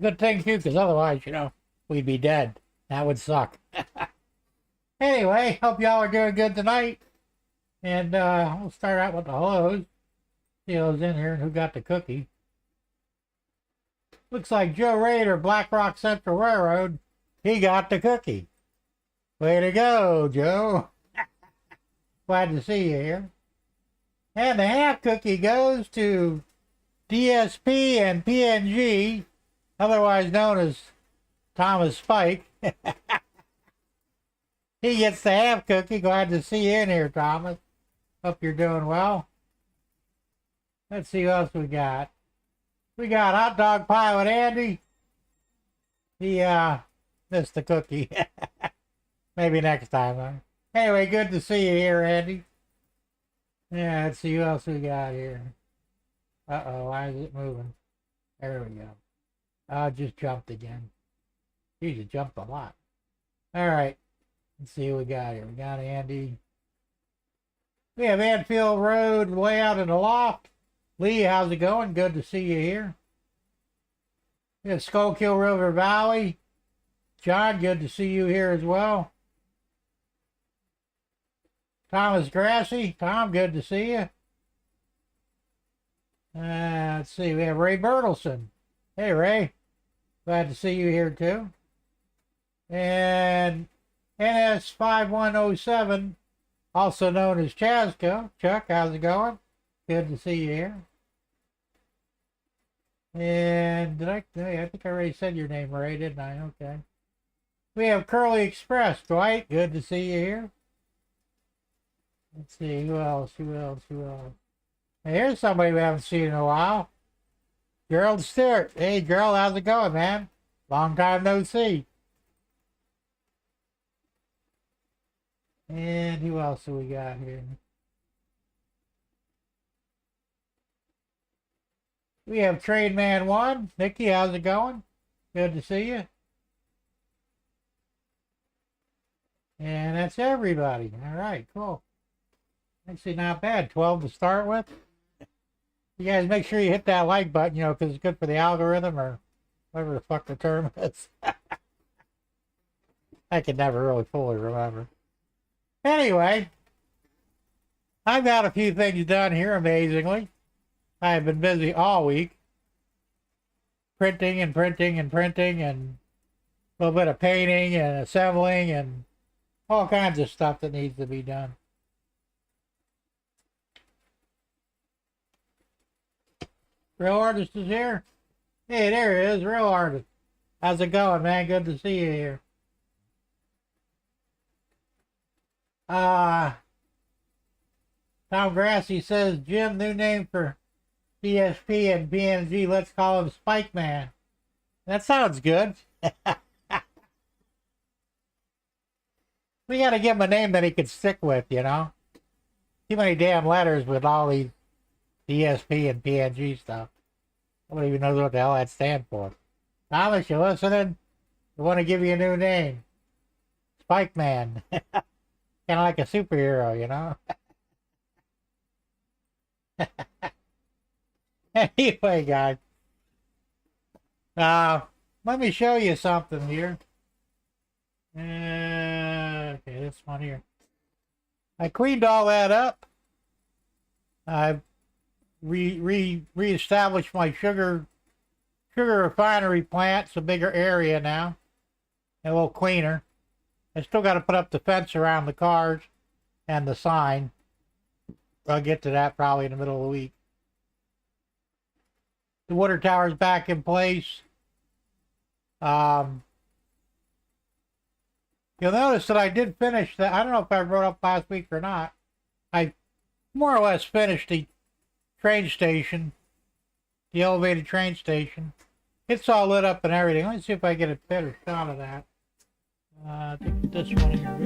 Good thing too, because otherwise, we'd be dead. That would suck. Anyway, hope y'all are doing good tonight. And we'll start out with the hellos. See who's in here and who got the cookie. Looks like Joe Rader, Black Rock Central Railroad. He got the cookie. Way to go, Joe. Glad to see you here. And the half cookie goes to DSP and PNG, otherwise known as Thomas Spike. He gets the half cookie. Glad to see you in here, Thomas. Hope you're doing well. Let's see what else we got. We got Hot Dog Pilot Andy. He missed the cookie. Maybe next time, huh? Anyway, good to see you here, Andy. Yeah, let's see who else we got here. Uh-oh, why is it moving? There we go. Oh, it just jumped again. Geez, it jumped a lot. All right. Let's see what we got here. We got Andy. We have Anfield Road way out in the loft. Lee, how's it going? Good to see you here. We have Schuylkill River Valley. John, good to see you here as well. Thomas Grassy. Tom, good to see you. Let's see. We have Ray Bertelson. Hey, Ray. Glad to see you here, too. And NS5107, also known as Chasco. Chuck, how's it going? Good to see you here. And I think I already said your name, Ray, didn't I? Okay. We have Curly Express. Dwight, good to see you here. Let's see, who else? Hey, here's somebody we haven't seen in a while. Gerald Stewart. Hey, Gerald, how's it going, man? Long time no see. And who else do we got here? We have Trade Man 1. Nikki, how's it going? Good to see you. And that's everybody. All right, cool. Actually, not bad. 12 to start with. You guys make sure you hit that like button, because it's good for the algorithm or whatever the fuck the term is. I can never really fully remember. Anyway, I've got a few things done here, amazingly. I've been busy all week. Printing and printing and printing and a little bit of painting and assembling and all kinds of stuff that needs to be done. Real Artist is here. Hey, there he is, Real Artist. How's it going, man? Good to see you here. Tom Grassy says, Jim, new name for DSP and PNG. Let's call him Spike Man. That sounds good. We got to give him a name that he could stick with, Too many damn letters with all these DSP and PNG stuff. Nobody even knows what the hell that stands for. Thomas, you listening? We want to give you a new name. Spike Man. Kind of like a superhero, Anyway, guys. Let me show you something here. Okay, this one here. I cleaned all that up. I've reestablished my sugar refinery plant. It's a bigger area now. A little cleaner. I still got to put up the fence around the cars and the sign. I'll get to that probably in the middle of the week. The water tower's back in place. You'll notice that I did finish that. I don't know if I wrote up last week or not. I more or less finished the train station, the elevated train station. It's all lit up and everything. Let me see if I get a better shot of that. I think this one here.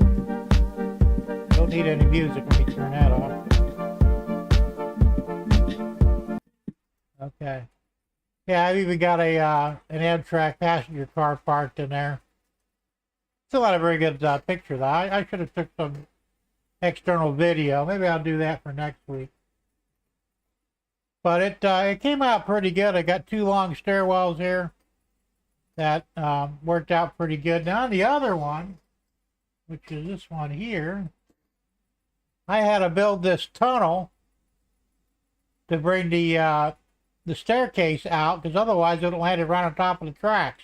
Don't need any music. Let me turn that off. Okay. Yeah, I've even got an Amtrak passenger car parked in there. Still not a very good picture, though. I should have took some external video. Maybe I'll do that for next week. But it came out pretty good. I got two long stairwells here. that worked out pretty good. Now the other one, which is this one here, I had to build this tunnel to bring the staircase out, because otherwise it'll land it right on top of the tracks,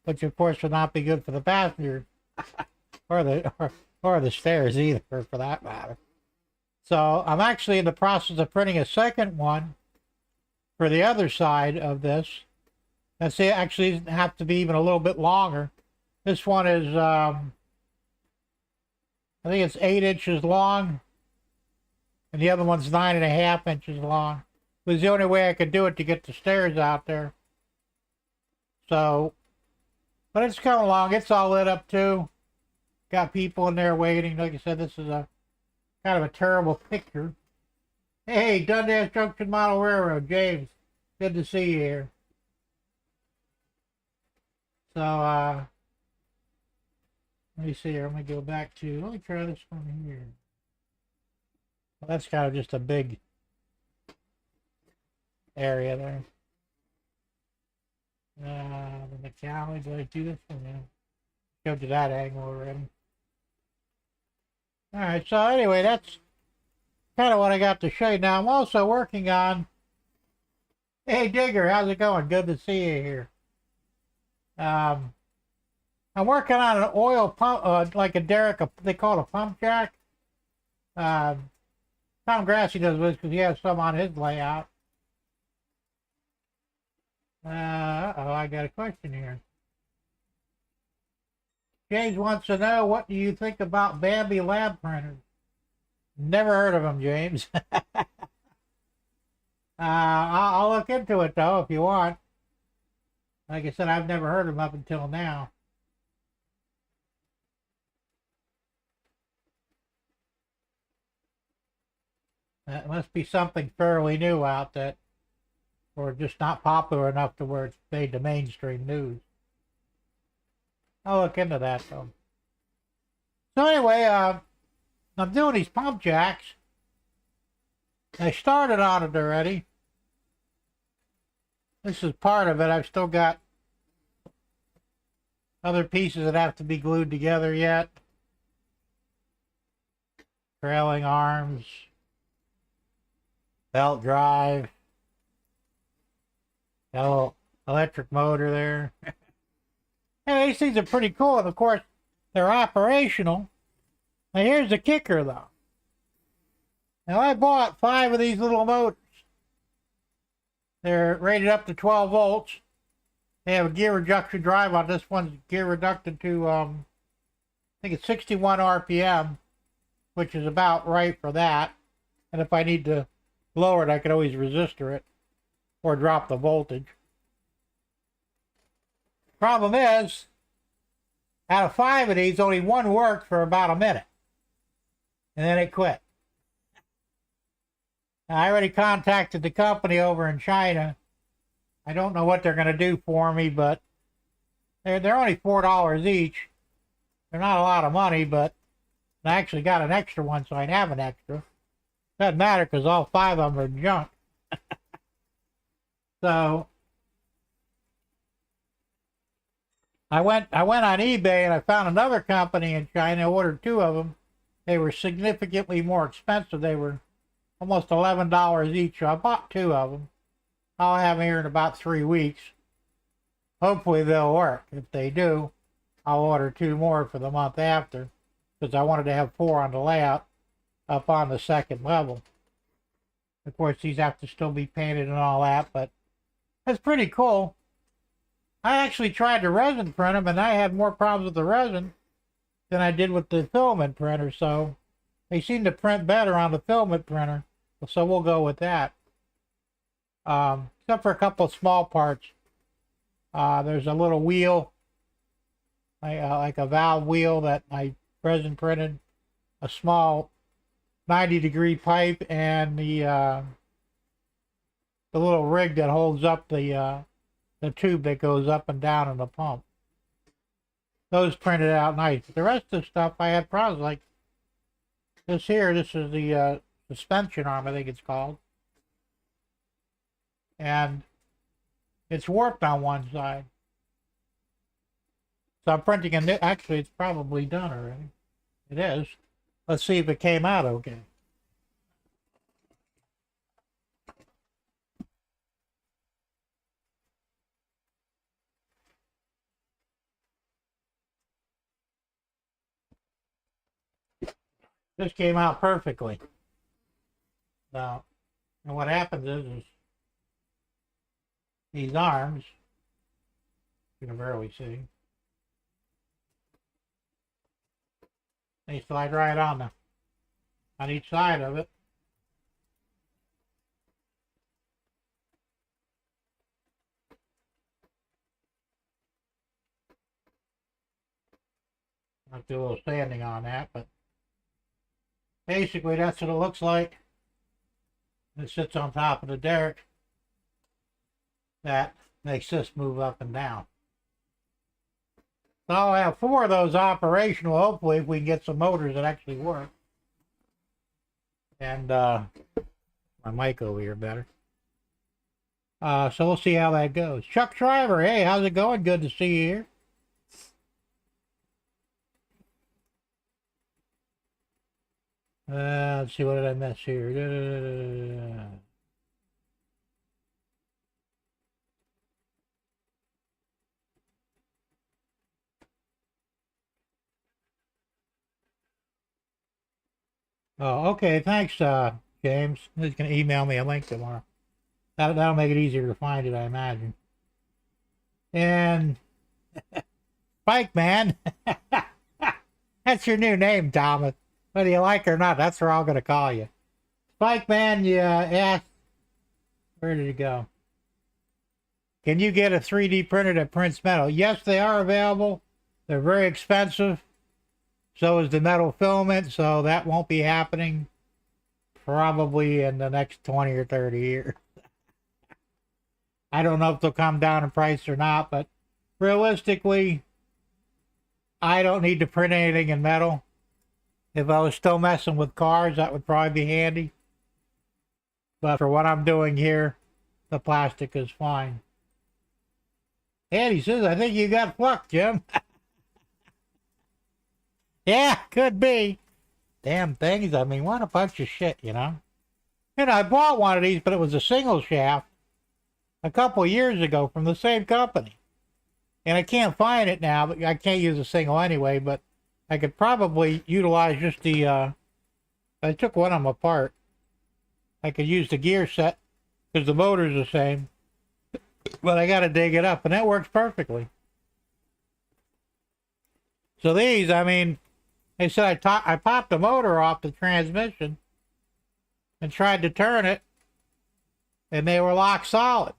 which of course would not be good for the passenger or the stairs either, for that matter. So I'm actually in the process of printing a second one for the other side of this. And see, it actually have to be even a little bit longer. This one is, I think it's 8 inches long, and the other one's 9.5 inches long. It was the only way I could do it to get the stairs out there. So, but it's coming along. It's all lit up too. Got people in there waiting. Like I said, this is a kind of a terrible picture. Hey, Dundas Junction Model Railroad, James. Good to see you here. So, let me see here. Let me go back to, let me try this one here. Well, that's kind of just a big area there. The McCallum, did I do this one? Yeah. Go to that angle already. Alright, so anyway, that's kind of what I got to show you. Now, I'm also working on, hey Digger, how's it going? Good to see you here. I'm working on an oil pump, like a derrick, they call it a pump jack. Tom Grassi does this because he has some on his layout. Uh-oh, I got a question here. James wants to know, what do you think about Bambi lab printers? Never heard of them, James. I'll look into it, though, if you want. Like I said, I've never heard of them up until now. That must be something fairly new out that, or just not popular enough to where it's made the mainstream news. I'll look into that, though. So anyway, I'm doing these pump jacks. I started on it already. This is part of it. I've still got other pieces that have to be glued together yet. Trailing arms, belt drive, got a little electric motor there. And these things are pretty cool, and of course, they're operational. Now here's the kicker, though. Now I bought 5 of these little motors. They're rated up to 12 volts. They have a gear reduction drive on this one's gear reduced to, I think it's 61 RPM, which is about right for that. And if I need to lower it, I can always resistor it or drop the voltage. Problem is, out of 5 of these, only one worked for about a minute. And then it quit. Now, I already contacted the company over in China. I don't know what they're going to do for me, but they're only $4 each. They're not a lot of money, but I actually got an extra one, so I have an extra. Doesn't matter because all 5 of them are junk. So I went on eBay and I found another company in China. Ordered 2 of them. They were significantly more expensive. They were almost $11 each. So I bought 2 of them. I'll have them here in about 3 weeks. Hopefully they'll work. If they do, I'll order 2 more for the month after, because I wanted to have 4 on the layout up on the second level. Of course, these have to still be painted and all that, but that's pretty cool. I actually tried to resin print them, and I had more problems with the resin than I did with the filament printer, so they seem to print better on the filament printer, so we'll go with that. Except for a couple of small parts. There's a little wheel, like a valve wheel that I resin printed, a small 90-degree pipe, and the little rig that holds up the tube that goes up and down in the pump. Those printed out nice. But the rest of the stuff I had problems, like this here. This is the suspension arm, I think it's called. And it's warped on one side. So I'm printing a new, actually it's probably done already. It is. Let's see if it came out okay. This came out perfectly. Now, and what happens is these arms, you can barely see, they slide right on each side of it. I'll do a little sanding on that, but basically that's what it looks like. It sits on top of the derrick. That makes this move up and down. So I'll have 4 of those operational, hopefully, if we can get some motors that actually work. And my mic over here better. So we'll see how that goes. Chuck Shriver, hey, how's it going? Good to see you here. Let's see, what did I miss here? Oh, okay. Thanks, James. He's going to email me a link tomorrow. That'll make it easier to find it, I imagine. And Spike Man, that's your new name, Thomas. Whether you like it or not, that's what I'm going to call you. Spike Man, you asked, where did it go? Can you get a 3D printer that prints metal? Yes, they are available. They're very expensive. So is the metal filament, so that won't be happening probably in the next 20 or 30 years. I don't know if they'll come down in price or not, but realistically, I don't need to print anything in metal. If I was still messing with cars, that would probably be handy. But for what I'm doing here, the plastic is fine. And he says, I think you got plucked, Jim. Yeah, could be. Damn things. I mean, what a bunch of shit, you know? And I bought one of these, but it was a single shaft a couple years ago from the same company. And I can't find it now, but I can't use a single anyway, but I could probably utilize just the, I took one of them apart. I could use the gear set, because the motor's the same. But I got to dig it up, and that works perfectly. So these, I mean, they said I popped the motor off the transmission and tried to turn it, and they were lock solid.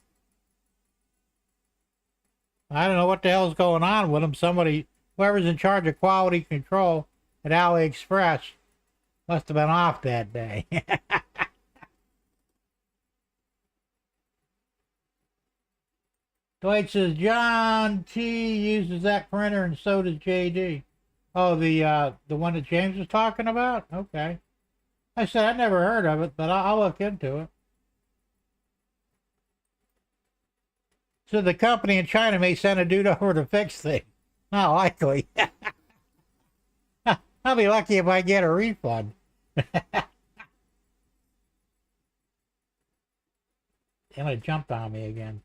I don't know what the hell's going on with them. Somebody, whoever's in charge of quality control at AliExpress, must have been off that day. Dwight says John T uses that printer, and so does JD. Oh, the one that James was talking about? Okay. I said I never heard of it, but I'll look into it. So the company in China may send a dude over to fix things. Not likely. I'll be lucky if I get a refund. Damn, it jumped on me again.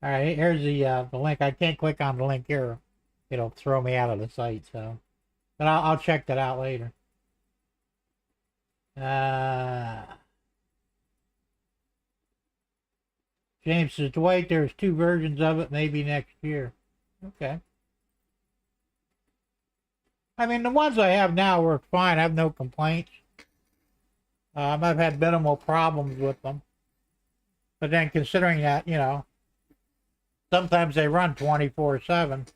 All right, here's the link. I can't click on the link here. It'll throw me out of the site, so. But I'll check that out later. James says, Dwight, there's 2 versions of it, maybe next year. Okay. I mean, the ones I have now work fine. I have no complaints. I've had minimal problems with them. But then considering that, you know, sometimes they run 24/7.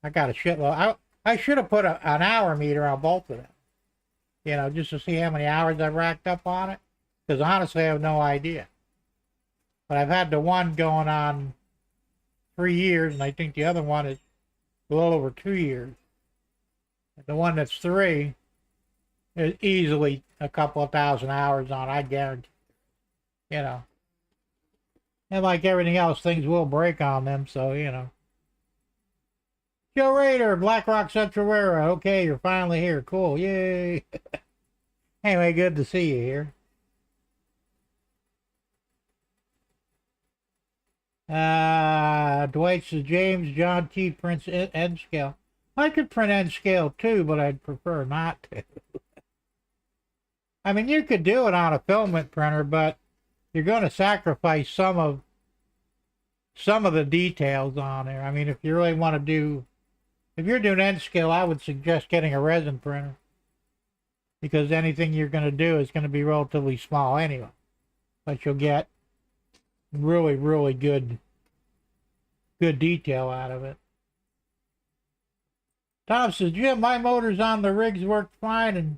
I got a shitload. I should have put an hour meter on both of them. You know, just to see how many hours I've racked up on it. Because honestly, I have no idea. But I've had the one going on 3 years, and I think the other one is a little over 2 years. And the one that's 3 is easily a couple of thousand hours on, I guarantee. You know. And like everything else, things will break on them, so, you know. Joe Raider, Black Rock Central Railroad. Okay, you're finally here. Cool. Yay. Anyway, good to see you here. Dwight says James John T. prints N scale. I could print N scale too, but I'd prefer not to. I mean, you could do it on a filament printer, but you're going to sacrifice some of the details on there. I mean, if you really want to do, if you're doing N scale, I would suggest getting a resin printer, because anything you're going to do is going to be relatively small anyway, but you'll get really, really good detail out of it. Tom says, Jim, my motors on the rigs work fine and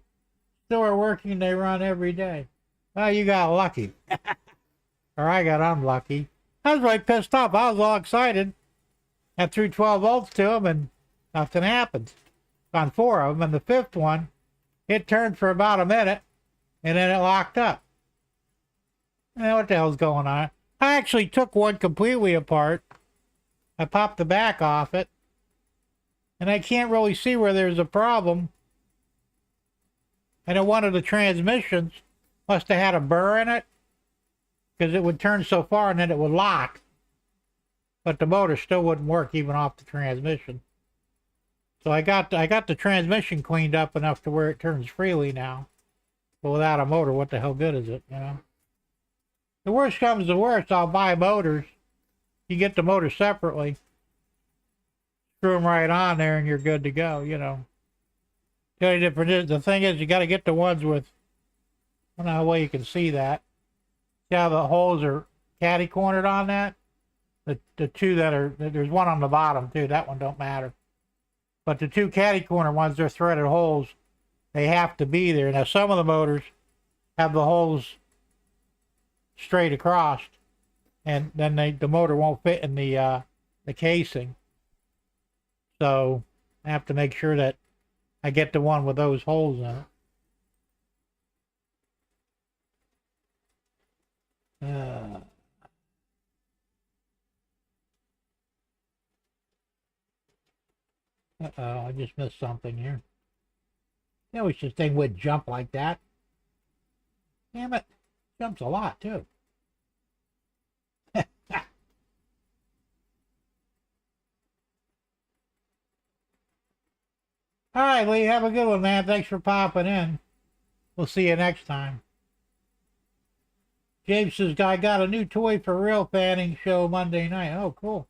still are working. They run every day. Well, you got lucky. Or I got unlucky. I was really pissed off. I was all excited. I threw 12 volts to them and nothing happened on 4 of them. And the 5th one, it turned for about a minute and then it locked up. What the hell's going on? I actually took one completely apart. I popped the back off it, and I can't really see where there's a problem. And one of the transmissions must have had a burr in it, because it would turn so far and then it would lock. But the motor still wouldn't work even off the transmission. So I got the transmission cleaned up enough to where it turns freely now. But without a motor, what the hell good is it, you know? The worst comes to worst, I'll buy motors. You get the motor separately, screw them right on there, and you're good to go, you know. The only difference is, the thing is, you got to get the ones with, I don't know how well you can see that. See how the holes are catty-cornered on that? The two that are, there's one on the bottom too, that one don't matter. But the two catty-corner ones, they're threaded holes. They have to be there. Now, some of the motors have the holes straight across, and then the motor won't fit in the casing. So I have to make sure that I get the one with those holes in it. Uh-oh, I just missed something here. I wish this thing would jump like that. Damn it. Jumps a lot, too. All right, Lee, have a good one, man. Thanks for popping in. We'll see you next time. James says, I got a new toy for Rail Fanning show Monday night. Oh, cool.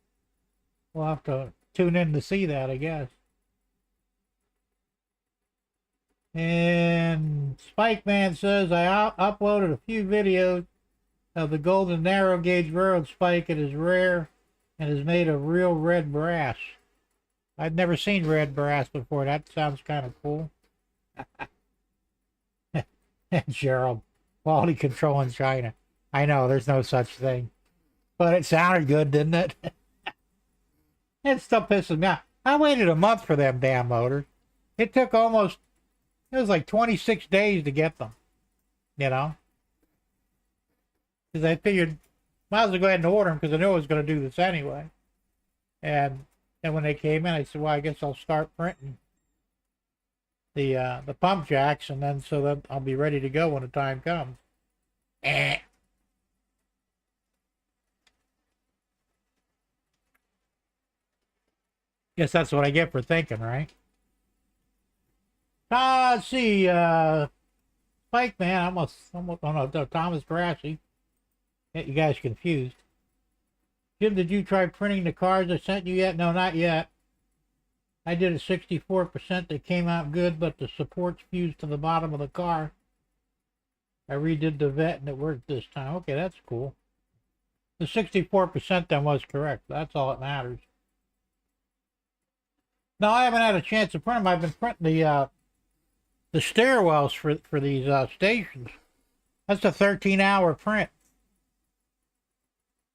We'll have to tune in to see that, I guess. And Spike Man says, I uploaded a few videos of the golden narrow gauge railroad spike. It is rare and is made of real red brass. I've never seen red brass before. That sounds kind of cool. Gerald, quality control in China. I know, there's no such thing. But it sounded good, didn't it? It still pisses me off. I waited a month for them damn motors. It took almost, it was like 26 days to get them. You know? Because I figured, might as well go ahead and order them, because I knew I was going to do this anyway. And when they came in, I said, well, I guess I'll start printing the pump jacks, and then so that I'll be ready to go when the time comes. Guess that's what I get for thinking, right? Let's see, Spike Man, almost, oh no, Thomas Brashy. Get you guys confused. Jim, did you try printing the cards I sent you yet? No, not yet. I did a 64% that came out good, but the supports fused to the bottom of the car. I redid the vet and it worked this time. Okay, that's cool. The 64% then was correct. That's all that matters. No, I haven't had a chance to print them. I've been printing the stairwells for these stations. That's a 13-hour print.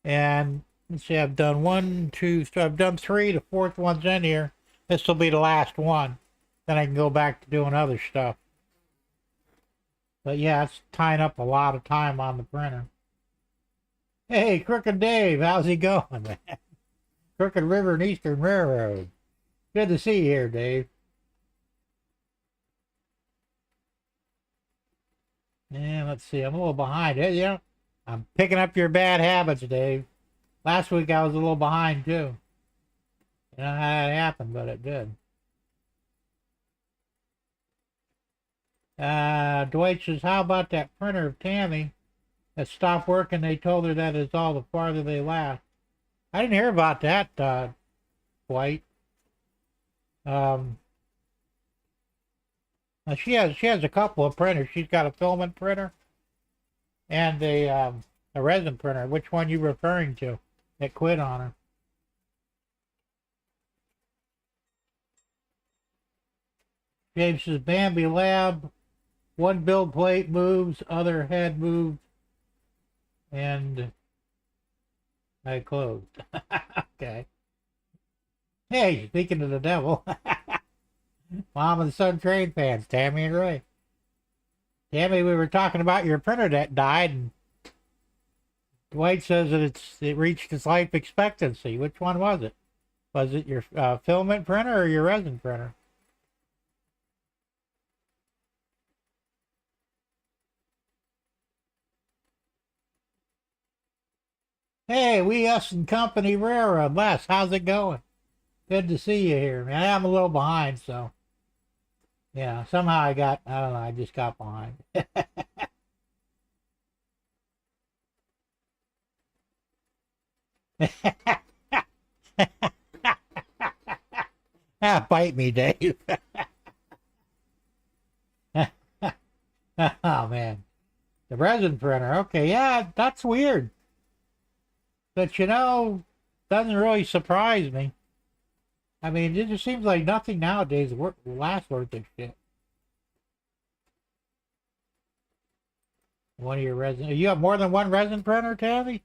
And let's see, I've done 1, 2, 3. I've done 3. The 4th one's in here. This will be the last one. Then I can go back to doing other stuff. But yeah, it's tying up a lot of time on the printer. Hey, Crooked Dave, how's he going, man? Crooked River and Eastern Railroad. Good to see you here, Dave. Yeah, let's see. I'm a little behind. Yeah, I'm picking up your bad habits, Dave. Last week I was a little behind too. You know how that happened, but it did. Dwight says, how about that printer of Tammy that stopped working? They told her that is all the farther they last. I didn't hear about that, Dwight. She has a couple of printers. She's got a filament printer and a resin printer. Which one you referring to that quit on her? James says, Bambi Lab, one build plate moves, other head moved, and I closed. Okay. Hey, speaking of the devil, Mom and Son Train fans, Tammy and Ray. Tammy, we were talking about your printer that died, and Dwight says that it reached its life expectancy. Which one was it? Was it your filament printer or your resin printer? Hey, we us and company railroad. Les, how's it going? Good to see you here, man. I'm a little behind, so yeah. Somehow I don't know. I just got behind. Bite me, Dave. Oh man, the resin printer. Okay, yeah, that's weird. But you know, doesn't really surprise me. I mean, it just seems like nothing nowadays lasts worth of shit. One of your resin. You have more than one resin printer, Tammy?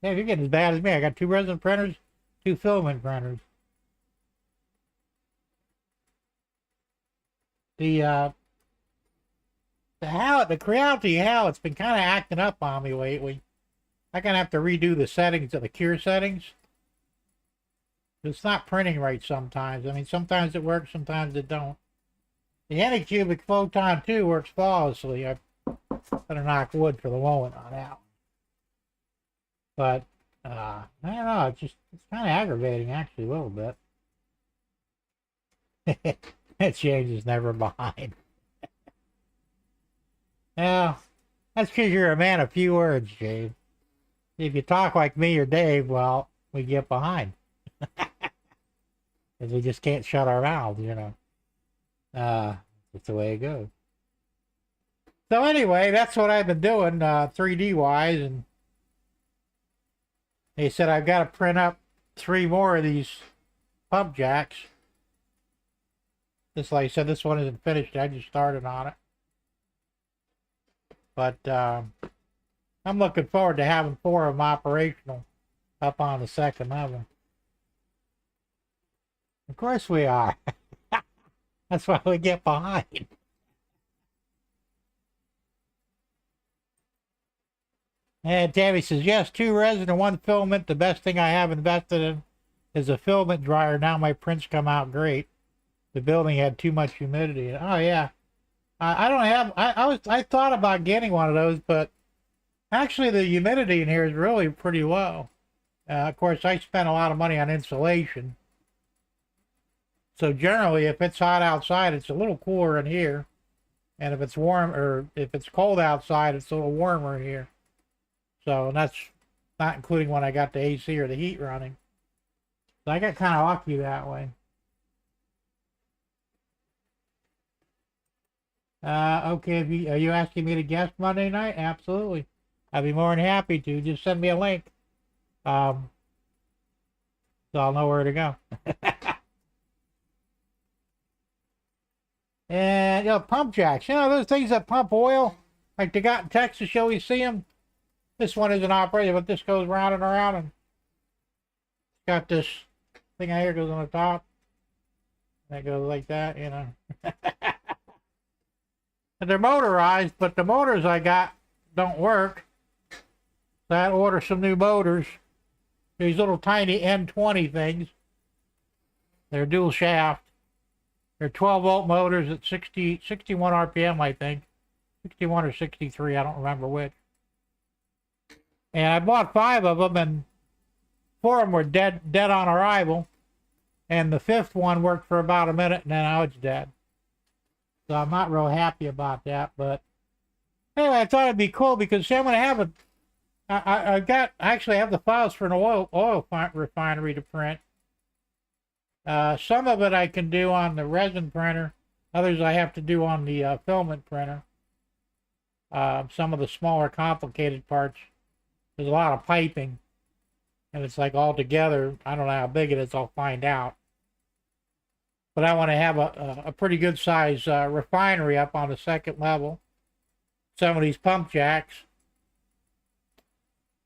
Yeah, you're getting as bad as me. I got 2 resin printers, 2 filament printers. The Creality how it's been kind of acting up on me lately. I'm gonna have to redo the settings of the cure settings. It's not printing right sometimes. I mean, sometimes it works, sometimes it don't. The Anycubic Photon 2 works flawlessly. I better knock wood for the moment on that. But I don't know. It's kind of aggravating, actually, a little bit. That change is never behind. Yeah, that's because you're a man of few words, Jade. If you talk like me or Dave, well, we get behind. Because we just can't shut our mouths, you know. That's the way it goes. So anyway, that's what I've been doing 3D wise, and they said I've got to print up 3 more of these pump jacks. Just like I said, this one isn't finished. I just started on it. But I'm looking forward to having 4 of them operational up on the 2nd level. Of course we are. That's why we get behind. And Tammy says, yes, 2 resin and 1 filament. The best thing I have invested in is a filament dryer. Now my prints come out great. The building had too much humidity. Oh yeah. I don't have, I thought about getting one of those, but actually the humidity in here is really pretty low. Of course, I spent a lot of money on insulation. So generally, if it's hot outside, it's a little cooler in here. And if it's warm, or if it's cold outside, it's a little warmer in here. So that's not including when I got the AC or the heat running. So I got kind of lucky that way. Okay, are you asking me to guest Monday night? Absolutely. I'd be more than happy to. Just send me a link. So I'll know where to go. And, you know, pump jacks. You know, those things that pump oil, like they got in Texas, you always see them. This one isn't operating, but this goes round and around, and it's got this thing out here goes on the top. That goes like that, you know. And they're motorized, but the motors I got don't work. So I had to order some new motors. These little tiny N20 things They're dual shaft. They're 12-volt motors at 61 RPM, I think. 61 or 63, I don't remember which. And I bought 5 of them, and 4 of them were dead on arrival. And the 5th one worked for about a minute, and then now it's dead. So I'm not real happy about that. But anyway, I thought it'd be cool because see, I'm going to have I actually have the files for an oil refinery to print. Some of it I can do on the resin printer. Others I have to do on the filament printer. Some of the smaller complicated parts, there's a lot of piping. And it's like all together, I don't know how big it is, I'll find out. But I want to have a pretty good size refinery up on the 2nd level. Some of these pump jacks.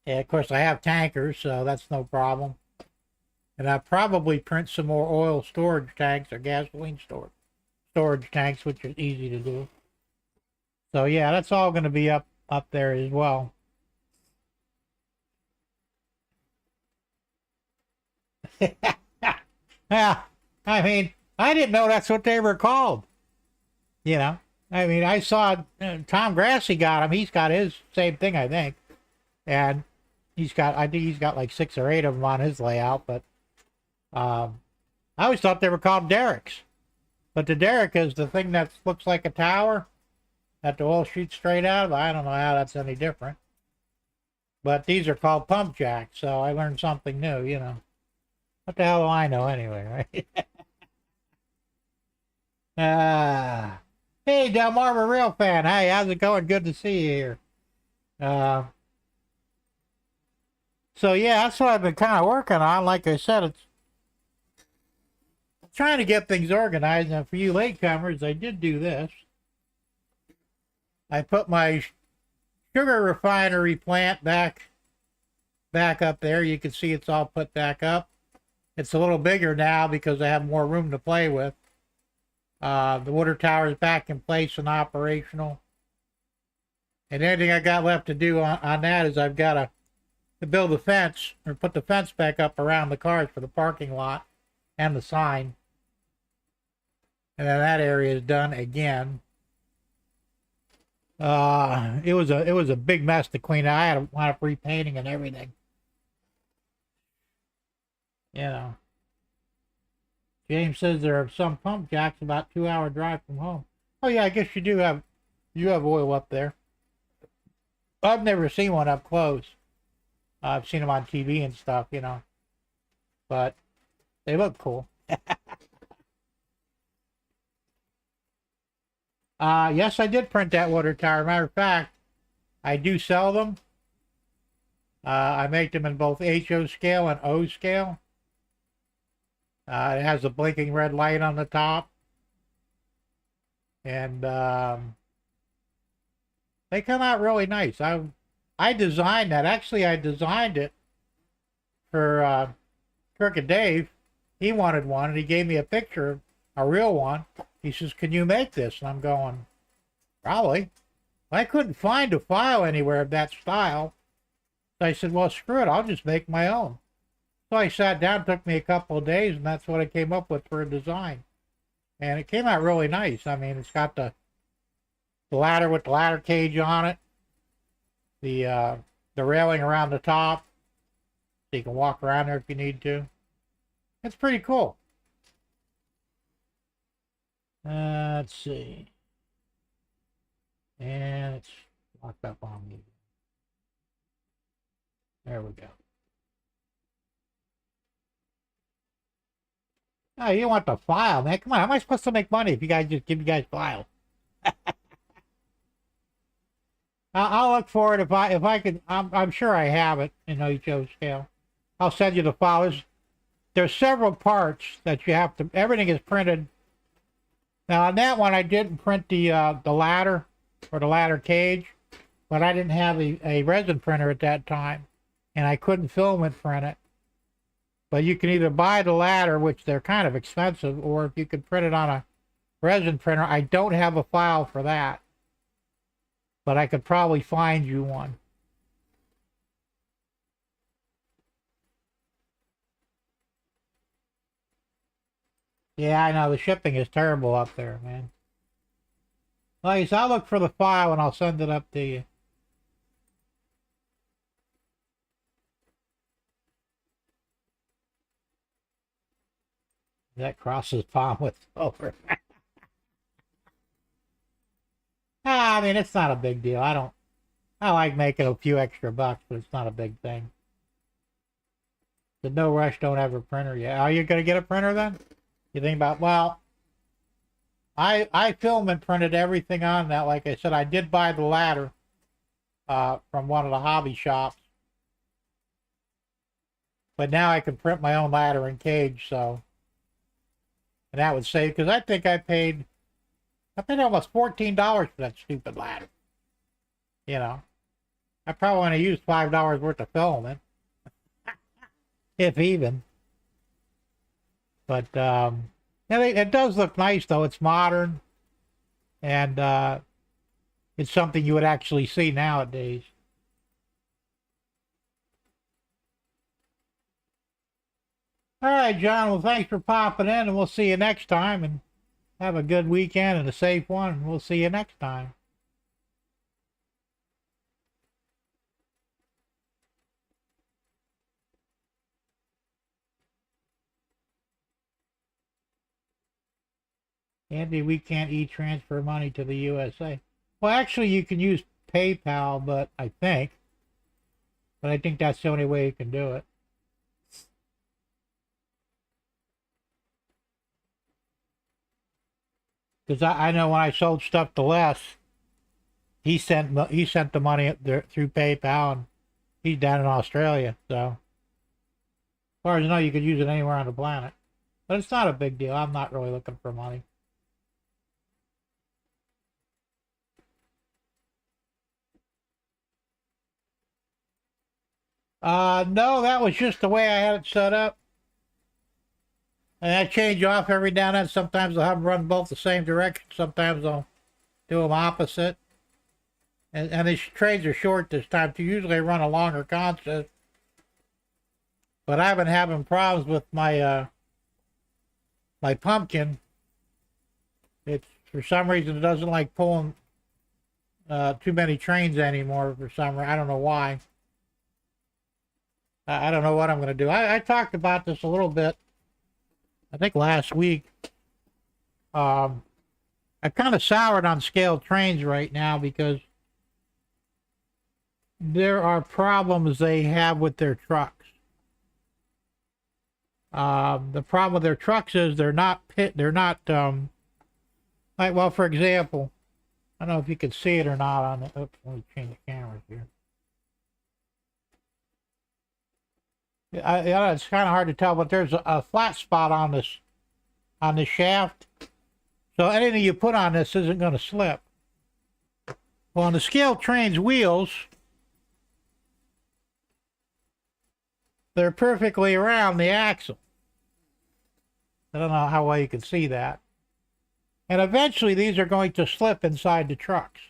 And of course I have tankers, so that's no problem. And I'll probably print some more oil storage tanks or gasoline storage tanks, which is easy to do. So yeah, that's all going to be up there as well. Yeah, I mean, I didn't know that's what they were called. You know, I mean, I saw Tom Grassi got them. He's got his same thing, I think. And I think he's got like 6 or 8 of them on his layout, but I always thought they were called derricks. But the derrick is the thing that looks like a tower that the oil shoots straight out of. I don't know how that's any different. But these are called pump jacks, so I learned something new, you know. What the hell do I know anyway, right? Hey, Delmarva Real Fan. Hey, how's it going? Good to see you here. So yeah, that's what I've been kind of working on. Like I said, it's trying to get things organized. And for you latecomers, I did do this. I put my sugar refinery plant back up there. You can see it's all put back up. It's a little bigger now because I have more room to play with. The water tower is back in place and operational. And anything I got left to do on that is I've got to build the fence or put the fence back up around the cars for the parking lot and the sign. And then that area is done again. It was a big mess to clean out. I had to wind up repainting and everything. You know. James says there are some pump jacks about 2-hour drive from home. Oh yeah, I guess you have oil up there. I've never seen one up close. I've seen them on TV and stuff, you know. But they look cool. Yes, I did print that water tower. Matter of fact, I do sell them. I make them in both HO scale and O scale. It has a blinking red light on the top. And they come out really nice. I designed that. Actually, I designed it for Crooked Dave. He wanted one, and he gave me a picture, a real one. He says, "Can you make this?" And I'm going, "Probably." I couldn't find a file anywhere of that style. So I said, "Well, screw it. I'll just make my own." So I sat down. It took me a couple of days, and that's what I came up with for a design. And it came out really nice. I mean, it's got the ladder with the ladder cage on it. The railing around the top. So you can walk around there if you need to. It's pretty cool. Let's see. And it's locked up on me. There we go. Oh, you want the file, man. Come on, how am I supposed to make money if you guys just give you guys file? I'll look for it if I can. I'm sure I have it in HO scale. I'll send you the files. There's several parts that you have to. Everything is printed. Now on that one, I didn't print the ladder or the ladder cage, but I didn't have a resin printer at that time, and I couldn't filament print it. But you can either buy the ladder, which they're kind of expensive, or if you could print it on a resin printer. I don't have a file for that, but I could probably find you one. Yeah, I know. The shipping is terrible up there, man. Like I said, I'll look for the file and I'll send it up to you. That crosses palm with over. I mean, it's not a big deal. I like making a few extra bucks, but it's not a big thing. The no rush, don't have a printer yet. Are you going to get a printer then? You think about, well, I film and printed everything on that. Like I said, I did buy the ladder from one of the hobby shops. But now I can print my own ladder and cage, so. And that would save, because I think I paid almost $14 for that stupid ladder. You know. I probably only used $5 worth of filament. If even. But, it does look nice, though. It's modern. And it's something you would actually see nowadays. All right, John. Well, thanks for popping in, and we'll see you next time. And have a good weekend and a safe one. And we'll see you next time. Andy, we can't e-transfer money to the USA. Well, actually, you can use PayPal, but I think that's the only way you can do it. Because I know when I sold stuff to Les, he sent the money there through PayPal, and he's down in Australia. So, as far as I know, you could use it anywhere on the planet. But it's not a big deal. I'm not really looking for money. No, that was just the way I had it set up. And I change off every now and then. Sometimes I'll have them run both the same direction. Sometimes I'll do them opposite. And these trades are short this time too. Usually I run a longer concept. But I've been having problems with my my pumpkin. It's for some reason it doesn't like pulling too many trains anymore for some reason. I don't know why. I don't know what I'm going to do. I talked about this a little bit, I think last week. I'm kind of soured on scaled trains right now because there are problems they have with their trucks. The problem with their trucks is they're not like, well, for example, I don't know if you can see it or not on the, oops, let me change the cameras here. It's kind of hard to tell, but there's a flat spot on this shaft. So anything you put on this isn't going to slip. Well, on the scaled train's wheels, they're perfectly around the axle. I don't know how well you can see that. And eventually these are going to slip inside the trucks.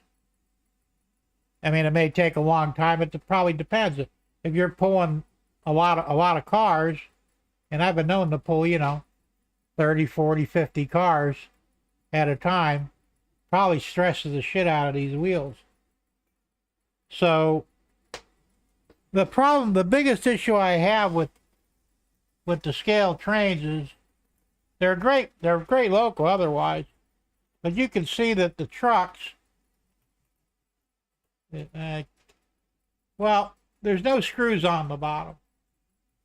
I mean, it may take a long time. It probably depends. If you're pulling a lot of cars, and I've been known to pull, 30, 40, 50 cars at a time, probably stresses the shit out of these wheels. So the biggest issue I have with the scale trains is they're great local otherwise, but you can see that the trucks, well, there's no screws on the bottom.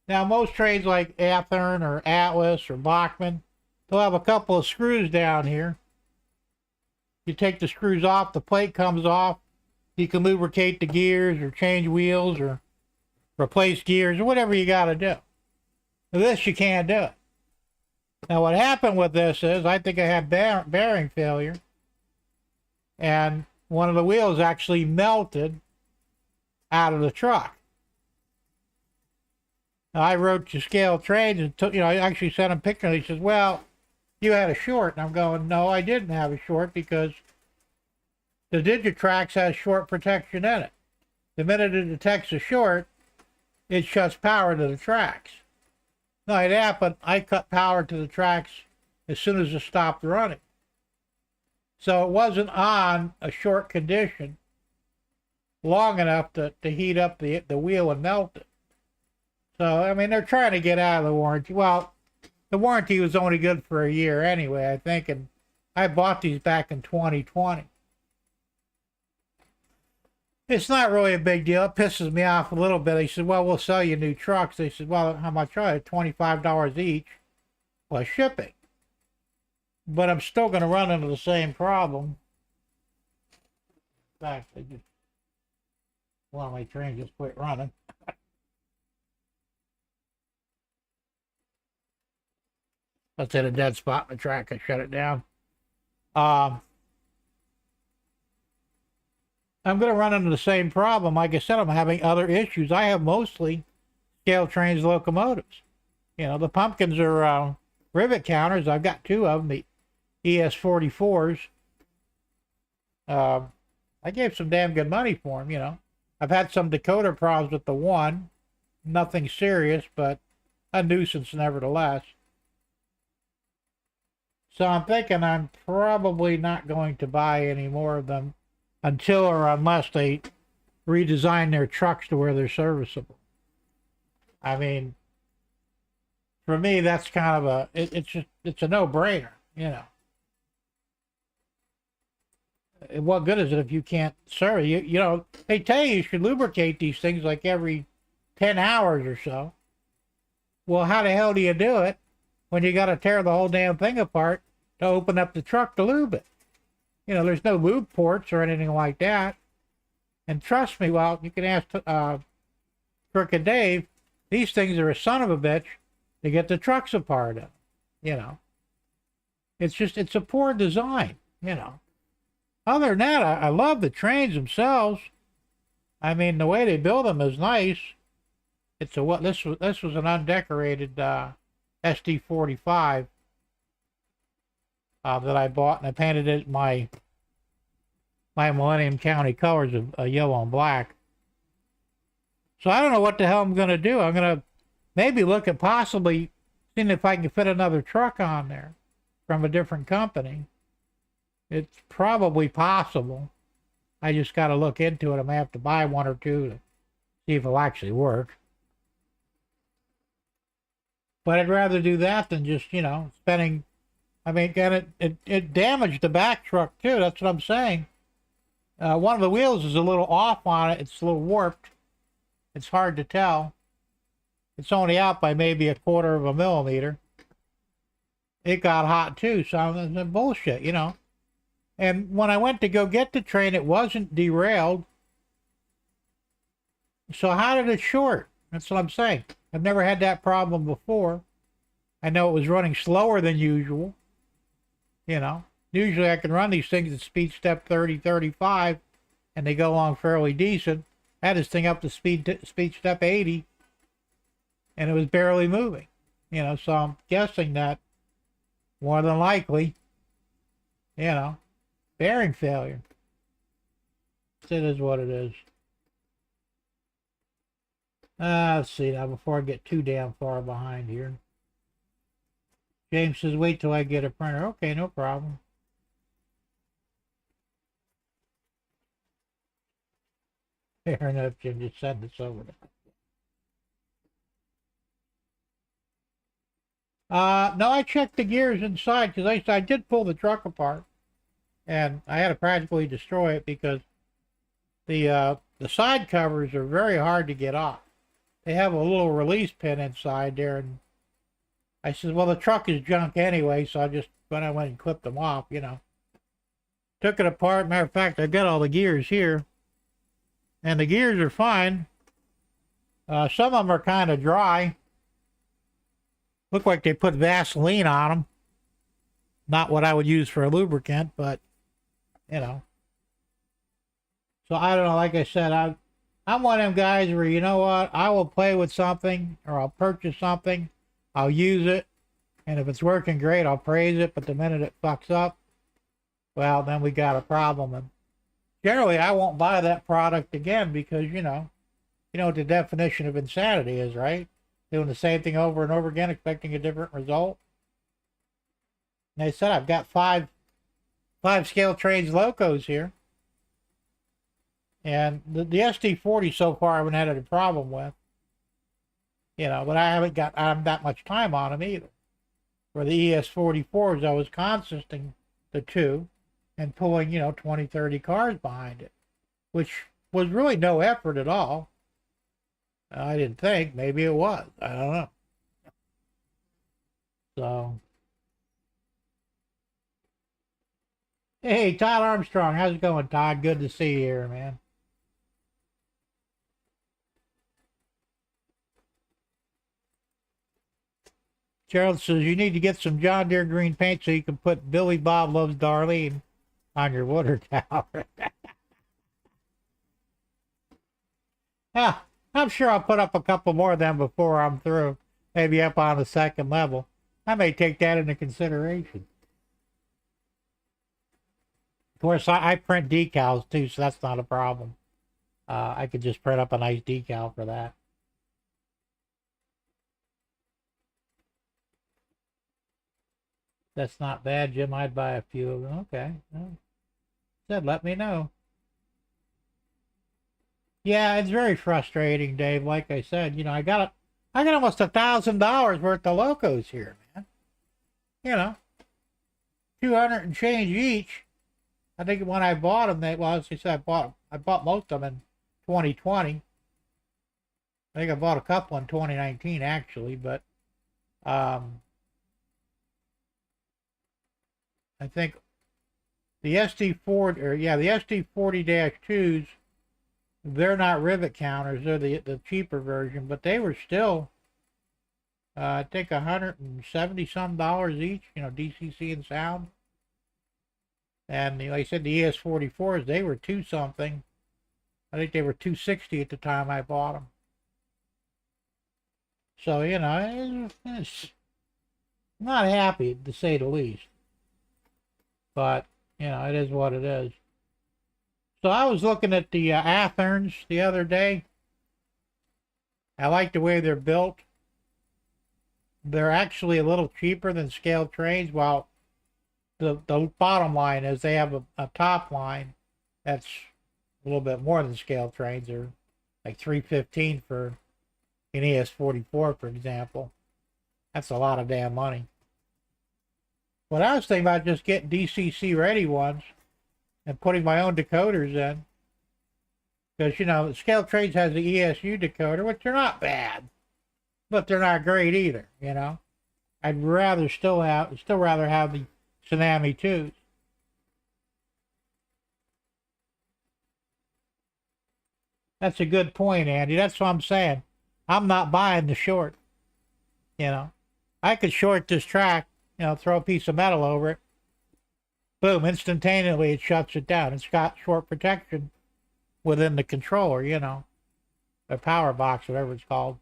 Now, most trains like Athearn or Atlas or Bachmann, they'll have a couple of screws down here. You take the screws off, the plate comes off. You can lubricate the gears or change wheels or replace gears or whatever you got to do. With this, you can't do it. Now, what happened with this is I think I had bearing failure, and one of the wheels actually melted out of the truck. Now, I wrote to Scale Trades and took, I actually sent him pictures. And he says, well, you had a short. And I'm going, no, I didn't have a short because the Digitrax has short protection in it. The minute it detects a short, it shuts power to the tracks. No, it happened. I cut power to the tracks as soon as it stopped running. So it wasn't on a short condition long enough to heat up the wheel and melt it. So, I mean, they're trying to get out of the warranty. Well, the warranty was only good for a year anyway, I think, and I bought these back in 2020. It's not really a big deal. It pisses me off a little bit. They said, well, we'll sell you new trucks. They said, well, how much are they? $25 each plus shipping. But I'm still going to run into the same problem. In fact, one of my trains just quit running. Let's hit a dead spot in the track and shut it down. I'm going to run into the same problem. Like I said, I'm having other issues. I have mostly scale trains locomotives. You know, the pumpkins are rivet counters. I've got two of them, the ES44s. I gave some damn good money for them, you know. I've had some decoder problems with the one. Nothing serious, but a nuisance nevertheless. So I'm thinking I'm probably not going to buy any more of them until or unless they redesign their trucks to where they're serviceable. I mean, for me, that's kind of it's a no-brainer, you know. What good is it if you can't serve? You know, they tell you should lubricate these things like every 10 hours or so. Well, how the hell do you do it when you got to tear the whole damn thing apart to open up the truck to lube it? You know, there's no lube ports or anything like that. And trust me, well, you can ask Crooked Dave, these things are a son of a bitch to get the trucks apart of, you know. It's a poor design, you know. Other than that, I love the trains themselves. I mean, the way they build them is nice. It's a what? This was an undecorated SD45 that I bought, and I painted it my Millennium County colors of yellow and black. So I don't know what the hell I'm going to do. I'm going to maybe look at possibly seeing if I can fit another truck on there from a different company. It's probably possible. I just got to look into it. I may have to buy one or two to see if it'll actually work. But I'd rather do that than just, you know, spending. I mean, and it damaged the back truck too. That's what I'm saying. One of the wheels is a little off on it. It's a little warped. It's hard to tell. It's only out by maybe 1/4 of a millimeter. It got hot too, so it's bullshit, you know. And when I went to go get the train, it wasn't derailed. So how did it short? That's what I'm saying. I've never had that problem before. I know it was running slower than usual. You know, usually I can run these things at speed step 30, 35, and they go along fairly decent. I had this thing up to speed step 80, and it was barely moving. You know, so I'm guessing that more than likely, you know, bearing failure. It is what it is. Let's see now before I get too damn far behind here. James says, wait till I get a printer. Okay, no problem. Fair enough, Jim. Just send this over. No, I checked the gears inside because I did pull the truck apart. And I had to practically destroy it because the side covers are very hard to get off. They have a little release pin inside there, and I said, well, the truck is junk anyway, so I went and clipped them off, you know. Took it apart. Matter of fact, I got all the gears here, and the gears are fine. Some of them are kind of dry. Look like they put Vaseline on them. Not what I would use for a lubricant, but, you know. So I don't know, like I said, I'm one of them guys where, you know what, I will play with something, or I'll purchase something, I'll use it, and if it's working great, I'll praise it, but the minute it fucks up, well, then we got a problem. And generally, I won't buy that product again because, you know what the definition of insanity is, right? Doing the same thing over and over again, expecting a different result. And I said I've got five scale trains locos here. And the SD40 so far I haven't had a problem with. You know, but I haven't got that much time on them either. For the ES44s, I was consisting the two and pulling, 20, 30 cars behind it, which was really no effort at all. I didn't think. Maybe it was. I don't know. So, hey, Todd Armstrong, how's it going, Todd? Good to see you here, man. Gerald says you need to get some John Deere green paint so you can put Billy Bob Loves Darlene on your water tower. Yeah, I'm sure I'll put up a couple more of them before I'm through. Maybe up on the second level. I may take that into consideration. Of course, I print decals too, so that's not a problem. I could just print up a nice decal for that. That's not bad, Jim. I'd buy a few of them. Okay. Well, said, let me know. Yeah, it's very frustrating, Dave. Like I said, I got almost $1,000 worth of locos here, man. 200 and change each. I think when I bought them, as I said, I bought most of them in 2020. I think I bought a couple in 2019 actually, but I think the SD40 SD40-2s, they're not rivet counters. They're the cheaper version, but they were still, I think, $170 some each. DCC and sound. And like I said, the ES44s, they were $2 something. I think they were $260 at the time I bought them. So it's not happy to say the least. But it is what it is. So I was looking at the Athearns the other day. I like the way they're built. They're actually a little cheaper than scale trains. While the bottom line is they have a top line that's a little bit more than scale trains. They're like $315 for an ES44, for example. That's a lot of damn money. But I was thinking about just getting DCC ready ones and putting my own decoders in. Because, Scale Trains has the ESU decoder, which they're not bad. But they're not great either, I'd rather still rather have the Tsunami 2s. That's a good point, Andy. That's what I'm saying. I'm not buying the short. I could short this track, throw a piece of metal over it. Boom, instantaneously it shuts it down. It's got short protection within the controller, the power box, whatever it's called.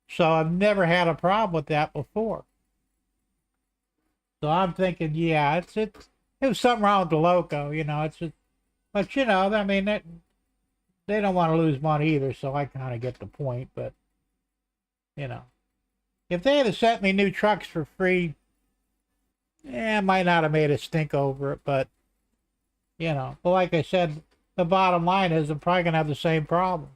So I've never had a problem with that before. So I'm thinking, yeah, it was something wrong with the loco, but I mean, they don't want to lose money either, so I kind of get the point. But if they had sent me new trucks for free, I might not have made a stink over it, but but like I said, the bottom line is I'm probably gonna have the same problem,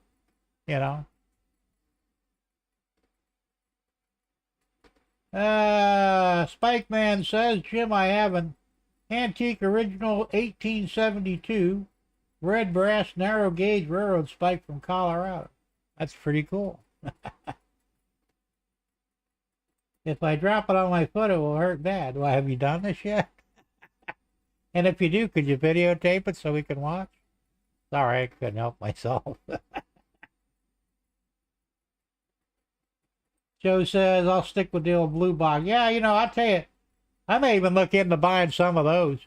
Spike Man says, Jim, I have an antique original 1872 red brass narrow gauge railroad spike from Colorado. That's pretty cool. If I drop it on my foot, it will hurt bad. Well, have you done this yet? And if you do, could you videotape it so we can watch? Sorry, I couldn't help myself. Joe says, I'll stick with the old blue box. Yeah, I'll tell you, I may even look into buying some of those,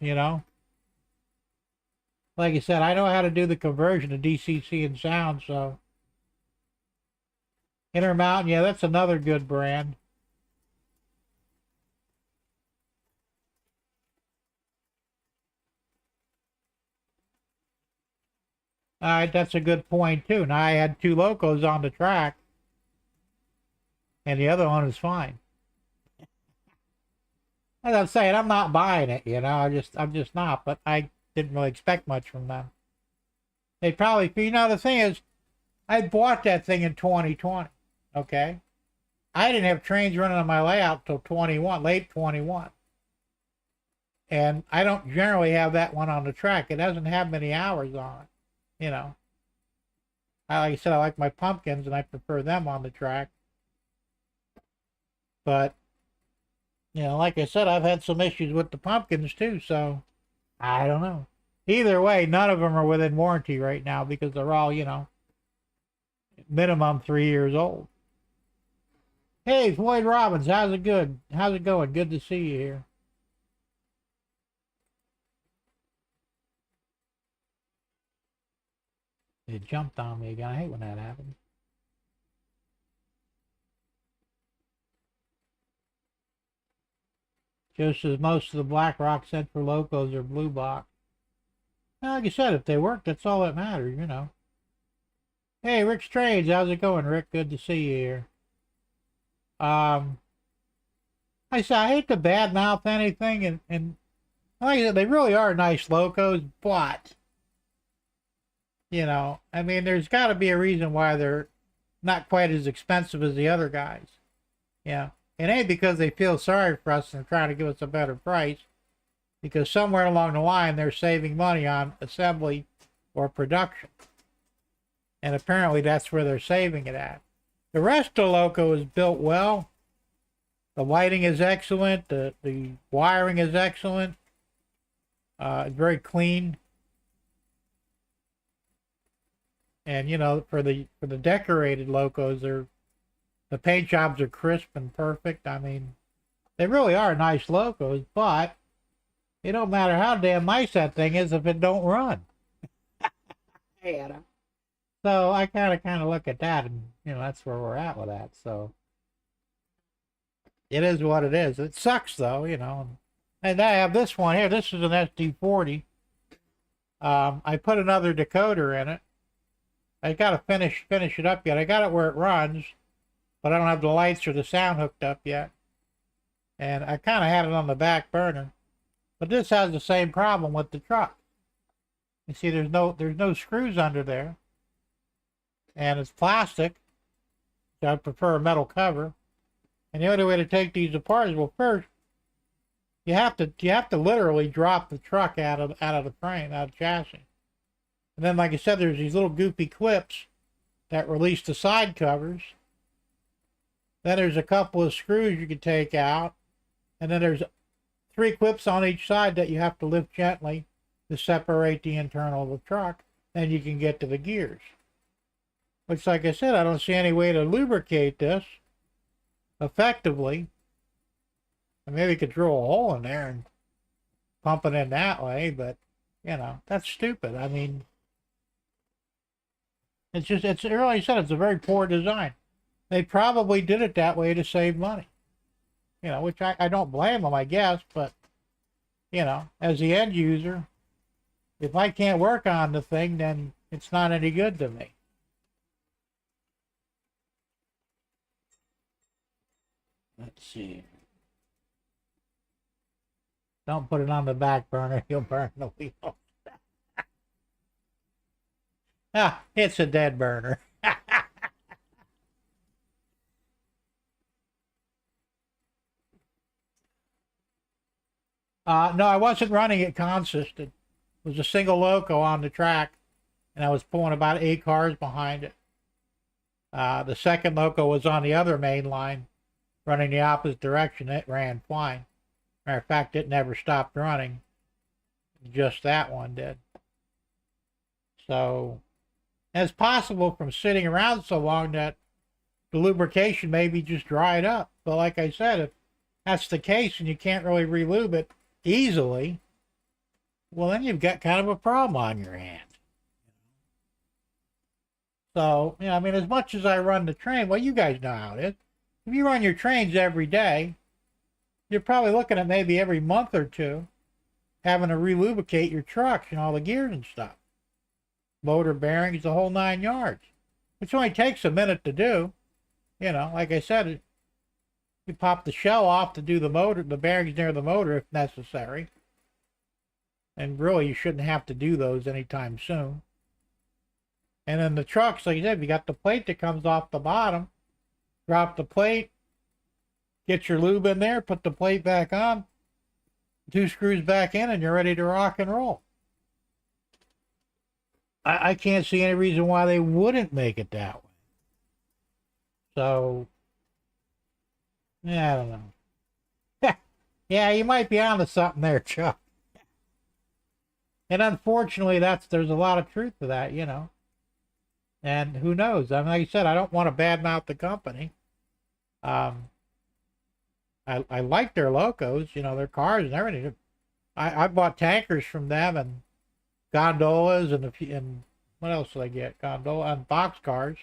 Like I said, I know how to do the conversion to DCC and sound, so. Intermountain, yeah, that's another good brand. All right, that's a good point, too. Now, I had 2 locos on the track, and the other one is fine. as I'm saying, I'm not buying it, you know. I'm just not. But I didn't really expect much from them. They probably, you know, the thing is, I bought that thing in 2020. Okay, I didn't have trains running on my layout till 21, late 21, and I don't generally have that one on the track. It doesn't have many hours on it, you know. Like I said, I like my pumpkins, and I prefer them on the track. But you know, like I said, I've had some issues with the pumpkins too, so I don't know. Either way, none of them are within warranty right now because they're all, you know, minimum 3 years old. Hey, Floyd Robbins, how's it good? How's it going? Good to see you here. It jumped on me again. I hate when that happens. Just as most of the Black Rock Central locos are blue box. Well, like I said, if they work, that's all that matters, you know. Hey, Rick's Trades, how's it going, Rick? Good to see you here. I say I hate to badmouth anything, and like I said, they really are nice locos, but you know, I mean, there's got to be a reason why they're not quite as expensive as the other guys. Yeah, it ain't because they feel sorry for us and trying to give us a better price, because somewhere along the line they're saving money on assembly or production, and apparently that's where they're saving it at. The rest of the loco is built well. The lighting is excellent. The wiring is excellent. It's very clean. And you know, for the decorated locos, the paint jobs are crisp and perfect. I mean, they really are nice locos, but it don't matter how damn nice that thing is if it don't run. Yeah. So I kind of look at that, and you know, that's where we're at with that. So it is what it is. It sucks though, you know. And I have this one here. This is an SD40. I put another decoder in it. I got to finish it up yet. I got it where it runs, but I don't have the lights or the sound hooked up yet. And I kind of had it on the back burner. But this has the same problem with the truck. You see, there's no screws under there, and it's plastic. So I prefer a metal cover. And the only way to take these apart is, well, first you have to literally drop the truck out of the frame, out of the chassis. And then, like I said, there's these little goofy clips that release the side covers. Then there's a couple of screws you can take out, and then there's 3 clips on each side that you have to lift gently to separate the internal of the truck. Then you can get to the gears. Which, like I said, I don't see any way to lubricate this effectively. I maybe could drill a hole in there and pump it in that way, but you know, that's stupid. I mean, it's like I said, it's a very poor design. They probably did it that way to save money. You know, which I don't blame them, I guess, but you know, as the end user, if I can't work on the thing, then it's not any good to me. Let's see. Don't put it on the back burner, you'll burn the wheel. Ah, it's a dead burner. No, I wasn't running it consistent. It was a single loco on the track, and I was pulling about 8 cars behind it. The second loco was on the other main line, running the opposite direction. It ran fine. Matter of fact, it never stopped running. Just that one did. So, it's possible from sitting around so long that the lubrication maybe just dried up. But like I said, if that's the case and you can't really relube it easily, well, then you've got kind of a problem on your hands. So, you know, I mean, as much as I run the train, well, you guys know how it is. If you run your trains every day, you're probably looking at maybe every month or two having to relubricate your trucks and all the gears and stuff. Motor bearings, the whole 9 yards. Which only takes a minute to do. You know, like I said, You pop the shell off to do the motor, the bearings near the motor if necessary. And really, you shouldn't have to do those anytime soon. And then the trucks, like I said, you got the plate that comes off the bottom. Drop the plate, get your lube in there, put the plate back on, 2 screws back in, and you're ready to rock and roll. I can't see any reason why they wouldn't make it that way. So, yeah, I don't know. Yeah, you might be onto something there, Chuck. And unfortunately, there's a lot of truth to that, you know. And who knows? I mean, like I said, I don't want to badmouth the company. I like their locos, you know, their cars and everything. I bought tankers from them and gondolas and what else did I get? Gondola and box cars.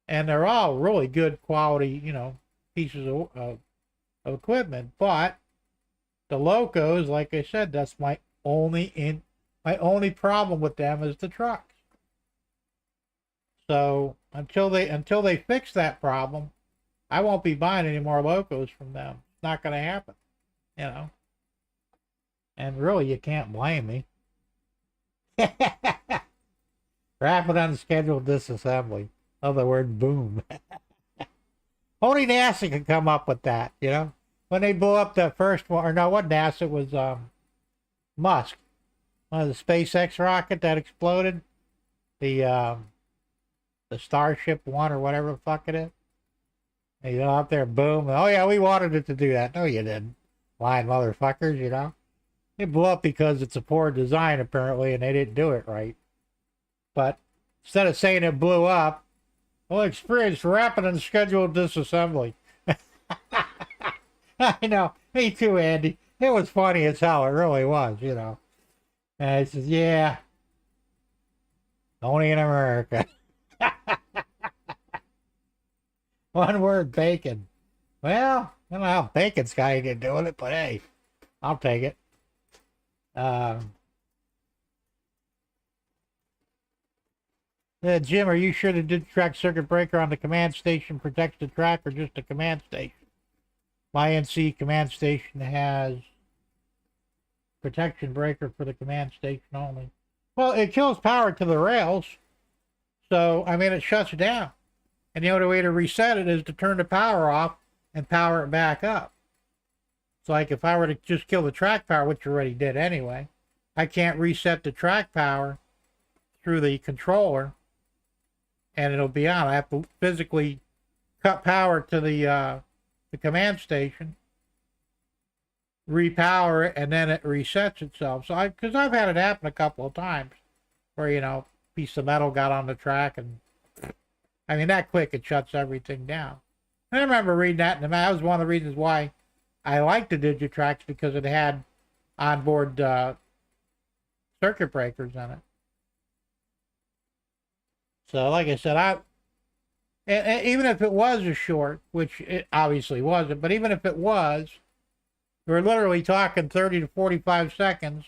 And they're all really good quality, you know, pieces of equipment. But the locos, like I said, that's my only problem with them is the trucks. So until they fix that problem, I won't be buying any more locos from them. It's not going to happen, you know. And really, you can't blame me. Rapid unscheduled disassembly. Other word, boom. Only NASA could come up with that, you know. When they blew up the first one, or no, what NASA, it was Musk. One of the SpaceX rocket that exploded. The Starship 1 or whatever the fuck it is. And you know, up there, boom. Oh yeah, we wanted it to do that. No, you didn't. Lying motherfuckers, you know. It blew up because it's a poor design, apparently, and they didn't do it right. But instead of saying it blew up, well, experienced rapid and scheduled disassembly. I know. Me too, Andy. It was funny as hell. It really was, you know. And he says, yeah. Only in America. One word, bacon. Well, I don't know how bacon's got anything to do with it, but hey, I'll take it. Jim, are you sure the digitrack circuit breaker on the command station protects the track or just the command station? My NC command station has protection breaker for the command station only. Well, it kills power to the rails. So, I mean, it shuts it down. And the only way to reset it is to turn the power off and power it back up. So, like, if I were to just kill the track power, which I already did anyway, I can't reset the track power through the controller, and it'll be on. I have to physically cut power to the command station, repower it, and then it resets itself. So, because I've had it happen a couple of times, where, you know, a piece of metal got on the track, and I mean, that quick, it shuts everything down. And I remember reading that, and that was one of the reasons why I liked the Digitrax, because it had onboard circuit breakers in it. So, like I said, and even if it was a short, which it obviously wasn't, but even if it was, we're literally talking 30 to 45 seconds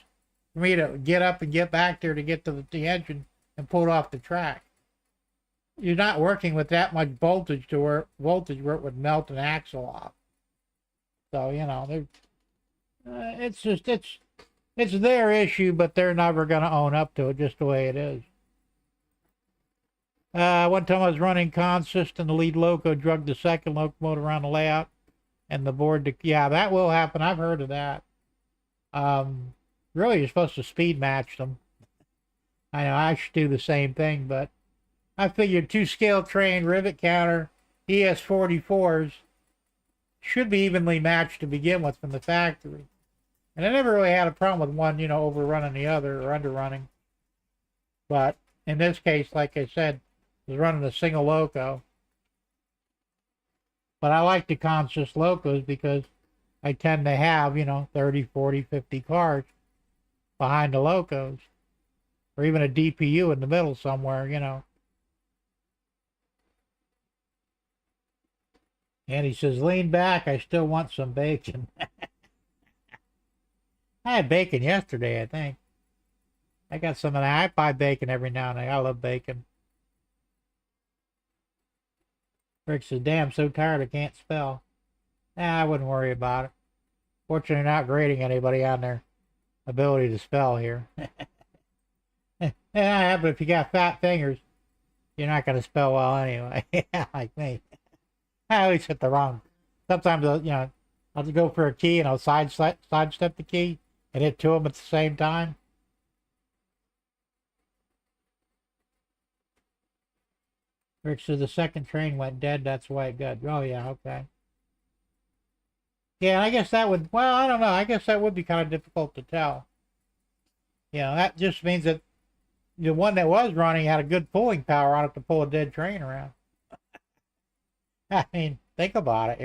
for me to get up and get back there to get to the engine and pull it off the track. You're not working with that much voltage where it would melt an axle off. So, you know, it's their issue, but they're never going to own up to it, just the way it is. One time I was running consist and the lead loco drugged the second locomotive around the layout and the board. Yeah, that will happen. I've heard of that. Really, you're supposed to speed match them. I know I should do the same thing, but I figured 2-scale train, rivet counter, ES44s should be evenly matched to begin with from the factory. And I never really had a problem with one, you know, overrunning the other or underrunning. But in this case, like I said, I was running a single loco. But I like the consist locos because I tend to have, you know, 30, 40, 50 cars behind the locos. Or even a DPU in the middle somewhere, you know. And he says, lean back, I still want some bacon. I had bacon yesterday, I think. I got some of that. I buy bacon every now and then. I love bacon. Rick says, damn, so tired I can't spell. I wouldn't worry about it. Fortunately, not grading anybody on their ability to spell here. Yeah, but if you got fat fingers, you're not going to spell well anyway. Like me. I always hit the wrong. Sometimes, I'll just go for a key and I'll sidestep the key and hit two of them at the same time. Rick said the second train went dead. That's why it got. Oh, yeah, okay. Yeah, I guess that would. Well, I don't know. I guess that would be kind of difficult to tell. That just means that the one that was running had a good pulling power on it to pull a dead train around. I mean, think about it,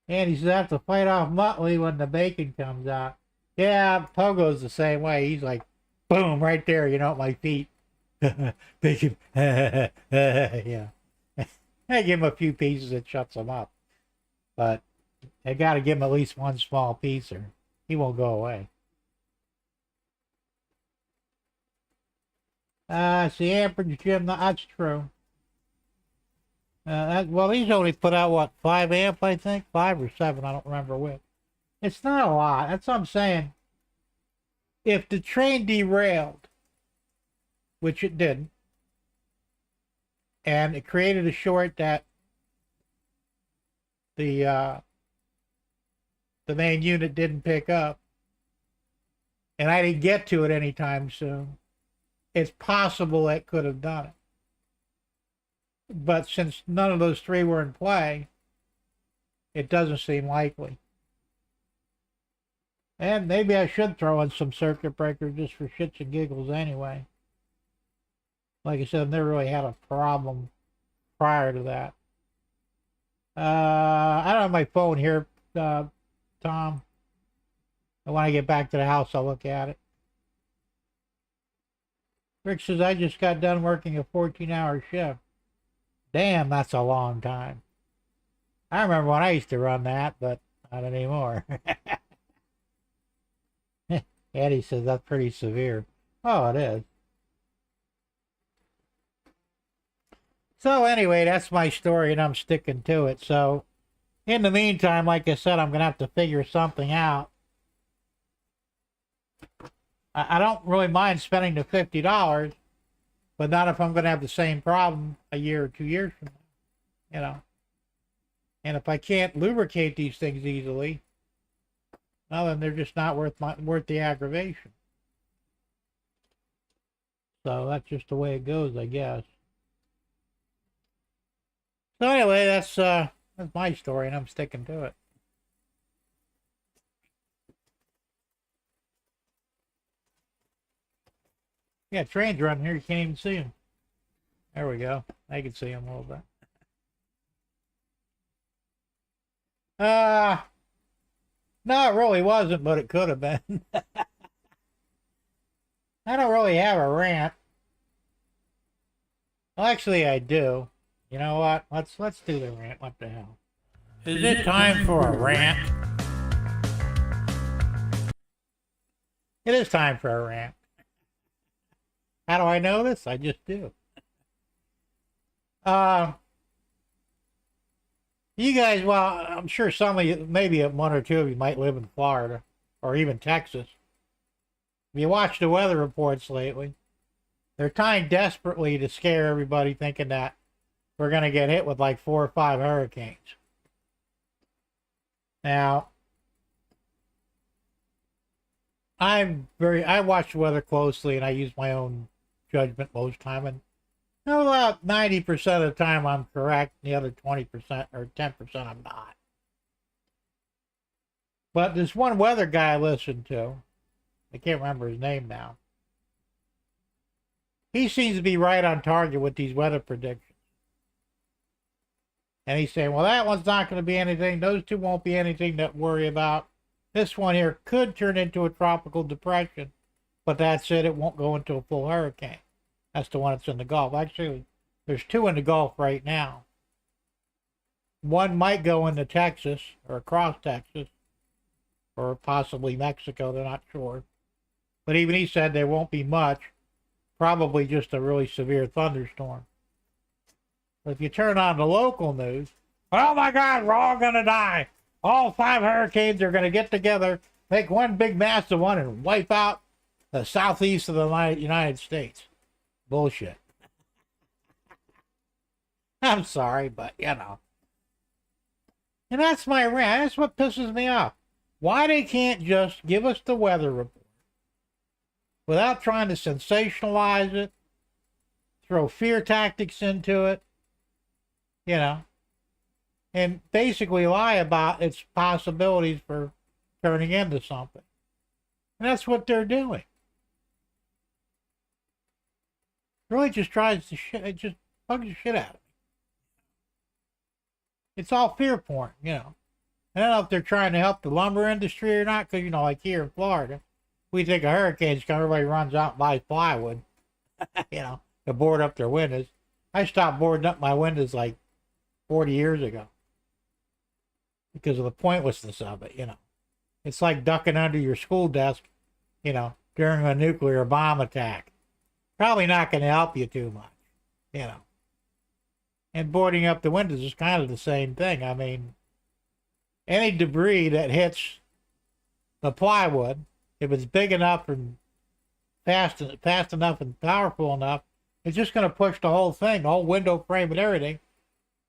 And he says, I have to fight off Muttley when the bacon comes out. Yeah, Pogo's the same way. He's like, boom, right there, at my feet. Bacon. Yeah. I give him a few pieces, it shuts him up. But I got to give him at least one small piece or he won't go away. See, Amper's Jim, that's true. Well, he's only put out, what, 5 amp, I think? 5 or 7, I don't remember which. It's not a lot. That's what I'm saying. If the train derailed, which it didn't, and it created a short that the main unit didn't pick up, and I didn't get to it anytime soon, it's possible it could have done it. But since none of those 3 were in play, it doesn't seem likely. And maybe I should throw in some circuit breakers just for shits and giggles anyway. Like I said, I've never really had a problem prior to that. I don't have my phone here, Tom. And when I get back to the house, I'll look at it. Rick says, I just got done working a 14-hour shift. Damn, that's a long time. I remember when I used to run that, but not anymore. Eddie says that's pretty severe. Oh, it is. So anyway, that's my story and I'm sticking to it. So in the meantime, like I said, I'm going to have to figure something out. I don't really mind spending the $50, but not if I'm going to have the same problem a year or 2 years from now, And if I can't lubricate these things easily, well, then they're just not worth the aggravation. So that's just the way it goes, I guess. So anyway, that's my story, and I'm sticking to it. Yeah, trains running here. You can't even see them. There we go. I can see them a little bit. No, it really wasn't, but it could have been. I don't really have a rant. Well, actually, I do. You know what? Let's do the rant. What the hell? Is it time for a rant? It is time for a rant. How do I know this? I just do. You guys, well, I'm sure some of you, maybe one or two of you might live in Florida or even Texas. If you watch the weather reports lately, they're trying desperately to scare everybody thinking that we're going to get hit with like 4 or 5 hurricanes. Now, I watch the weather closely and I use my own judgment most time, and about 90% of the time I'm correct, the other 20% or 10% I'm not. But this one weather guy I listened to, I can't remember his name now, he seems to be right on target with these weather predictions. And he's saying, well, that one's not going to be anything. Those 2 won't be anything to worry about. This one here could turn into a tropical depression, but that's it. It won't go into a full hurricane. That's the one that's in the Gulf. Actually, there's 2 in the Gulf right now. One might go into Texas or across Texas or possibly Mexico. They're not sure. But even he said there won't be much. Probably just a really severe thunderstorm. But if you turn on the local news, oh my God, we're all going to die. All 5 hurricanes are going to get together, make one big massive one, and wipe out the southeast of the United States. Bullshit. I'm sorry, but you know. And that's my rant. That's what pisses me off. Why they can't just give us the weather report without trying to sensationalize it, throw fear tactics into it, you know, and basically lie about its possibilities for turning into something. And that's what they're doing. It really just tries to shit. It just bugs the shit out of me. It's all fear porn, you know. I don't know if they're trying to help the lumber industry or not, because, you know, like here in Florida, we think a hurricane's coming, everybody runs out and buys plywood, you know, to board up their windows. I stopped boarding up my windows like 40 years ago because of the pointlessness of it, you know. It's like ducking under your school desk, you know, during a nuclear bomb attack. Probably not going to help you too much, you know. And boarding up the windows is kind of the same thing. I mean, any debris that hits the plywood, if it's big enough and fast enough and powerful enough, it's just going to push the whole thing, the whole window frame and everything,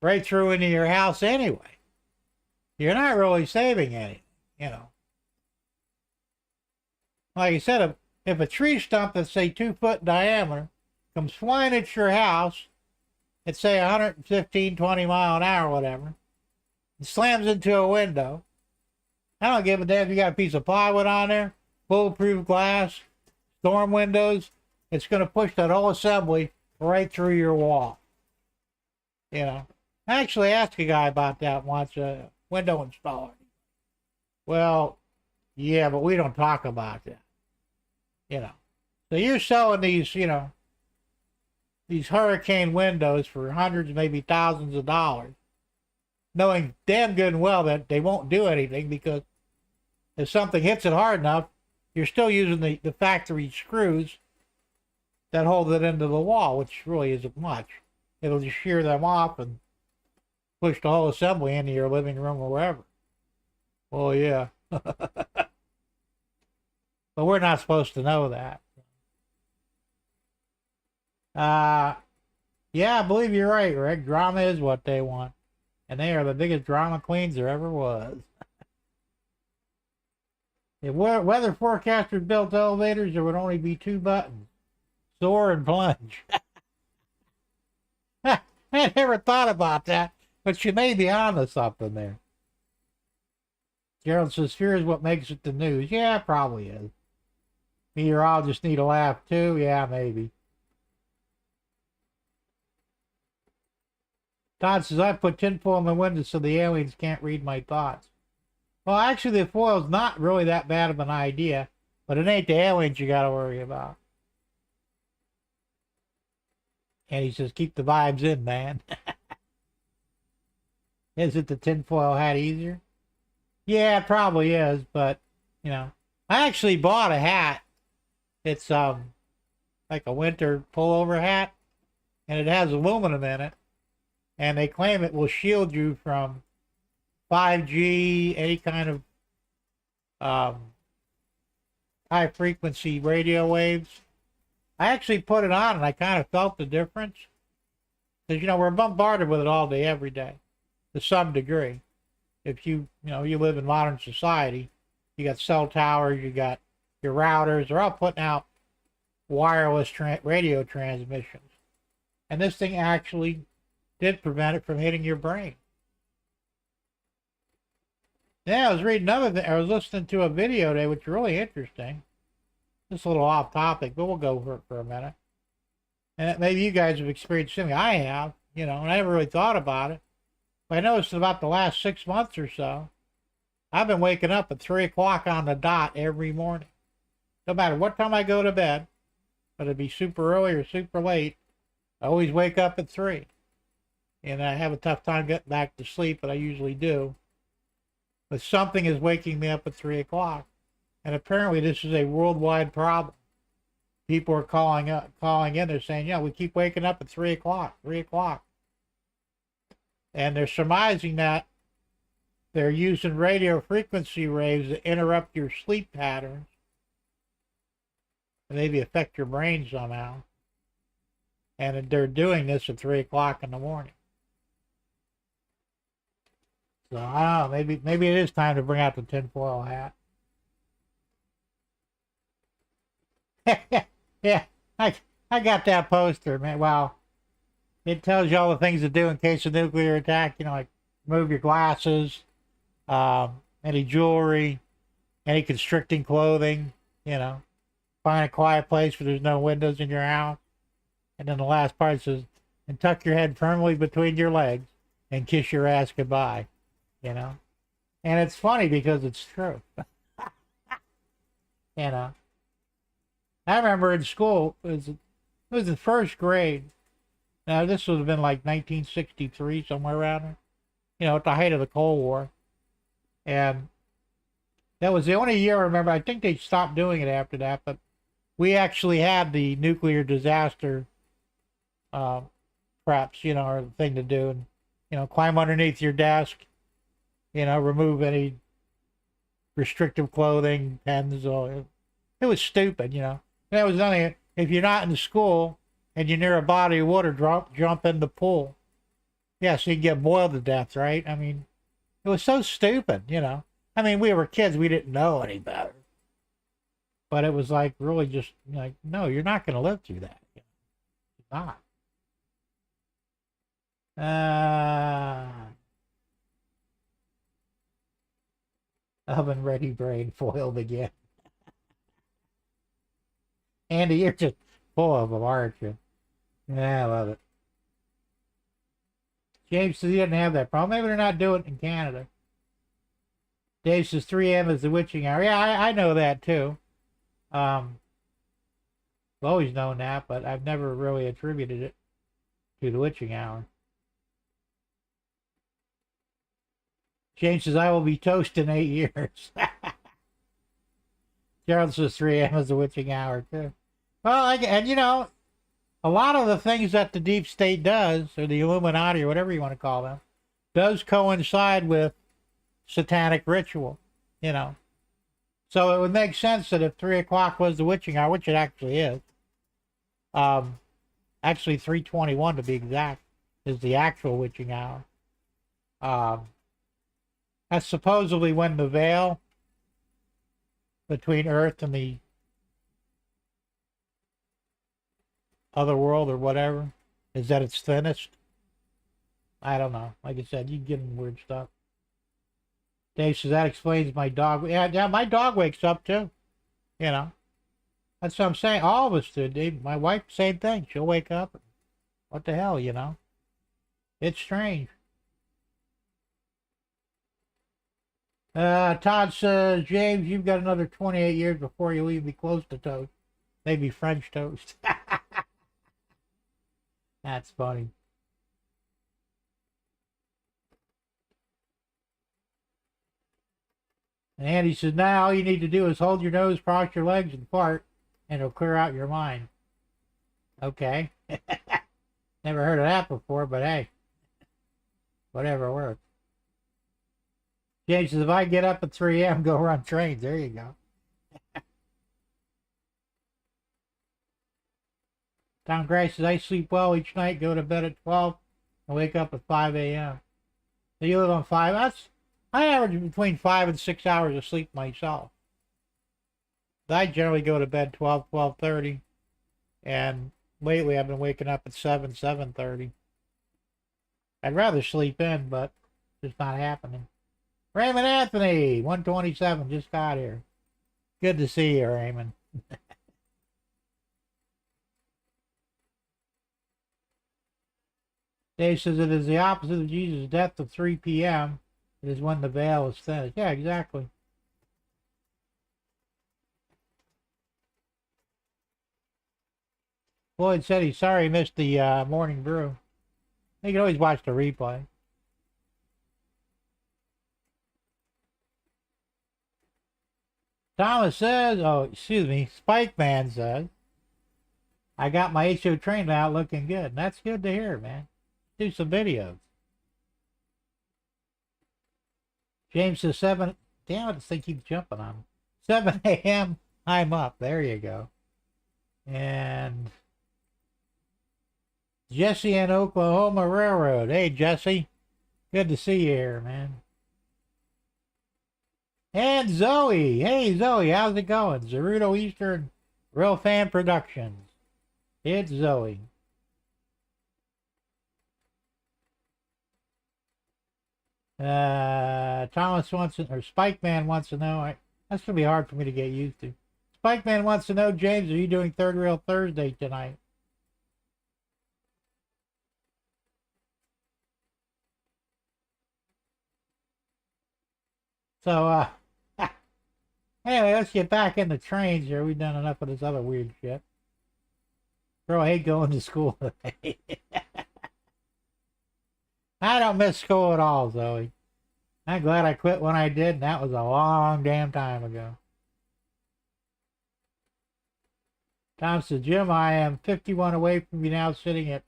right through into your house anyway. You're not really saving anything, you know. Like I said, if a tree stump that's, say, 2 foot in diameter comes flying at your house at, say, 115, 20 mile an hour, whatever, and slams into a window, I don't give a damn if you got a piece of plywood on there, bulletproof glass, storm windows, it's going to push that whole assembly right through your wall. You know, I actually asked a guy about that once, a window installer. Well, yeah, but we don't talk about that. You know, so you're selling these, you know, these hurricane windows for hundreds, maybe thousands of dollars, knowing damn good and well that they won't do anything, because if something hits it hard enough, you're still using the factory screws that hold it into the wall, which really isn't much. It'll just shear them off and push the whole assembly into your living room or wherever. Well, yeah. But we're not supposed to know that. Yeah, I believe you're right, Rick. Drama is what they want. And they are the biggest drama queens there ever was. If weather forecasters built elevators, there would only be 2 buttons. Soar and plunge. I never thought about that, but you may be onto something there. Gerald says, fear is what makes it the news. Yeah, it probably is. Meteorologists need a laugh too. Yeah, maybe. Todd says, I put tinfoil in my windows so the aliens can't read my thoughts. Well, actually, the foil's not really that bad of an idea, but it ain't the aliens you got to worry about. And he says, keep the vibes in, man. Is it the tinfoil hat easier? Yeah, it probably is, but, you know, I actually bought a hat. It's like a winter pullover hat, and it has aluminum in it, and they claim it will shield you from 5G, any kind of high frequency radio waves. I actually put it on and I kind of felt the difference, because, you know, we're bombarded with it all day, every day, to some degree. If you live in modern society, you got cell towers, you got your routers, they're all putting out wireless radio transmissions. And this thing actually did prevent it from hitting your brain. Yeah, I was reading another thing. I was listening to a video today, which is really interesting. Just a little off topic, but we'll go for a minute. And maybe you guys have experienced something. I have, you know, and I never really thought about it. But I noticed about the last 6 months or so, I've been waking up at 3 o'clock on the dot every morning. No matter what time I go to bed, whether it be super early or super late, I always wake up at 3. And I have a tough time getting back to sleep, but I usually do. But something is waking me up at 3 o'clock. And apparently this is a worldwide problem. People are calling in, they're saying, yeah, we keep waking up at 3 o'clock, 3 o'clock. And they're surmising that they're using radio frequency waves to interrupt your sleep patterns and maybe affect your brain somehow. And they're doing this at 3 o'clock in the morning. So I don't know, maybe it is time to bring out the tinfoil hat. Yeah, I got that poster, man. Wow. It tells you all the things to do in case of nuclear attack, like move your glasses, any jewelry, any constricting clothing, find a quiet place where there's no windows in your house. And then the last part says, and tuck your head firmly between your legs and kiss your ass goodbye, And it's funny because it's true. I remember in school, it was in first grade. Now, this would have been like 1963, somewhere around there, at the height of the Cold War. And that was the only year I remember. I think they stopped doing it after that, but we actually had the nuclear disaster preps, or the thing to do. And, climb underneath your desk, remove any restrictive clothing, pens. It was stupid, That was only if you're not in the school and you're near a body of water, jump in the pool. Yeah, so you can get boiled to death, right? I mean, it was so stupid, I mean, we were kids, we didn't know any better. But it was like really just like, no, you're not going to live through that. You're not. Oven ready brain foiled again. Andy, you're just full of them, aren't you? Yeah, I love it. James says he doesn't have that problem. Maybe they're not doing it in Canada. Dave says 3 a.m. is the witching hour. Yeah, I know that too. I've always known that, but I've never really attributed it to the witching hour. James says, I will be toast in 8 years. Gerald says 3 a.m. is the witching hour too. Well, a lot of the things that the deep state does, or the Illuminati, or whatever you want to call them, does coincide with satanic ritual, So it would make sense that if 3 o'clock was the witching hour, which it actually is, actually 3:21 to be exact, is the actual witching hour. That's supposedly when the veil between Earth and the other world or whatever is at its thinnest. I don't know. Like I said, you get in weird stuff. Dave says that explains my dog. Yeah, my dog wakes up too. That's what I'm saying. All of us do. Dave, my wife, same thing. She'll wake up. What the hell, It's strange. Todd says, James, you've got another 28 years before you leave me close to toast. Maybe French toast. That's funny. And Andy says, now all you need to do is hold your nose, cross your legs, and fart, and it'll clear out your mind. Okay. Never heard of that before, but hey. Whatever works. James says, if I get up at 3 a.m., go run trains. There you go. Tom Gray says, I sleep well each night, go to bed at 12, and wake up at 5 a.m. So you live on 5? I average between 5 and 6 hours of sleep myself. I generally go to bed 12, 12:30, and lately I've been waking up at 7, 7:30. I'd rather sleep in, but it's not happening. Raymond Anthony, 127, just got here. Good to see you, Raymond. Dave says it is the opposite of Jesus' death of 3 p.m. It is when the veil is thinnest. Yeah, exactly. Floyd said he's sorry he missed the morning brew. You can always watch the replay. Thomas says, Spike Man says, I got my HO train out looking good. And that's good to hear, man. Do some videos. James says 7. Damn it, this thing keeps jumping on me. 7 a.m. I'm up. There you go. And Jesse and Oklahoma Railroad. Hey, Jesse. Good to see you here, man. And Zoe. Hey, Zoe. How's it going? Zerudo Eastern Real Fan Productions. It's Zoe. Thomas wants to, or Spike Man wants to know. That's going to be hard for me to get used to. Spike Man wants to know, James, are you doing Third Rail Thursday tonight? So, anyway, let's get back in the trains here. We've done enough of this other weird shit. Bro, I hate going to school today. I don't miss school at all, Zoe. I'm glad I quit when I did, and that was a long damn time ago. Tom says, Jim, I am 51 away from you now, sitting at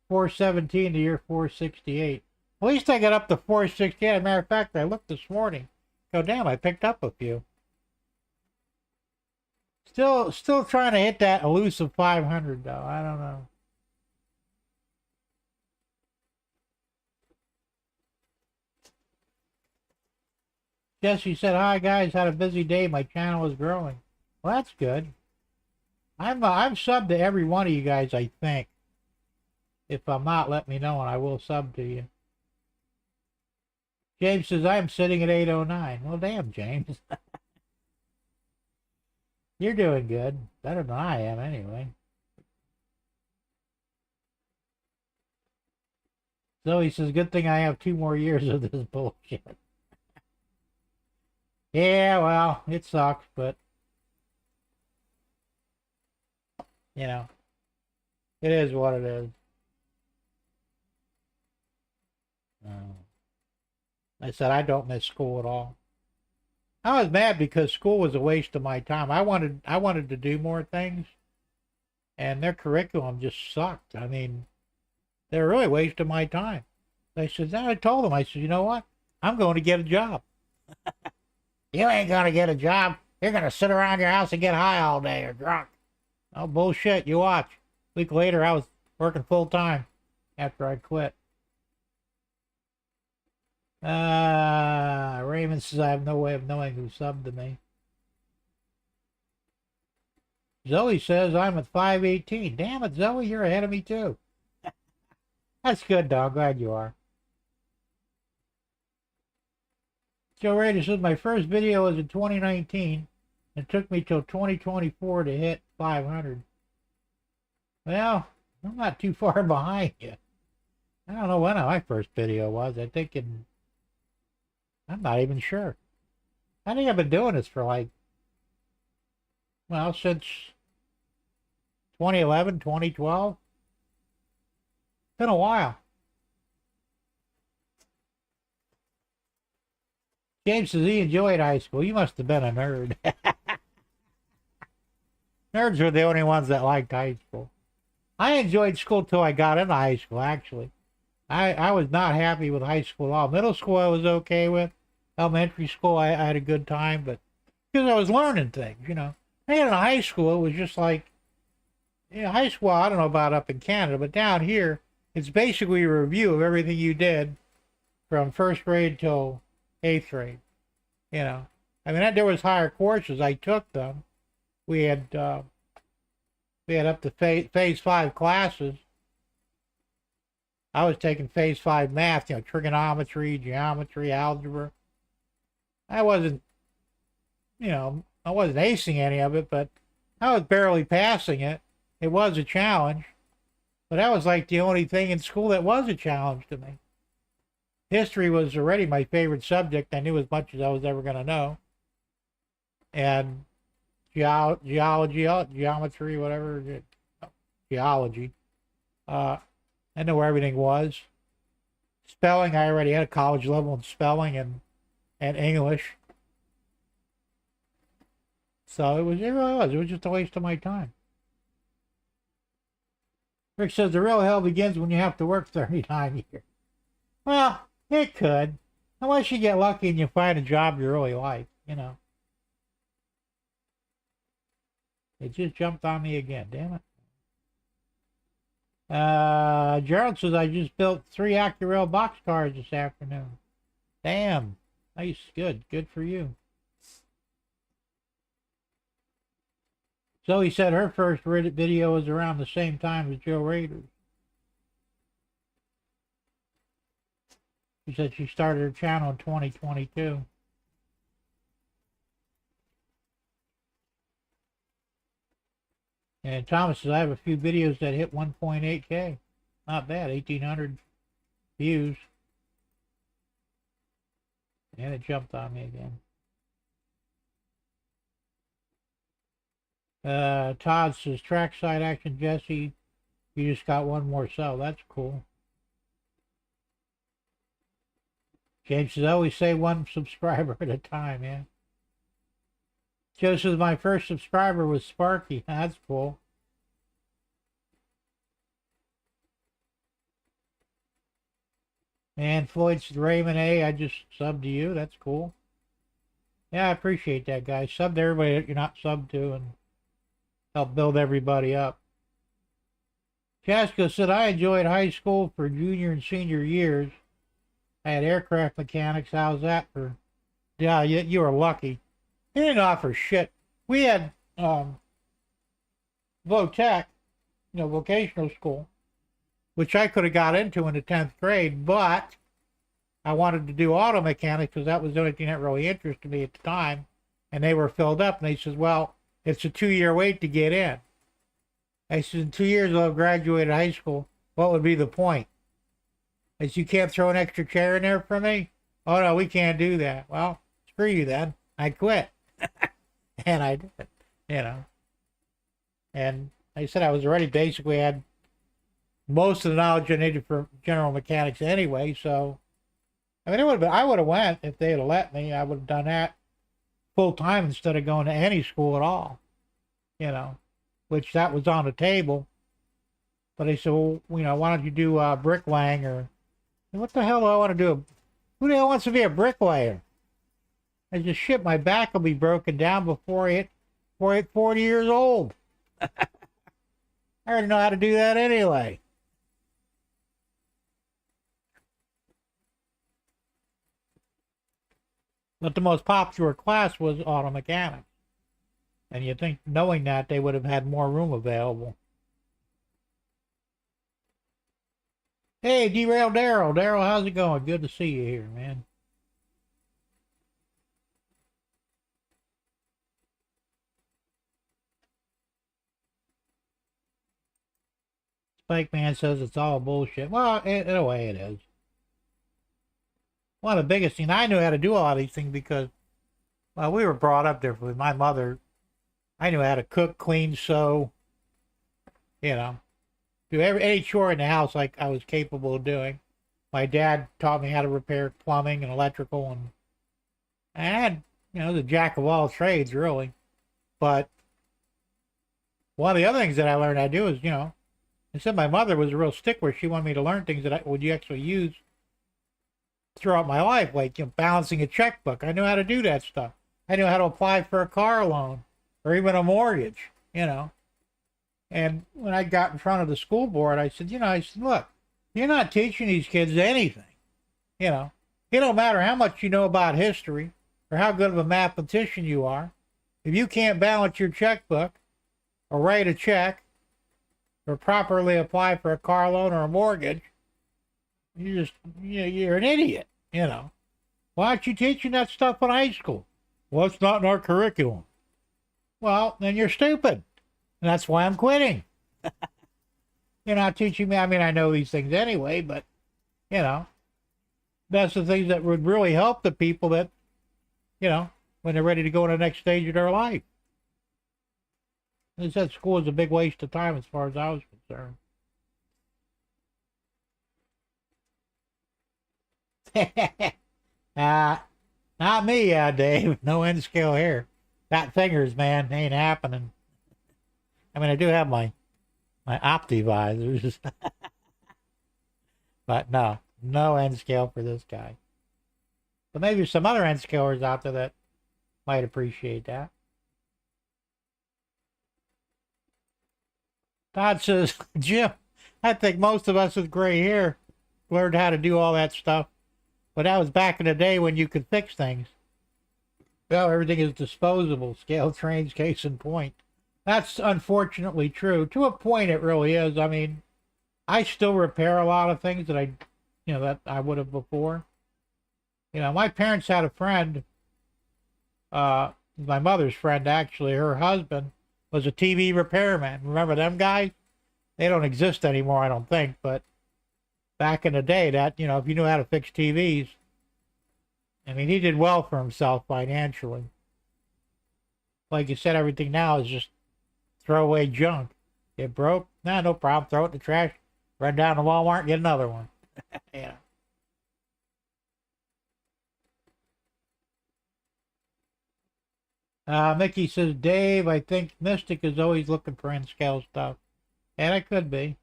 417 to your 468. At least I got up to 468. As a matter of fact, I looked this morning. Go, damn, I picked up a few. Still trying to hit that elusive 500, though. I don't know. Jesse said, hi, guys. Had a busy day. My channel is growing. Well, that's good. I'm subbed to every one of you guys, I think. If I'm not, let me know, and I will sub to you. James says, I'm sitting at 809. Well, damn, James. You're doing good. Better than I am, anyway. Zoe says, good thing I have 2 more years of this bullshit. Yeah, well, it sucks, but, you know, it is what it is. I said, I don't miss school at all. I was mad because school was a waste of my time. I wanted to do more things, and their curriculum just sucked. I mean, they were really a waste of my time. I said, I told them, I said, you know what? I'm going to get a job. You ain't going to get a job. You're going to sit around your house and get high all day or drunk. Oh, bullshit. You watch. A week later, I was working full time after I quit. Raymond says, I have no way of knowing who subbed to me. Zoe says, I'm at 518. Damn it, Zoe, you're ahead of me, too. That's good, dog. Glad you are. Joe Raider says, my first video was in 2019. It took me till 2024 to hit 500. Well, I'm not too far behind you. I don't know when my first video was. I think I'm not even sure. I think I've been doing this for since 2011, 2012. It's been a while. James says he enjoyed high school. You must have been a nerd. Nerds were the only ones that liked high school. I enjoyed school till I got into high school, actually. I was not happy with high school at all. Middle school I was okay with. Elementary school I had a good time, but because I was learning things, you know. And in high school it was just like, high school, I don't know about up in Canada, but down here, it's basically a review of everything you did from first grade till 8th grade, you know. I mean, there was higher courses. I took them. We had up to phase 5 classes. I was taking phase 5 math, trigonometry, geometry, algebra. I wasn't acing any of it, but I was barely passing it. It was a challenge, but that was like the only thing in school that was a challenge to me. History was already my favorite subject. I knew as much as I was ever going to know. And geology, geometry, whatever, geology. I know where everything was. Spelling, I already had a college level in spelling and English. So it really was. It was just a waste of my time. Rick says the real hell begins when you have to work 39 years. Well, it could. Unless you get lucky and you find a job you really like, you know. It just jumped on me again, damn it. Gerald says, I just built 3 AccuRail boxcars this afternoon. Damn. Nice. Good. Good for you. Zoe said her first Reddit video was around the same time as Joe Rader's. She said she started her channel in 2022. And Thomas says, I have a few videos that hit 1.8K. Not bad, 1,800 views. And it jumped on me again. Todd says, trackside action, Jesse. You just got one more sell. That's cool. James says, I always say one subscriber at a time, yeah. Joe says, my first subscriber was Sparky. That's cool. And Floyd says, Raymond A, I just subbed to you. That's cool. Yeah, I appreciate that, guys. Sub to everybody that you're not subbed to and help build everybody up. Casco said, I enjoyed high school for junior and senior years. I had aircraft mechanics. How's that for? Yeah, you were lucky. They didn't offer shit. We had VOTEC, vocational school, which I could have got into in the 10th grade, but I wanted to do auto mechanics because that was the only thing that really interested me at the time, and they were filled up, and they said, well, it's a 2-year wait to get in. I said, in 2 years I'll have graduated high school. What would be the point? I said, you can't throw an extra chair in there for me? Oh, no, we can't do that. Well, screw you then. I quit. And I did, And like I said, I was already basically had most of the knowledge I needed for general mechanics anyway, so I mean, I would have went if they had let me. I would have done that full time instead of going to any school at all, which that was on the table. But they said, well, why don't you do bricklaying or what the hell do I want to do? Who the hell wants to be a bricklayer? I just shit, my back will be broken down before I hit 40 years old. I already know how to do that anyway. But the most popular class was auto mechanics. And you'd think, knowing that, they would have had more room available. Hey, Derail Daryl. Daryl, how's it going? Good to see you here, man. Spike Man says it's all bullshit. Well, in a way it is. One of the biggest things, I knew how to do a lot of these things because, well, we were brought up differently. My mother, I knew how to cook, clean, sew, do any chore in the house like I was capable of doing. My dad taught me how to repair plumbing and electrical, and I had, the jack of all trades, really. But one of the other things that I learned how to do is, I said my mother was a real stickler. She wanted me to learn things that I would actually use throughout my life, like balancing a checkbook. I knew how to do that stuff. I knew how to apply for a car loan or even a mortgage, And when I got in front of the school board, I said, look, you're not teaching these kids anything. It don't matter how much you know about history or how good of a mathematician you are. If you can't balance your checkbook or write a check or properly apply for a car loan or a mortgage, you're an idiot, Why aren't you teaching that stuff in high school? Well, it's not in our curriculum. Well, then you're stupid. And that's why I'm quitting. You're not teaching me. I mean, I know these things anyway, but, that's the things that would really help the people that, when they're ready to go to the next stage of their life. They said school is a big waste of time as far as I was concerned. Not me, Dave. No N scale here. Fat fingers, man. Ain't happening. I mean, I do have my Opti visors. But no N scale for this guy. But maybe some other end skillers out there that might appreciate that. Todd says, Jim, I think most of us with gray hair learned how to do all that stuff. But that was back in the day when you could fix things. Well, everything is disposable. Scale trains, case in point. That's unfortunately true. To a point, it really is. I mean, I still repair a lot of things that I would have before. My parents had a friend, my mother's friend actually, her husband was a TV repairman. Remember them guys? They don't exist anymore, I don't think, but back in the day, that, if you knew how to fix TVs, I mean, he did well for himself financially. Like you said, everything now is just throwaway junk. It broke? Nah, no problem. Throw it in the trash. Run down to Walmart and get another one. Yeah. Mickey says, Dave, I think Mystic is always looking for N-scale stuff. And it could be.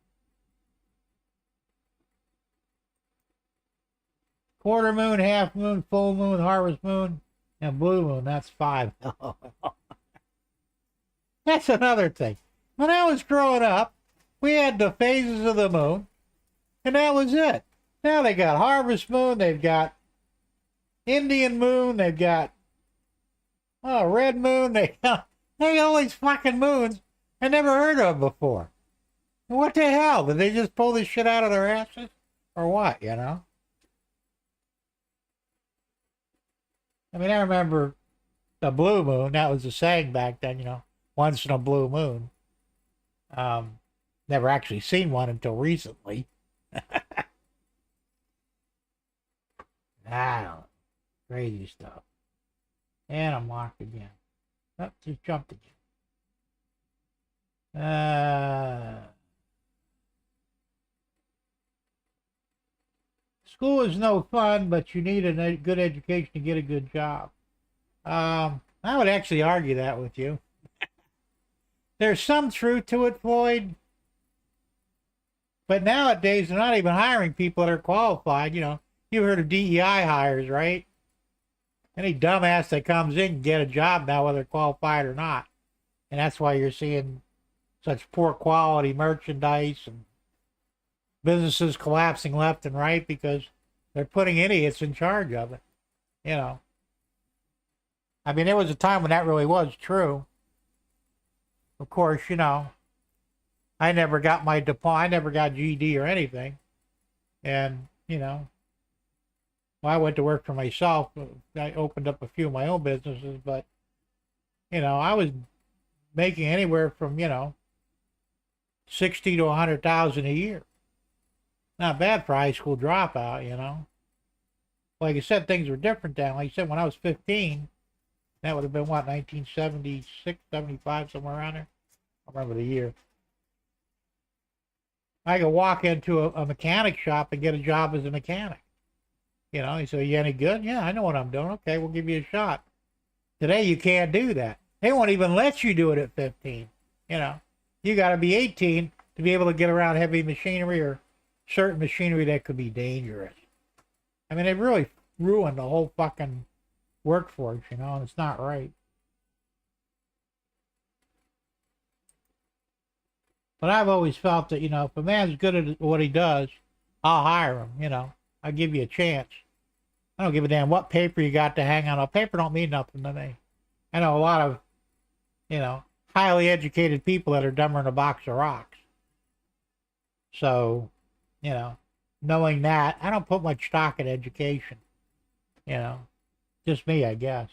Quarter moon, half moon, full moon, harvest moon, and blue moon. That's 5. That's another thing. When I was growing up, we had the phases of the moon, and that was it. Now they got harvest moon, they've got Indian moon, they've got red moon. They got all these fucking moons I never heard of before. What the hell? Did they just pull this shit out of their asses? Or what, I mean, I remember the blue moon. That was the saying back then, once in a blue moon. Never actually seen one until recently. Crazy stuff. And I'm locked again. Oh, just jumped again. School is no fun, but you need a good education to get a good job. I would actually argue that with you. There's some truth to it, Floyd. But nowadays, they're not even hiring people that are qualified. You've heard of DEI hires, right? Any dumbass that comes in can get a job now, whether they're qualified or not. And that's why you're seeing such poor quality merchandise and businesses collapsing left and right because they're putting idiots in charge of it. I mean, there was a time when that really was true. Of course, I never got my diploma. I never got GED or anything. And, I went to work for myself. I opened up a few of my own businesses, but, I was making anywhere from, 60 to 100,000 a year. Not bad for a high school dropout, Like I said, things were different then. Like I said, when I was 15, that would have been what, 1976, 75, somewhere around there? I don't remember the year. I could walk into a mechanic shop and get a job as a mechanic. He said, you any good? Yeah, I know what I'm doing. Okay, we'll give you a shot. Today, you can't do that. They won't even let you do it at 15. You got to be 18 to be able to get around heavy machinery or certain machinery that could be dangerous. I mean, they really ruined the whole fucking workforce, and it's not right. But I've always felt that, if a man's good at what he does, I'll hire him, I'll give you a chance. I don't give a damn what paper you got to hang on. A paper don't mean nothing to me. I know a lot of, highly educated people that are dumber than a box of rocks. So, knowing that, I don't put much stock in education. Just me, I guess.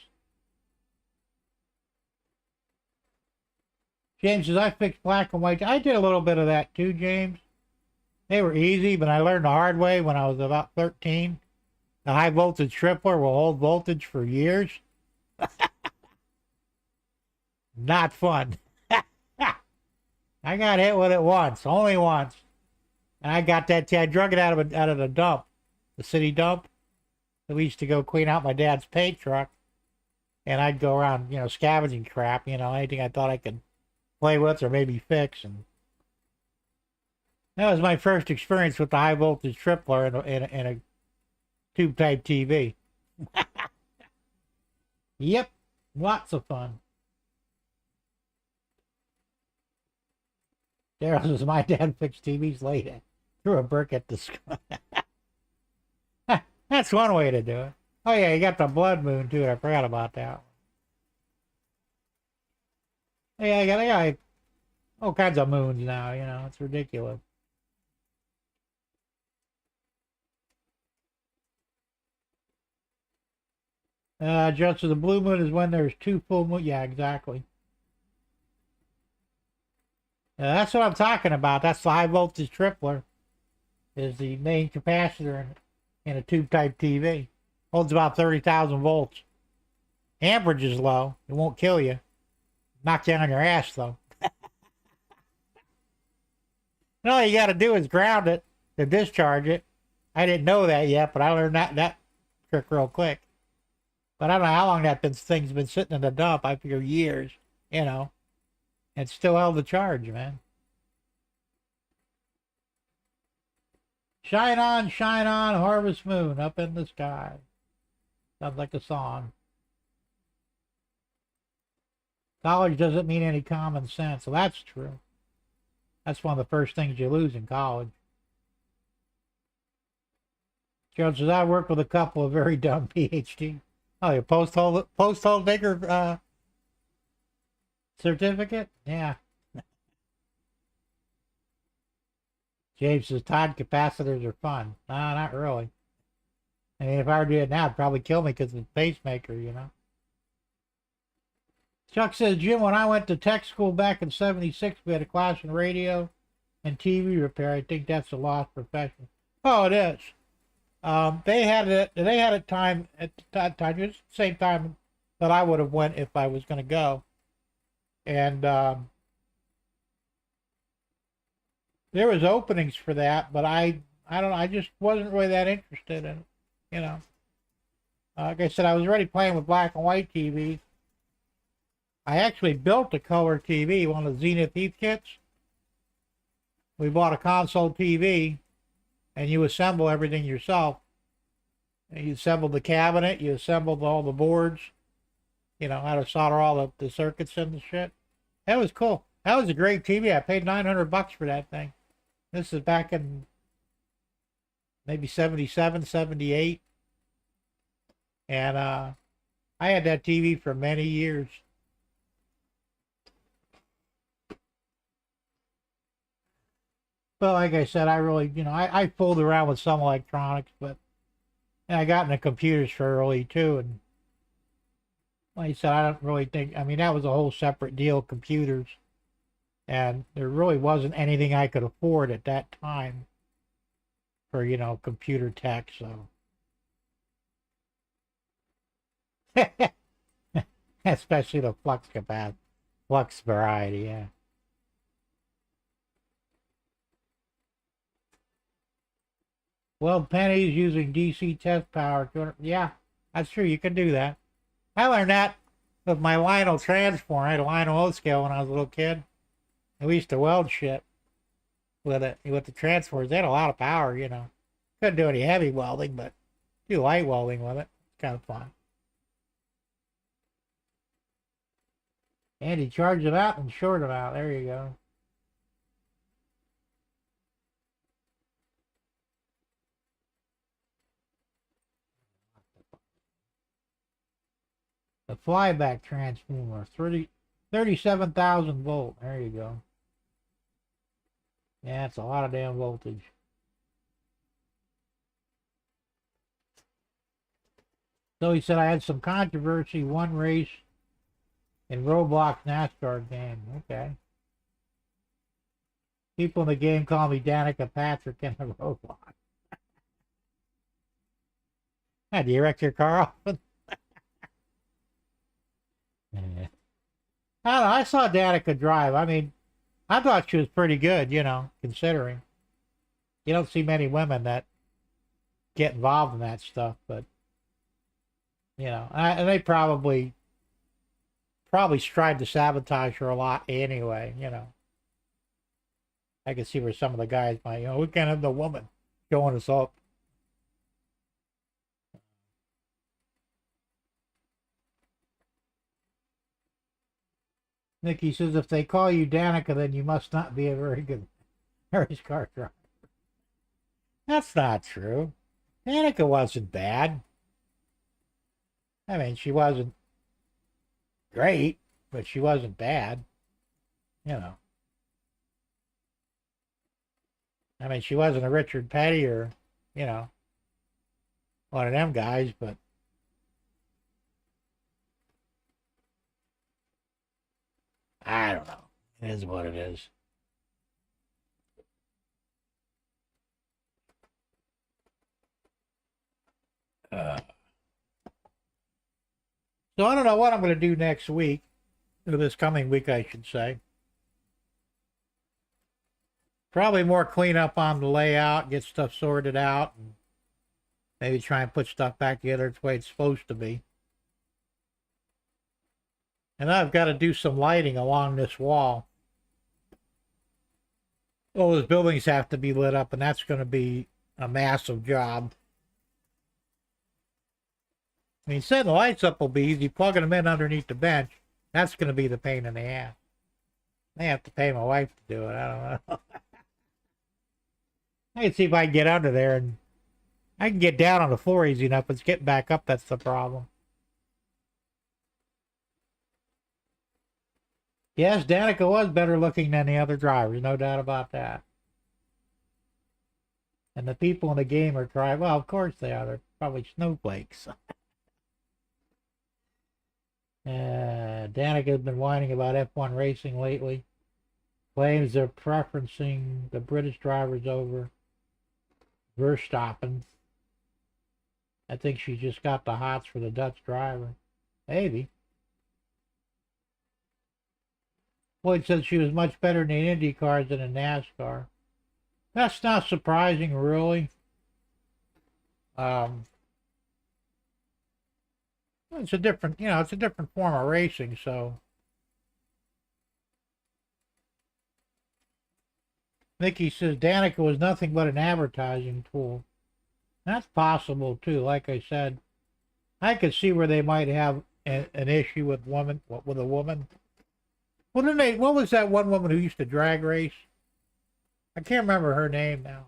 James says, I fixed black and white. I did a little bit of that too, James. They were easy, but I learned the hard way when I was about 13. The high voltage tripler will hold voltage for years. Not fun. I got hit with it once, only once. And I got that, I drug it out of the dump, the city dump. We used to go clean out my dad's paint truck. And I'd go around, scavenging crap, anything I thought I could play with or maybe fix. And that was my first experience with the high voltage tripler in a tube type TV. Yep, lots of fun. Daryl says, my dad fixed TVs late. Threw a brick at the screen. That's one way to do it. Oh, yeah, you got the blood moon, too. I forgot about that. Yeah, they got all kinds of moons now, you know. It's ridiculous. Just so the blue moon is when there's two full moon. Yeah, exactly. That's what I'm talking about. That's the high voltage tripler. Is the main capacitor in a tube type TV. Holds about 30,000 volts. Amperage is low. It won't kill you. Knock you on your ass though. All you got to do is ground it to discharge it. I didn't know that yet, but I learned that trick real quick. But I don't know how long thing's been sitting in the dump. I figure years, you know. And still held the charge, man. Shine on, harvest moon up in the sky. Sounds like a song. College doesn't mean any common sense. Well, that's true. That's one of the first things you lose in college. Gerald says, I worked with a couple of very dumb PhD. Oh, your post-hole digger certificate? Yeah. James says, Todd, capacitors are fun. No, not really. I mean, if I were to do it now, it'd probably kill me because of the pacemaker, you know. Chuck says, Jim, when I went to tech school back in '76, we had a class in radio and TV repair. I think that's a lost profession. Oh, it is. They had it. They had a time at that time. It was the same time that I would have went if I was going to go, and there was openings for that, but I don't know. I just wasn't really that interested in it. You know, like I said, I was already playing with black and white TVs. I actually built a color TV, one of the Zenith Heath kits. We bought a console TV, and you assemble everything yourself. And you assembled the cabinet, you assembled all the boards, you know, how to solder all the circuits and the shit. That was cool. That was a great TV. I paid $900 for that thing. This is back in maybe 77, 78. And I had that TV for many years. But like I said, I really, you know, I fooled around with some electronics, but I got into computers for early too. And like I said, I don't really think, I mean, that was a whole separate deal, computers. And there really wasn't anything I could afford at that time for, you know, computer tech, so. Especially the flux variety, yeah. Well, pennies using DC test power. Yeah, that's true. You can do that. I learned that with my Lionel transformer. I had a Lionel O-scale when I was a little kid. And we used to weld shit with it, with the transformers. They had a lot of power, you know. Couldn't do any heavy welding, but do light welding with it. It's kind of fun. And you charge it out and short it out. There you go. The flyback transformer, 37,000 volt. There you go. Yeah, it's a lot of damn voltage. So he said I had some controversy, one race in Roblox NASCAR game. Okay. People in the game call me Danica Patrick in the Roblox. Do you wreck your car often? Yeah. I don't know, I saw Danica drive. I mean, I thought she was pretty good, you know, considering. You don't see many women that get involved in that stuff, but, you know, and they probably strive to sabotage her a lot anyway, you know. I can see where some of the guys might, you know, we can't have the woman showing us up. Nikki says, if they call you Danica, then you must not be a very good race car driver. That's not true. Danica wasn't bad. I mean, she wasn't great, but she wasn't bad. You know. I mean, she wasn't a Richard Petty or, you know, one of them guys, but I don't know. It is what it is. So I don't know what I'm going to do next week, or this coming week, I should say. Probably more cleanup on the layout, get stuff sorted out, and maybe try and put stuff back together the way it's supposed to be. And I've got to do some lighting along this wall. All those buildings have to be lit up, and that's going to be a massive job. I mean, setting the lights up will be easy. Plugging them in underneath the bench, that's going to be the pain in the ass. I have to pay my wife to do it. I don't know. I can see if I can get under there, and I can get down on the floor easy enough. It's getting back up that's the problem. Yes, Danica was better looking than the other drivers, no doubt about that. And the people in the game are driving. Well, of course they are. They're probably snowflakes. Danica's been whining about F1 racing lately. Claims they're preferencing the British drivers over Verstappen. I think she just got the hots for the Dutch driver. Maybe. Floyd said she was much better in the Indy cars than in NASCAR. That's not surprising, really. It's a different, it's a different form of racing, so. Mickey says Danica was nothing but an advertising tool. That's possible, too. Like I said, I could see where they might have an issue with a woman. Well, what was that one woman who used to drag race? I can't remember her name now.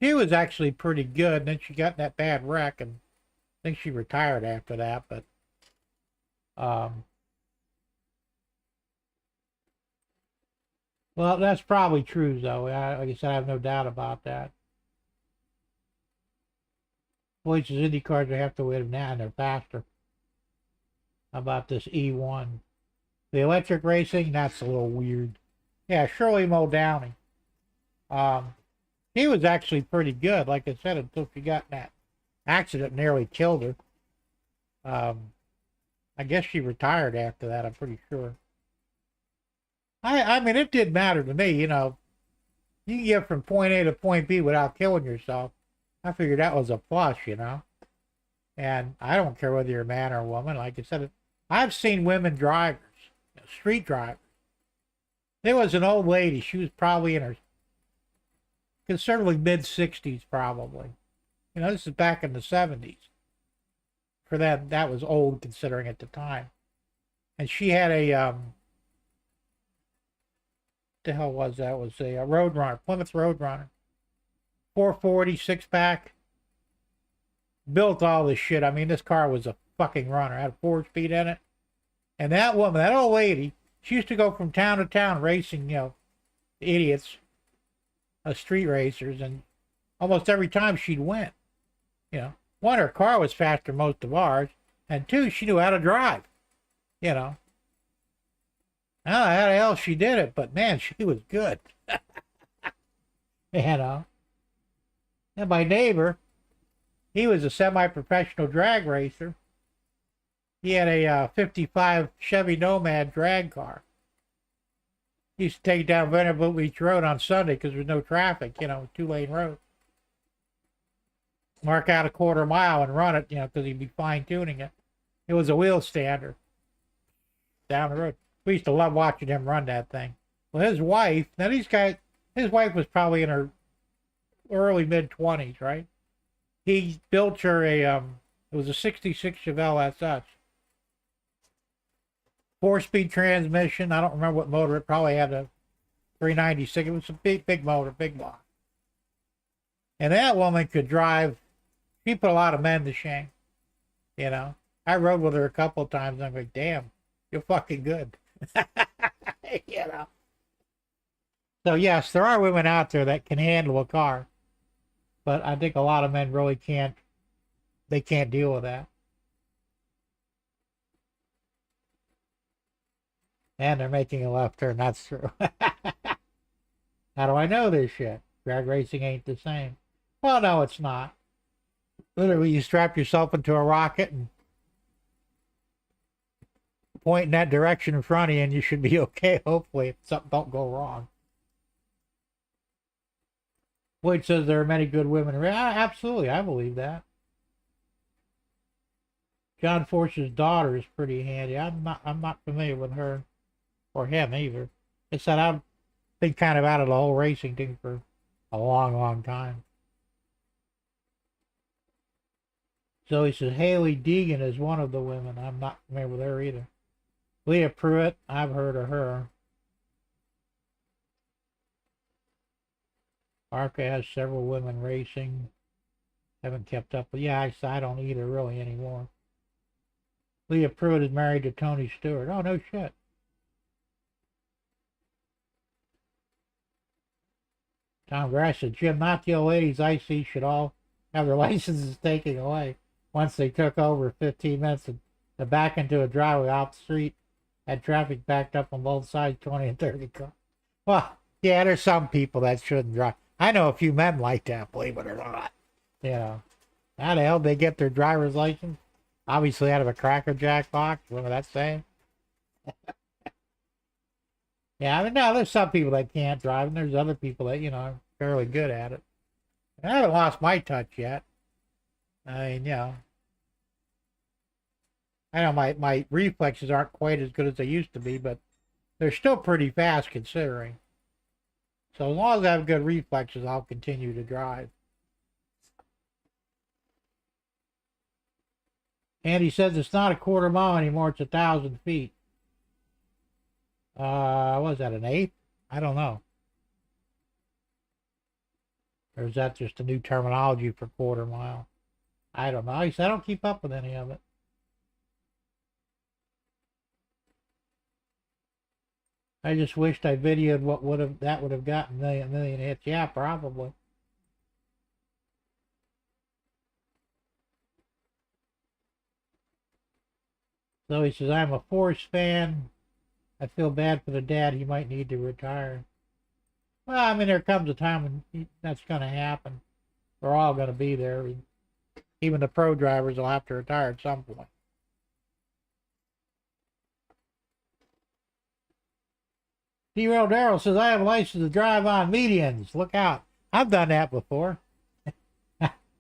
She was actually pretty good, and then she got in that bad wreck, and I think she retired after that, but well, that's probably true, though. Like I said, I have no doubt about that. Boys, these Indy cars, they have to wait them now, and they're faster. How about this E1? The electric racing, that's a little weird. Yeah, Shirley Muldowney. He was actually pretty good, like I said, until she got in that accident, nearly killed her. I guess she retired after that, I'm pretty sure. I mean, it didn't matter to me, you can get from point A to point B without killing yourself. I figured that was a plus, And I don't care whether you're a man or a woman. Like I said, I've seen women drivers, street drivers. There was an old lady. She was probably in her considerably mid-60s, probably. This is back in the 70s. For them, that was old considering at the time. And she had a, what the hell was that? It was a Roadrunner, Plymouth Roadrunner. 440, six-pack. Built all this shit. I mean, this car was a fucking runner. It had 4-speed in it. And that woman, that old lady, she used to go from town to town racing, idiots, street racers, and almost every time she'd win. One, her car was faster than most of ours, and two, she knew how to drive. I don't know how the hell she did it, but man, she was good. And my neighbor, he was a semi-professional drag racer. He had a 55 Chevy Nomad drag car. He used to take it down Vanderbilt Beach Road on Sunday because there's no traffic, 2-lane road. Mark out a quarter mile and run it, because he'd be fine-tuning it. It was a wheel stander down the road. We used to love watching him run that thing. Well, his wife, now his wife was probably in her early mid-20s, right? He built her it was a 66 Chevelle SS. 4-speed transmission. I don't remember what motor. It probably had a 396. It was a big motor, big block. And that woman could drive. She put a lot of men to shame. You know, I rode with her a couple of times. And I'm like, damn, you're fucking good. You know. So yes, there are women out there that can handle a car, but I think a lot of men really can't. They can't deal with that. And they're making a left turn. That's true. How do I know this shit? Drag racing ain't the same. Well, no, it's not. Literally, you strap yourself into a rocket and point in that direction in front of you, and you should be okay, hopefully, if something don't go wrong. Floyd says there are many good women. Absolutely, I believe that. John Force's daughter is pretty handy. I'm not familiar with her or him either. It's that I've been kind of out of the whole racing thing for a long time. So he says Haley Deegan is one of the women. I'm not familiar with her either. Leah Pruitt, I've heard of her. Arca has several women racing. Haven't kept up with. Yeah, I don't either really anymore. Leah Pruitt is married to Tony Stewart. Oh, no shit. Tom Grass said, Jim, not the old ladies I see should all have their licenses taken away once they took over 15 minutes and back into a driveway off the street. Had traffic backed up on both sides, 20 and 30 cars. Well, yeah, there's some people that shouldn't drive. I know a few men like that, believe it or not. You know, how the hell did they get their driver's license? Obviously out of a Cracker Jack box. Remember that saying? Yeah, I mean, no, there's some people that can't drive, and there's other people that, you know, are fairly good at it. And I haven't lost my touch yet. I mean, you know, I know my reflexes aren't quite as good as they used to be, but they're still pretty fast considering. So as long as I have good reflexes, I'll continue to drive. And he says it's not a quarter mile anymore, it's 1,000 feet. Was that an eighth? I don't know. Or is that just a new terminology for quarter mile? I don't know. He said I don't keep up with any of it. I just wished I videoed what would have gotten a million hits. Yeah, probably. So he says, I'm a Force fan. I feel bad for the dad. He might need to retire. Well, I mean, there comes a time when that's going to happen. We're all going to be there. Even the pro drivers will have to retire at some point. D-Rail Darrell says, I have a license to drive on medians. Look out. I've done that before.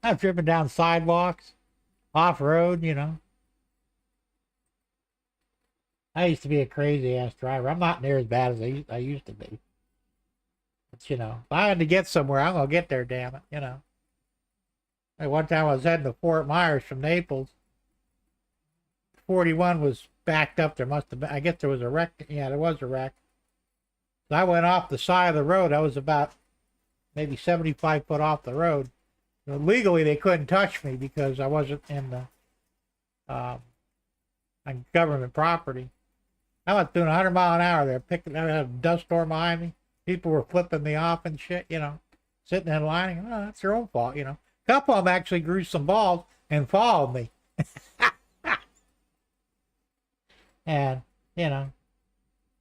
I've driven down sidewalks, off-road, you know. I used to be a crazy-ass driver. I'm not near as bad as I used to be. But, you know, if I had to get somewhere, I'm going to get there, damn it, you know. Like one time I was heading to Fort Myers from Naples. 41 was backed up. There must have been, I guess there was a wreck. Yeah, there was a wreck. So I went off the side of the road. I was about maybe 75 foot off the road. So legally, they couldn't touch me because I wasn't in the on government property. I was doing 100 mile an hour there, I had a dust storm behind me. People were flipping me off and shit, you know, sitting in line. Oh, that's your own fault, you know. A couple of them actually grew some balls and followed me. And, you know,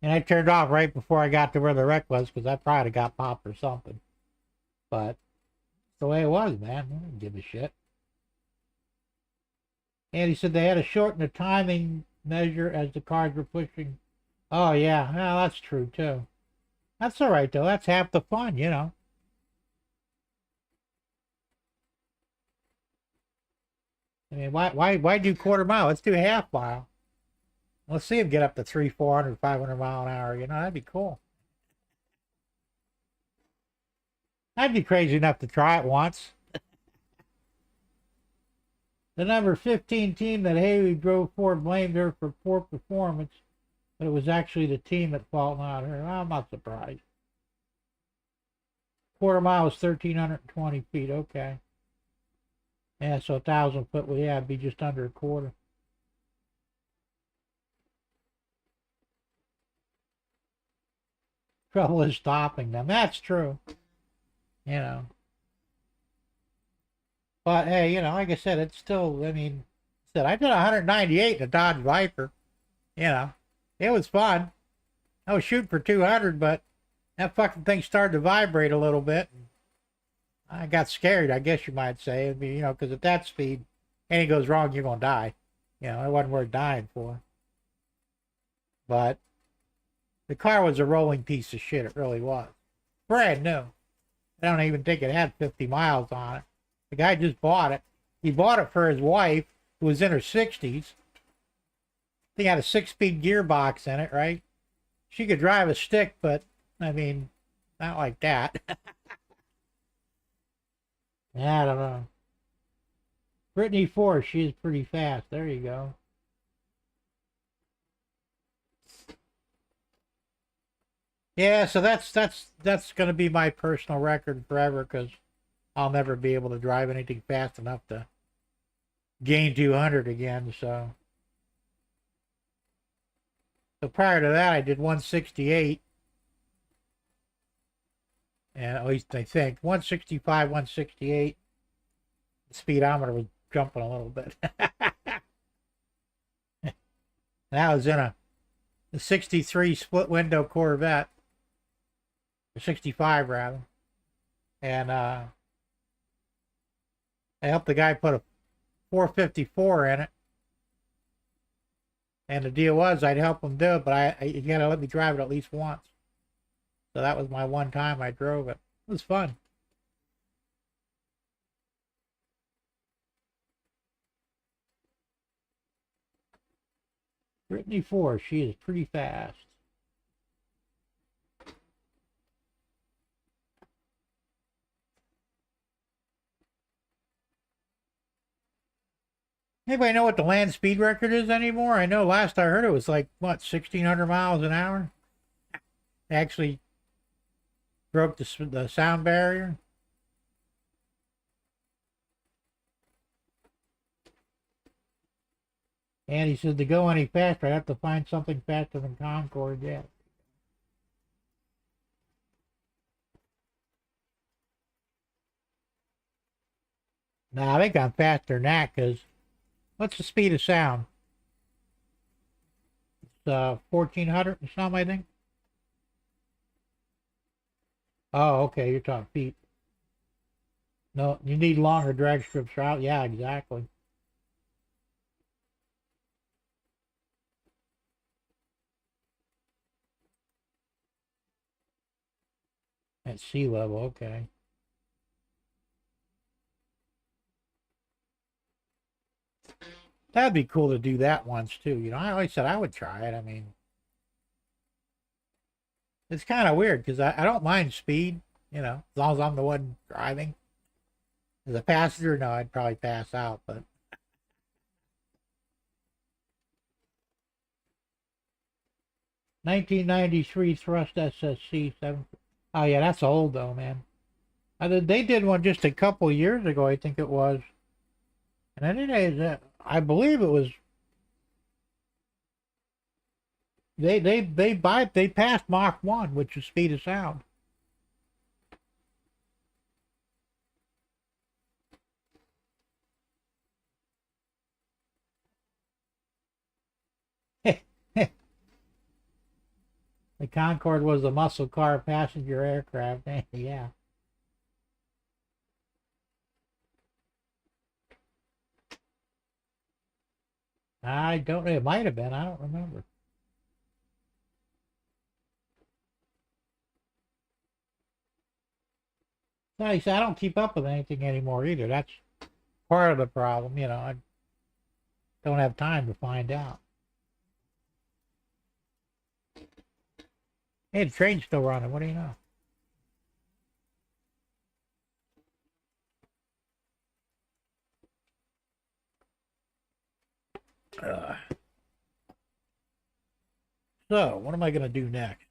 and I turned off right before I got to where the wreck was because I probably got popped or something. But it's the way it was, man. I didn't give a shit. And he said they had to shorten the timing measure as the cars were pushing. Oh, yeah. Well, that's true, too. That's all right, though. That's half the fun, you know. I mean, why do quarter mile? Let's do half mile. Let's see him get up to 300, 400, 500 mile an hour. You know, that'd be cool. I'd be crazy enough to try it once. The number 15 team that Haley drove for blamed her for poor performance But it was actually the team at fault, not her. Well, I'm not surprised. Quarter mile is 1,320 feet. Okay. Yeah, so 1,000 foot, well, yeah, it'd be just under a quarter. Trouble is stopping them. That's true. You know. But hey, like I said, it's still, I mean, I did 198 in a Dodge Viper. You know, it was fun. I was shooting for 200, but that fucking thing started to vibrate a little bit. I got scared, I guess you might say. I mean, because at that speed, anything goes wrong, you're going to die. It wasn't worth dying for. But the car was a rolling piece of shit. It really was. Brand new. I don't even think it had 50 miles on it. The guy just bought it. He bought it for his wife, who was in her 60s. They had a 6-speed gearbox in it, right? She could drive a stick, but, I mean, not like that. I don't know. Brittany Force, she is pretty fast. There you go. Yeah, so that's going to be my personal record forever, because I'll never be able to drive anything fast enough to gain 200 again. So prior to that, I did 168. And at least I think 165, 168. The speedometer was jumping a little bit. That was in a 63 split window Corvette. Or 65 rather. And I helped the guy put a 454 in it. And the deal was I'd help him do it, but you gotta let me drive it at least once. So that was my one time I drove it. It was fun. Brittany Force, she is pretty fast. Anybody know what the land speed record is anymore? I know last I heard it was like, what, 1,600 miles an hour? Actually broke the sound barrier. And he said to go any faster, I have to find something faster than Concorde yet. Nah, I think I'm faster than that, because what's the speed of sound? It's 1,400 or something, I think. Oh, okay, you're talking feet. No, you need longer drag strips out. Yeah, exactly. At sea level, okay. That'd be cool to do that once too. I always said I would try it. I mean, it's kind of weird because I don't mind speed, as long as I'm the one driving. As a passenger, no, I'd probably pass out, but 1993 Thrust SSC 7. Oh yeah, that's old though, man. They did one just a couple years ago, I think it was. And I believe it was they passed Mach 1, which is speed of sound. The Concorde was a muscle car passenger aircraft. Yeah. I don't know. It might have been. I don't remember. Like I said, I don't keep up with anything anymore either. That's part of the problem. I don't have time to find out. Hey, the train's still running. What do you know? So, what am I going to do next?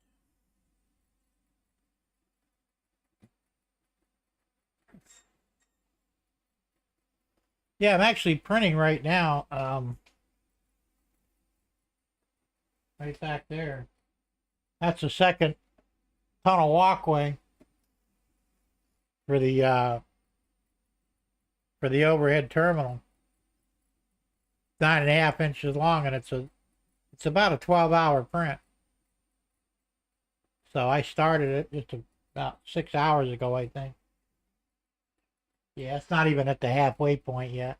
Yeah, I'm actually printing right now. Right back there. That's the second tunnel walkway for the overhead terminal. 9.5 inches long, and it's about a 12-hour print. So I started it just about 6 hours ago, I think. Yeah, it's not even at the halfway point yet.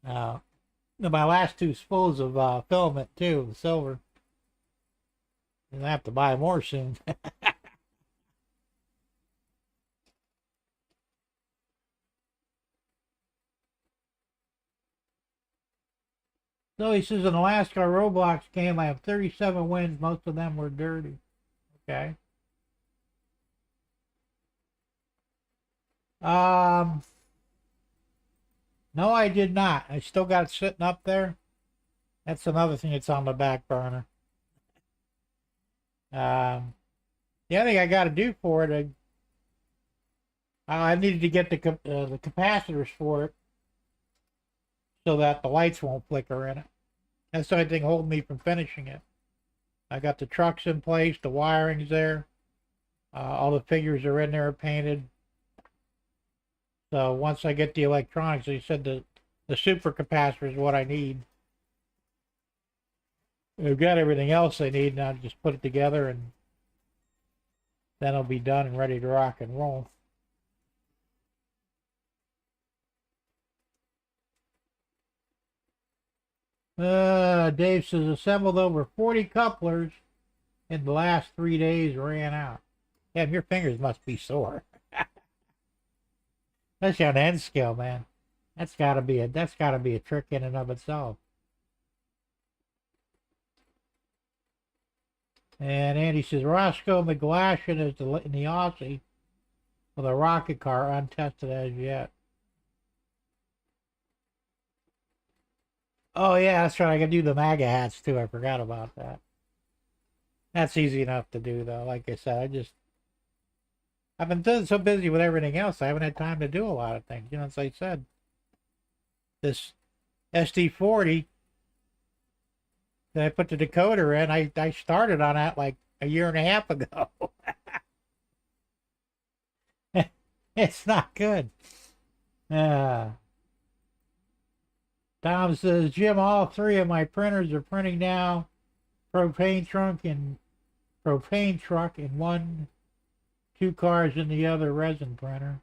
My last two spools of filament too, silver. And I have to buy more soon. So he says, in Alaska Roblox game, I have 37 wins. Most of them were dirty. Okay. No, I did not. I still got it sitting up there. That's another thing that's on the back burner. The other thing I got to do for it, I needed to get the capacitors for it so that the lights won't flicker in it. That's the only thing holding me from finishing it. I got the trucks in place, the wiring's there, all the figures are in there painted. So once I get the electronics, they said the super capacitor is what I need. I've got everything else I need, and I'll just put it together, and then it'll be done and ready to rock and roll. Dave says, assembled over 40 couplers in the last 3 days, ran out. Yeah, your fingers must be sore. Especially on the end scale, man. That's gotta be a trick in and of itself. And Andy says, Roscoe McGlashan is in the Aussie with a rocket car untested as yet. Oh yeah, that's right. I can do the MAGA hats too. I forgot about that. That's easy enough to do though. Like I said, I've been so busy with everything else, I haven't had time to do a lot of things. You know, as I said, this SD40 that I put the decoder in, I started on that like a year and a half ago. It's not good. Tom says, Jim, all three of my printers are printing now. Propane truck in one, 2 cars in the other resin printer,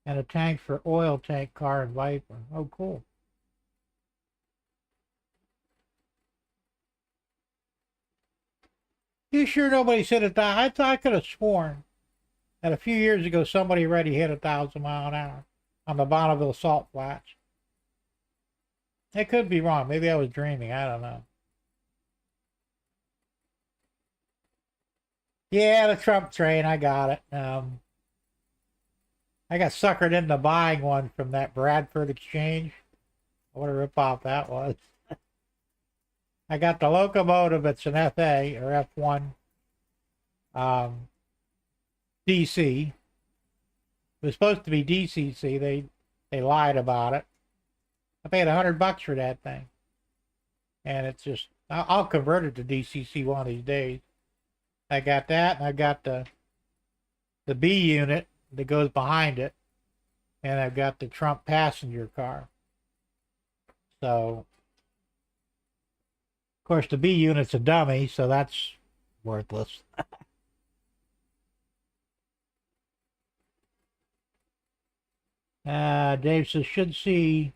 and a tank for oil tank car and Viper. Oh, cool. You sure nobody said it? I thought I could have sworn that a few years ago somebody already hit 1,000 mile an hour on the Bonneville Salt Flats. It could be wrong. Maybe I was dreaming. I don't know. Yeah, the Trump train. I got it. I got suckered into buying one from that Bradford Exchange. What a ripoff that was. I got the locomotive. It's an FA or F1 DC. It was supposed to be DCC. They lied about it. I paid $100 for that thing, and it's just I'll convert it to DCC one of these days. I got that, and I got the B unit that goes behind it, and I've got the Trump passenger car. So, of course, the B unit's a dummy, so that's worthless. Dave says, should see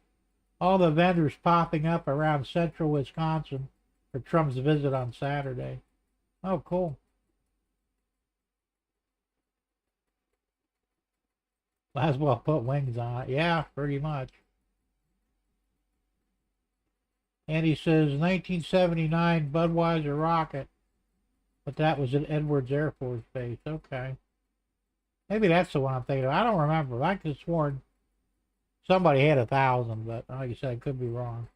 all the vendors popping up around central Wisconsin for Trump's visit on Saturday. Oh, cool. Might as well put wings on it. Yeah, pretty much. And he says 1979 Budweiser rocket, but that was at Edwards Air Force Base. Okay. Maybe that's the one I'm thinking of. I don't remember. I could have sworn somebody had 1,000, but like you said, I could be wrong.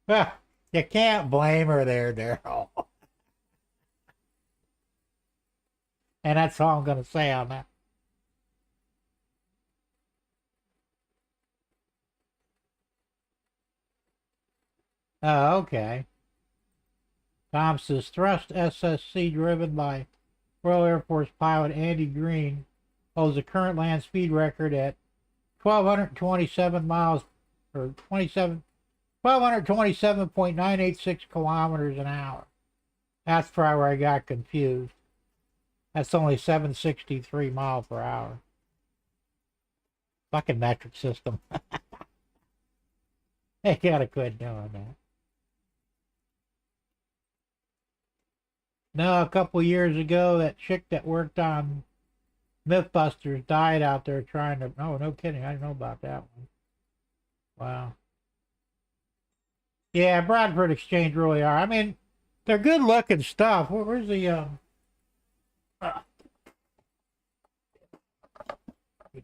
Well, you can't blame her there, Daryl. And that's all I'm going to say on that. Oh, okay. Tom says thrust SSC driven by Royal Air Force pilot Andy Green holds the current land speed record at 1,227 miles or 1,227.986 kilometers an hour. That's probably where I got confused. That's only 763 miles per hour. Fucking metric system. They gotta quit doing that. No, a couple years ago, that chick that worked on Mythbusters died out there trying to. Oh, no kidding. I didn't know about that one. Wow. Yeah, Bradford Exchange really are. I mean, they're good looking stuff. Where's the you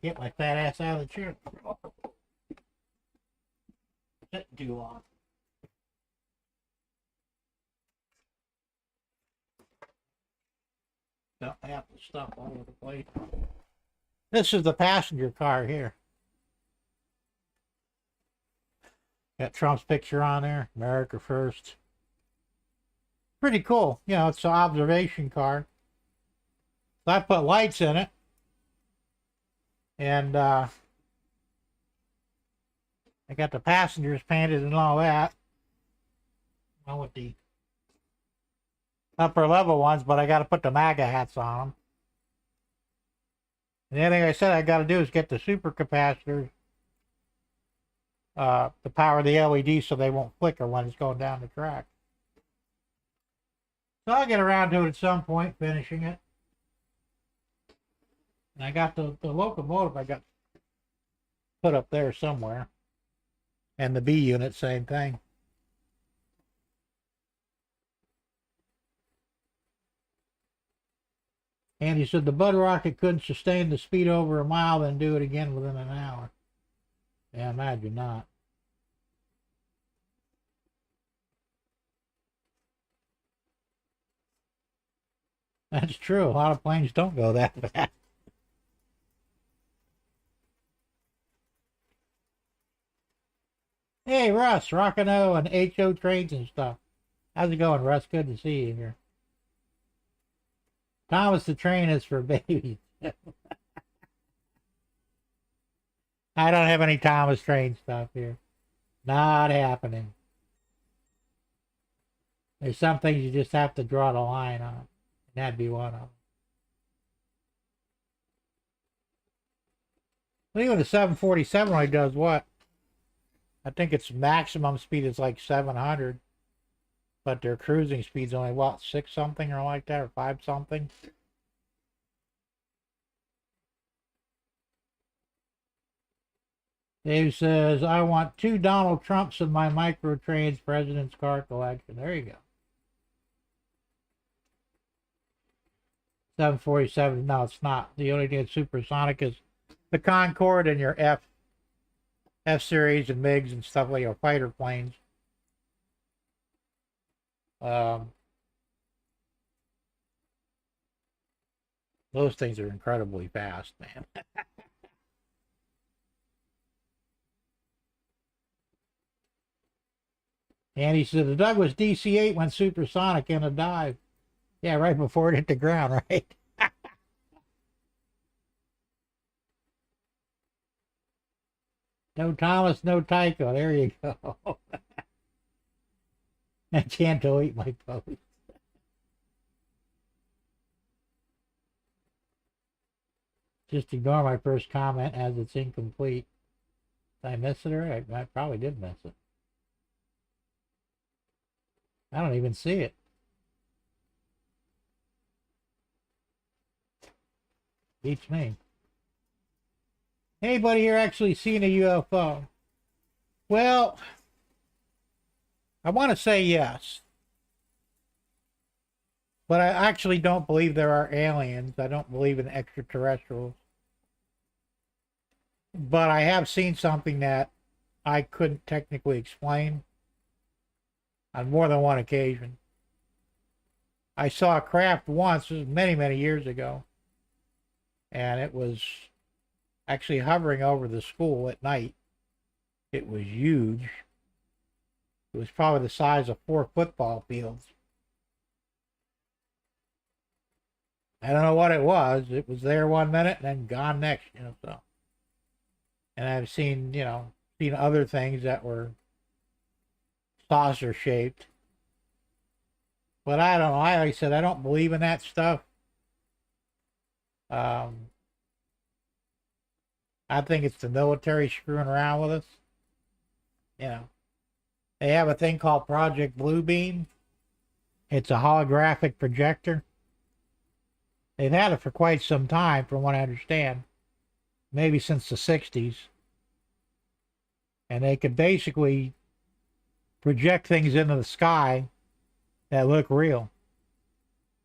get my fat ass out of the chair. Sitting too long. Got apple stuff all over the place. This is the passenger car here. Got Trump's picture on there. America first. Pretty cool. You know, it's an observation car. So I put lights in it. And I got the passengers painted and all that. Well, with the upper level ones, but I got to put the MAGA hats on them. And the only thing I said I got to do is get the supercapacitors to power the LED so they won't flicker when it's going down the track. So I'll get around to it at some point, finishing it. And I got the locomotive I got put up there somewhere. And the B unit, same thing. And he said the Bud rocket couldn't sustain the speed over a mile, then do it again within an hour. Yeah, imagine not. That's true. A lot of planes don't go that fast. Hey, Russ, Rockin' O and HO trains and stuff. How's it going, Russ? Good to see you here. Thomas the Train is for babies. I don't have any Thomas Train stuff here. Not happening. There's some things you just have to draw the line on. And that'd be one of them. Well, even the 747 only does what? I think its maximum speed is like 700. But their cruising speed's only, what, 6 something or like that, or 5 something? Dave says, I want 2 Donald Trumps in my micro trains president's car collection. There you go. 747, no, it's not. The only thing that's supersonic is the Concorde and your F-series and MiGs and stuff like your fighter planes. Those things are incredibly fast, man. And he said the Douglas DC-8 went supersonic in a dive. Yeah, right before it hit the ground, right? No Thomas, no Tycho. There you go. I can't delete my post. Just ignore my first comment as it's incomplete. Did I miss it or I probably did miss it. I don't even see it. Beats me. Anybody here actually seen a UFO? Well, I want to say yes. But I actually don't believe there are aliens. I don't believe in extraterrestrials. but I have seen something that I couldn't technically explain on more than one occasion. I saw a craft once, this was many, many years ago, and it was actually hovering over the school at night. It was huge. It was probably the size of 4 football fields. I don't know what it was. It was there one minute and then gone next, so. And I've seen, seen other things that were saucer shaped. But I don't know. Like I said, I don't believe in that stuff. I think it's the military screwing around with us. They have a thing called Project Bluebeam. It's a holographic projector. They've had it for quite some time, from what I understand. Maybe since the 60s. And they could basically project things into the sky that look real.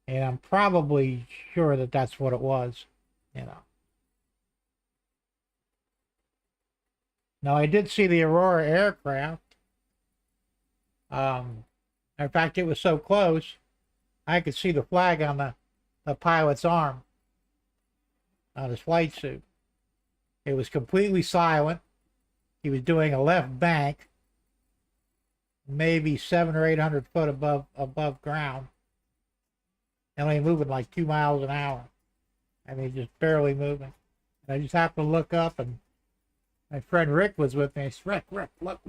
And I'm probably sure that that's what it was, Now, I did see the Aurora aircraft. In fact, it was so close, I could see the flag on the pilot's arm on his flight suit. It was completely silent. He was doing a left bank, maybe 700 or 800 foot above ground, and only moving like 2 miles an hour. I mean, just barely moving. And I just happened to look up, and my friend Rick was with me. I said, Rick, look.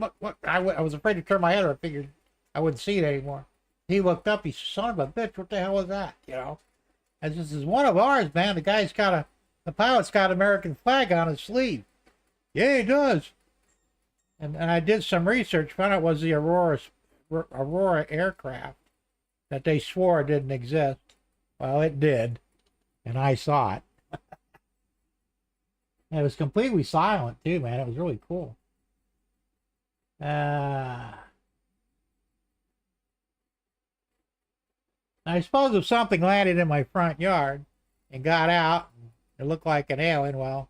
I was afraid to turn my head, or I figured I wouldn't see it anymore. He looked up. He said, son of a bitch, what the hell was that? I said, this is one of ours, man. The pilot's got an American flag on his sleeve. Yeah, he does. And I did some research, found out it was the Aurora aircraft that they swore didn't exist. Well, it did, and I saw it. And it was completely silent too, man. It was really cool. I suppose if something landed in my front yard and got out and it looked like an alien, well,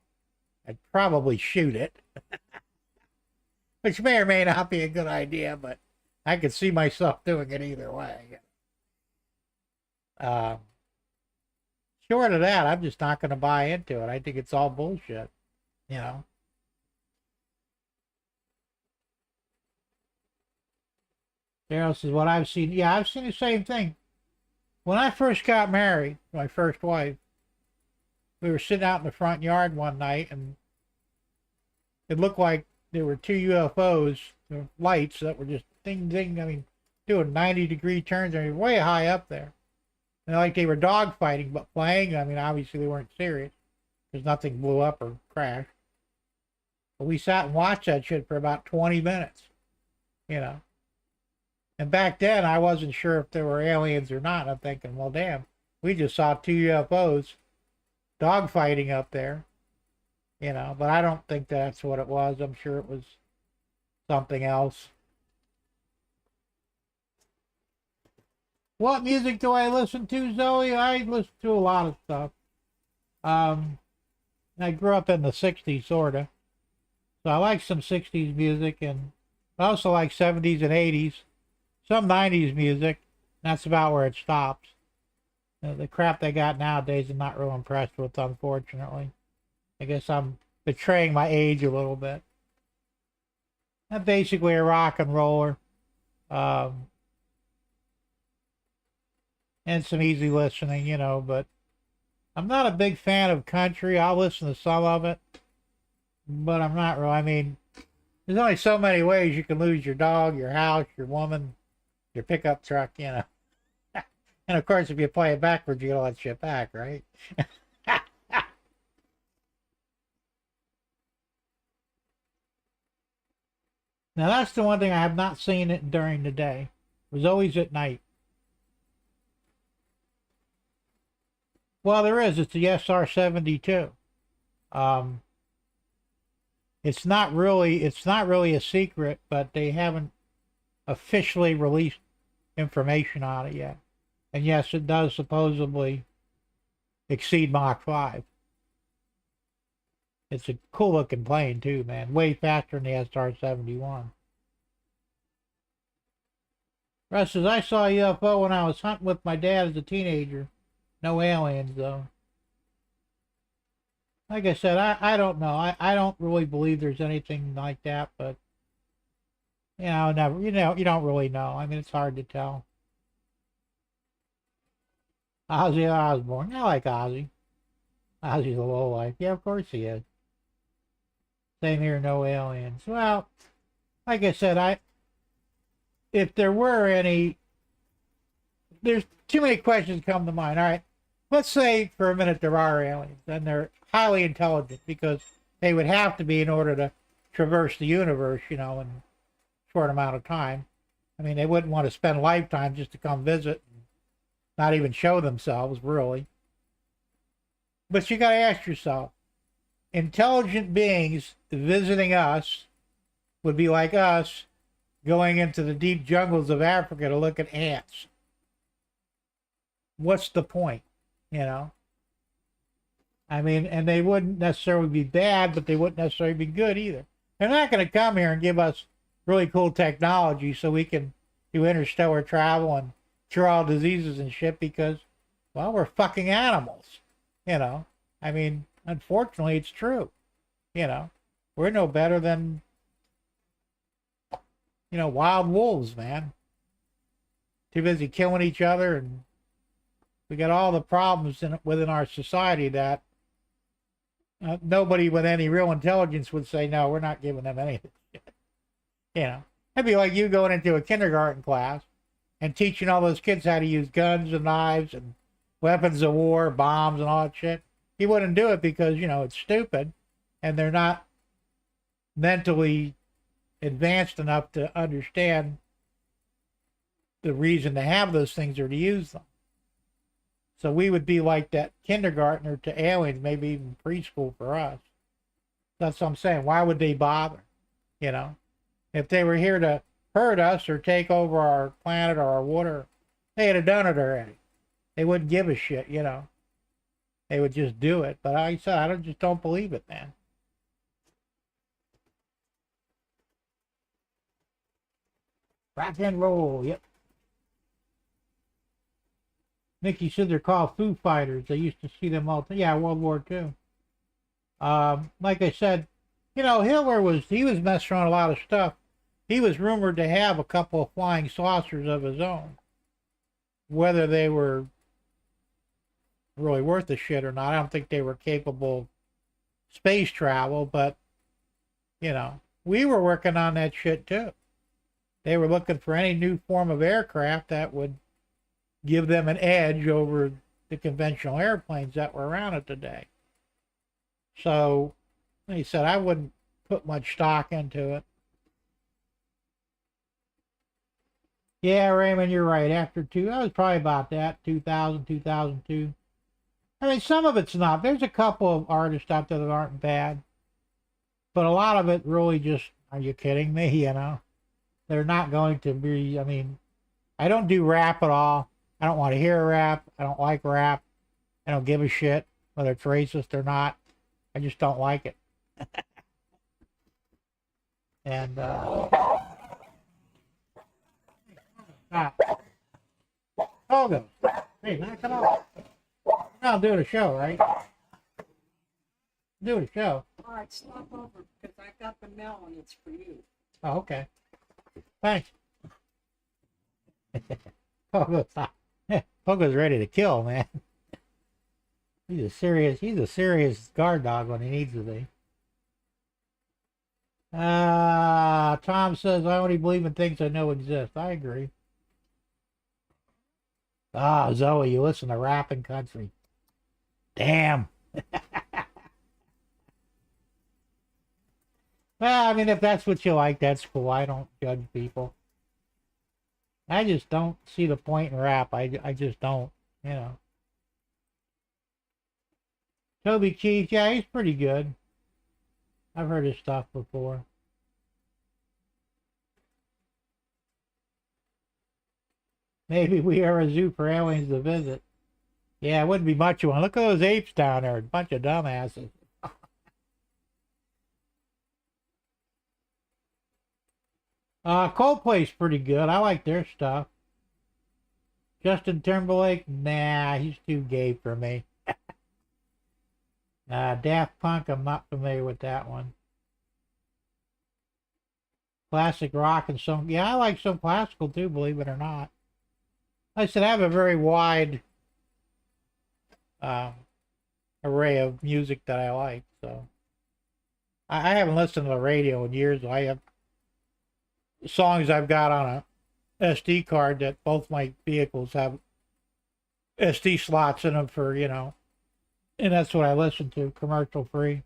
I'd probably shoot it. Which may or may not be a good idea, but I could see myself doing it either way. Short of that, I'm just not going to buy into it. I think it's all bullshit, Daryl says, what I've seen. Yeah, I've seen the same thing. When I first got married, my first wife, we were sitting out in the front yard one night, and it looked like there were 2 UFOs, lights that were just ding, ding, doing 90-degree turns, way high up there. And like they were dogfighting, but playing. Obviously they weren't serious, because nothing blew up or crashed. But we sat and watched that shit for about 20 minutes, And back then, I wasn't sure if there were aliens or not. I'm thinking, well, damn, we just saw 2 UFOs dogfighting up there, But I don't think that's what it was. I'm sure it was something else. What music do I listen to, Zoe? I listen to a lot of stuff. I grew up in the 60s, sort of. So I like some 60s music, and I also like 70s and 80s. Some 90s music. That's about where it stops. The crap they got nowadays I'm not real impressed with, unfortunately. I guess I'm betraying my age a little bit. I'm basically a rock and roller. And some easy listening, but I'm not a big fan of country. I'll listen to some of it, but I'm not really. There's only so many ways you can lose your dog, your house, your woman, your pickup truck, And of course, if you play it backwards, you get all that shit back, right? Now, that's the one thing I have not seen it during the day. It was always at night. Well, there is. It's the SR-72. It's not really a secret, but they haven't officially released information on it yet. And yes, it does supposedly exceed Mach 5. It's a cool looking plane too, man. Way faster than the SR-71. Russ says, I saw a UFO when I was hunting with my dad as a teenager. No aliens, though. Like I said, I don't know. I don't really believe there's anything like that, but, never, you don't really know. I mean, it's hard to tell. Ozzy Osbourne. I like Ozzy. Ozzy's a lowlife. Yeah, of course he is. Same here, no aliens. Well, like I said, if there were any, there's too many questions come to mind. All right, let's say for a minute there are aliens, and they're highly intelligent because they would have to be in order to traverse the universe, in a short amount of time. I mean, they wouldn't want to spend lifetimes just to come visit and not even show themselves, really. But you got to ask yourself, intelligent beings visiting us would be like us going into the deep jungles of Africa to look at ants. What's the point, I mean, and they wouldn't necessarily be bad, but they wouldn't necessarily be good either. They're not going to come here and give us really cool technology so we can do interstellar travel and cure all diseases and shit because, well, we're fucking animals, I mean, unfortunately, it's true. We're no better than, wild wolves, man. Too busy killing each other, and we got all the problems within our society that nobody with any real intelligence would say, no, we're not giving them anything. That'd be like you going into a kindergarten class and teaching all those kids how to use guns and knives and weapons of war, bombs and all that shit. You wouldn't do it because, it's stupid and they're not mentally advanced enough to understand the reason to have those things or to use them. So we would be like that kindergartner to aliens, maybe even preschool for us. That's what I'm saying. Why would they bother? If they were here to hurt us or take over our planet or our water, they'd have done it already. They wouldn't give a shit, They would just do it. But like I said, I just don't believe it, man. Rock and roll, yep. Mickey said they're called Foo Fighters. They used to see them all the time. Yeah, World War II. Like I said, Hitler he was messing around a lot of stuff. He was rumored to have a couple of flying saucers of his own. Whether they were really worth the shit or not, I don't think they were capable of space travel, but, we were working on that shit too. They were looking for any new form of aircraft that would give them an edge over the conventional airplanes that were around at the day. So, like I said, I wouldn't put much stock into it. Yeah, Raymond, you're right. After I was probably about that, 2000, 2002. I mean, some of it's not. There's a couple of artists out there that aren't bad. But a lot of it really just, are you kidding me, They're not going to be, I mean, I don't do rap at all. I don't want to hear rap. I don't like rap. I don't give a shit whether it's racist or not. I just don't like it. And, Togo, hey, knock it off. I'll do the show, right? Do the show. All right, stop over because I got the mail and it's for you. Oh, okay. Thanks. Pogo's ready to kill, man. He's a serious guard dog when he needs to be. Tom says, I only believe in things I know exist. I agree. Zoe, you listen to Rapping Country. Damn. Well, I mean, if that's what you like, that's cool. I don't judge people. I just don't see the point in rap. I just don't, Toby Keith, yeah, he's pretty good. I've heard his stuff before. Maybe we are a zoo for aliens to visit. Yeah, it wouldn't be much of one. Look at those apes down there. A bunch of dumbasses. Coldplay's pretty good. I like their stuff. Justin Timberlake, nah, he's too gay for me. Daft Punk, I'm not familiar with that one. Classic rock and some, yeah, I like some classical too, believe it or not. Like I said, I have a very wide um, array of music that I like. So I haven't listened to the radio in years. I have songs I've got on a SD card that both my vehicles have SD slots in them for, and that's what I listen to, commercial free.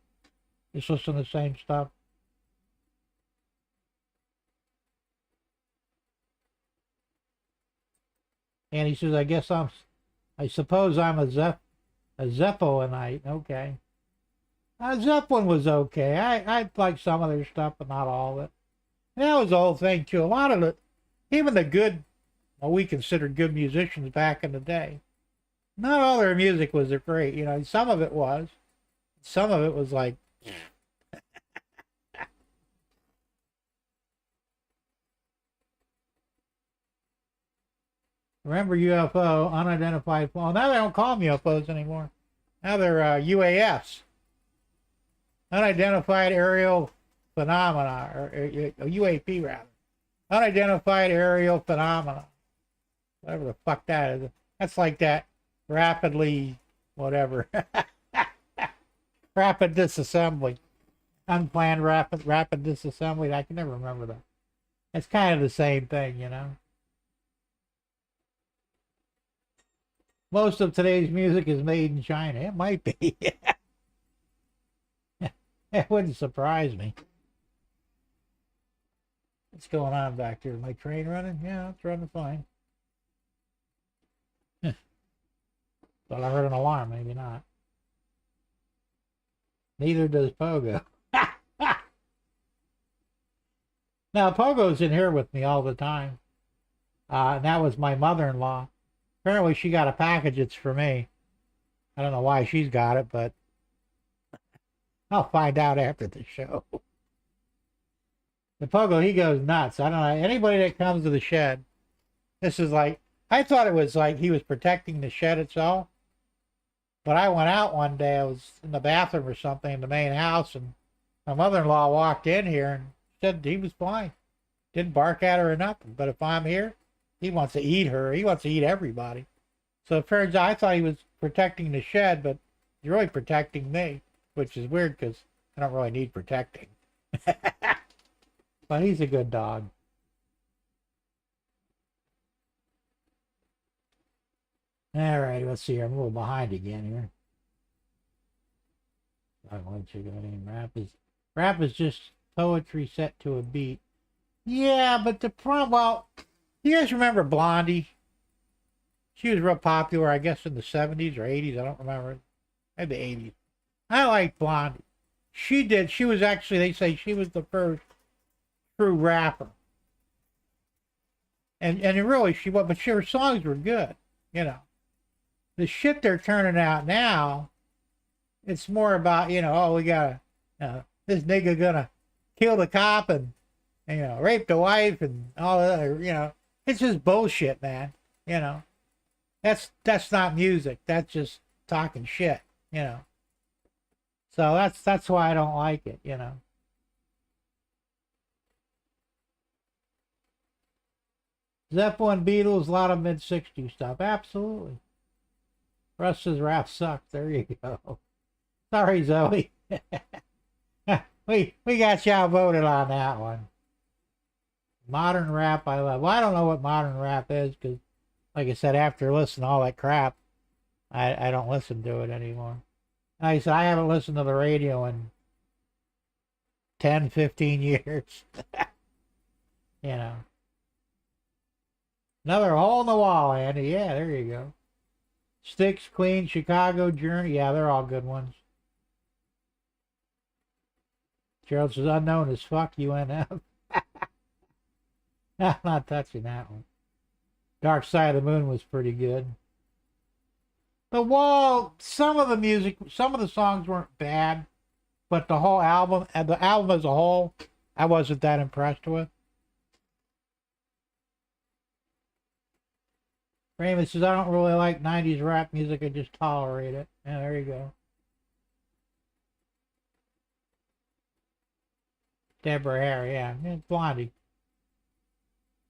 Just listen to the same stuff. And he says, I suppose I'm a Zeppelinite. Okay. Zeppelin was okay. I like some of their stuff, but not all of it. And that was the whole thing too. A lot of it, even the good, what we considered good musicians back in the day, not all their music was great. Some of it was. Some of it was like, remember UFO, unidentified. Well, now they don't call them UFOs anymore. Now they're UAS, unidentified aerial phenomena, or UAP rather. Unidentified aerial phenomena. Whatever the fuck that is. That's like that rapidly, whatever. Rapid disassembly. Unplanned rapid disassembly. I can never remember that. It's kind of the same thing, Most of today's music is made in China. It might be. It wouldn't surprise me. What's going on back here? My train running? Yeah, it's running fine. Thought I heard an alarm. Maybe not. Neither does Pogo. Now, Pogo's in here with me all the time. And that was my mother-in-law. Apparently she got a package. It's for me. I don't know why she's got it, but I'll find out after the show. The Pogo, he goes nuts. I don't know. Anybody that comes to the shed, this is like, I thought it was like he was protecting the shed itself. But I went out one day, I was in the bathroom or something in the main house, and my mother-in-law walked in here and said he was fine. Didn't bark at her or nothing. But if I'm here, he wants to eat her. He wants to eat everybody. So it turns out I thought he was protecting the shed, but he's really protecting me, which is weird because I don't really need protecting. But he's a good dog. All right, let's see here. I'm a little behind again here. I want you to go in. Rap is just poetry set to a beat. Yeah, but the problem, well, you guys remember Blondie? She was real popular, I guess, in the 70s or 80s. I don't remember. Maybe 80s. I like Blondie. She was actually, they say she was the first true rapper. And really, she was, but her songs were good, The shit they're turning out now, it's more about, oh, we got this nigga gonna kill the cop and, rape the wife and all that, it's just bullshit, man, That's not music. That's just talking shit, So that's why I don't like it, Zeppelin, Beatles, a lot of mid-60s stuff. Absolutely. Russ's rap sucks. There you go. Sorry, Zoe. we got y'all voted on that one. Modern rap I love. Well, I don't know what modern rap is because, like I said, after listening to all that crap, I don't listen to it anymore. Like I said, I haven't listened to the radio in 10, 15 years. Another hole in the wall, Andy. Yeah, there you go. Styx, Queen, Chicago, Journey. Yeah, they're all good ones. Gerald says, unknown as fuck, UNF. I'm not touching that one. Dark Side of the Moon was pretty good. The Wall, some of the songs weren't bad, but the whole album, and the album as a whole, I wasn't that impressed with. Raymond says, I don't really like 90s rap music, I just tolerate it. Yeah, there you go. Deborah Harry, yeah. Blondie.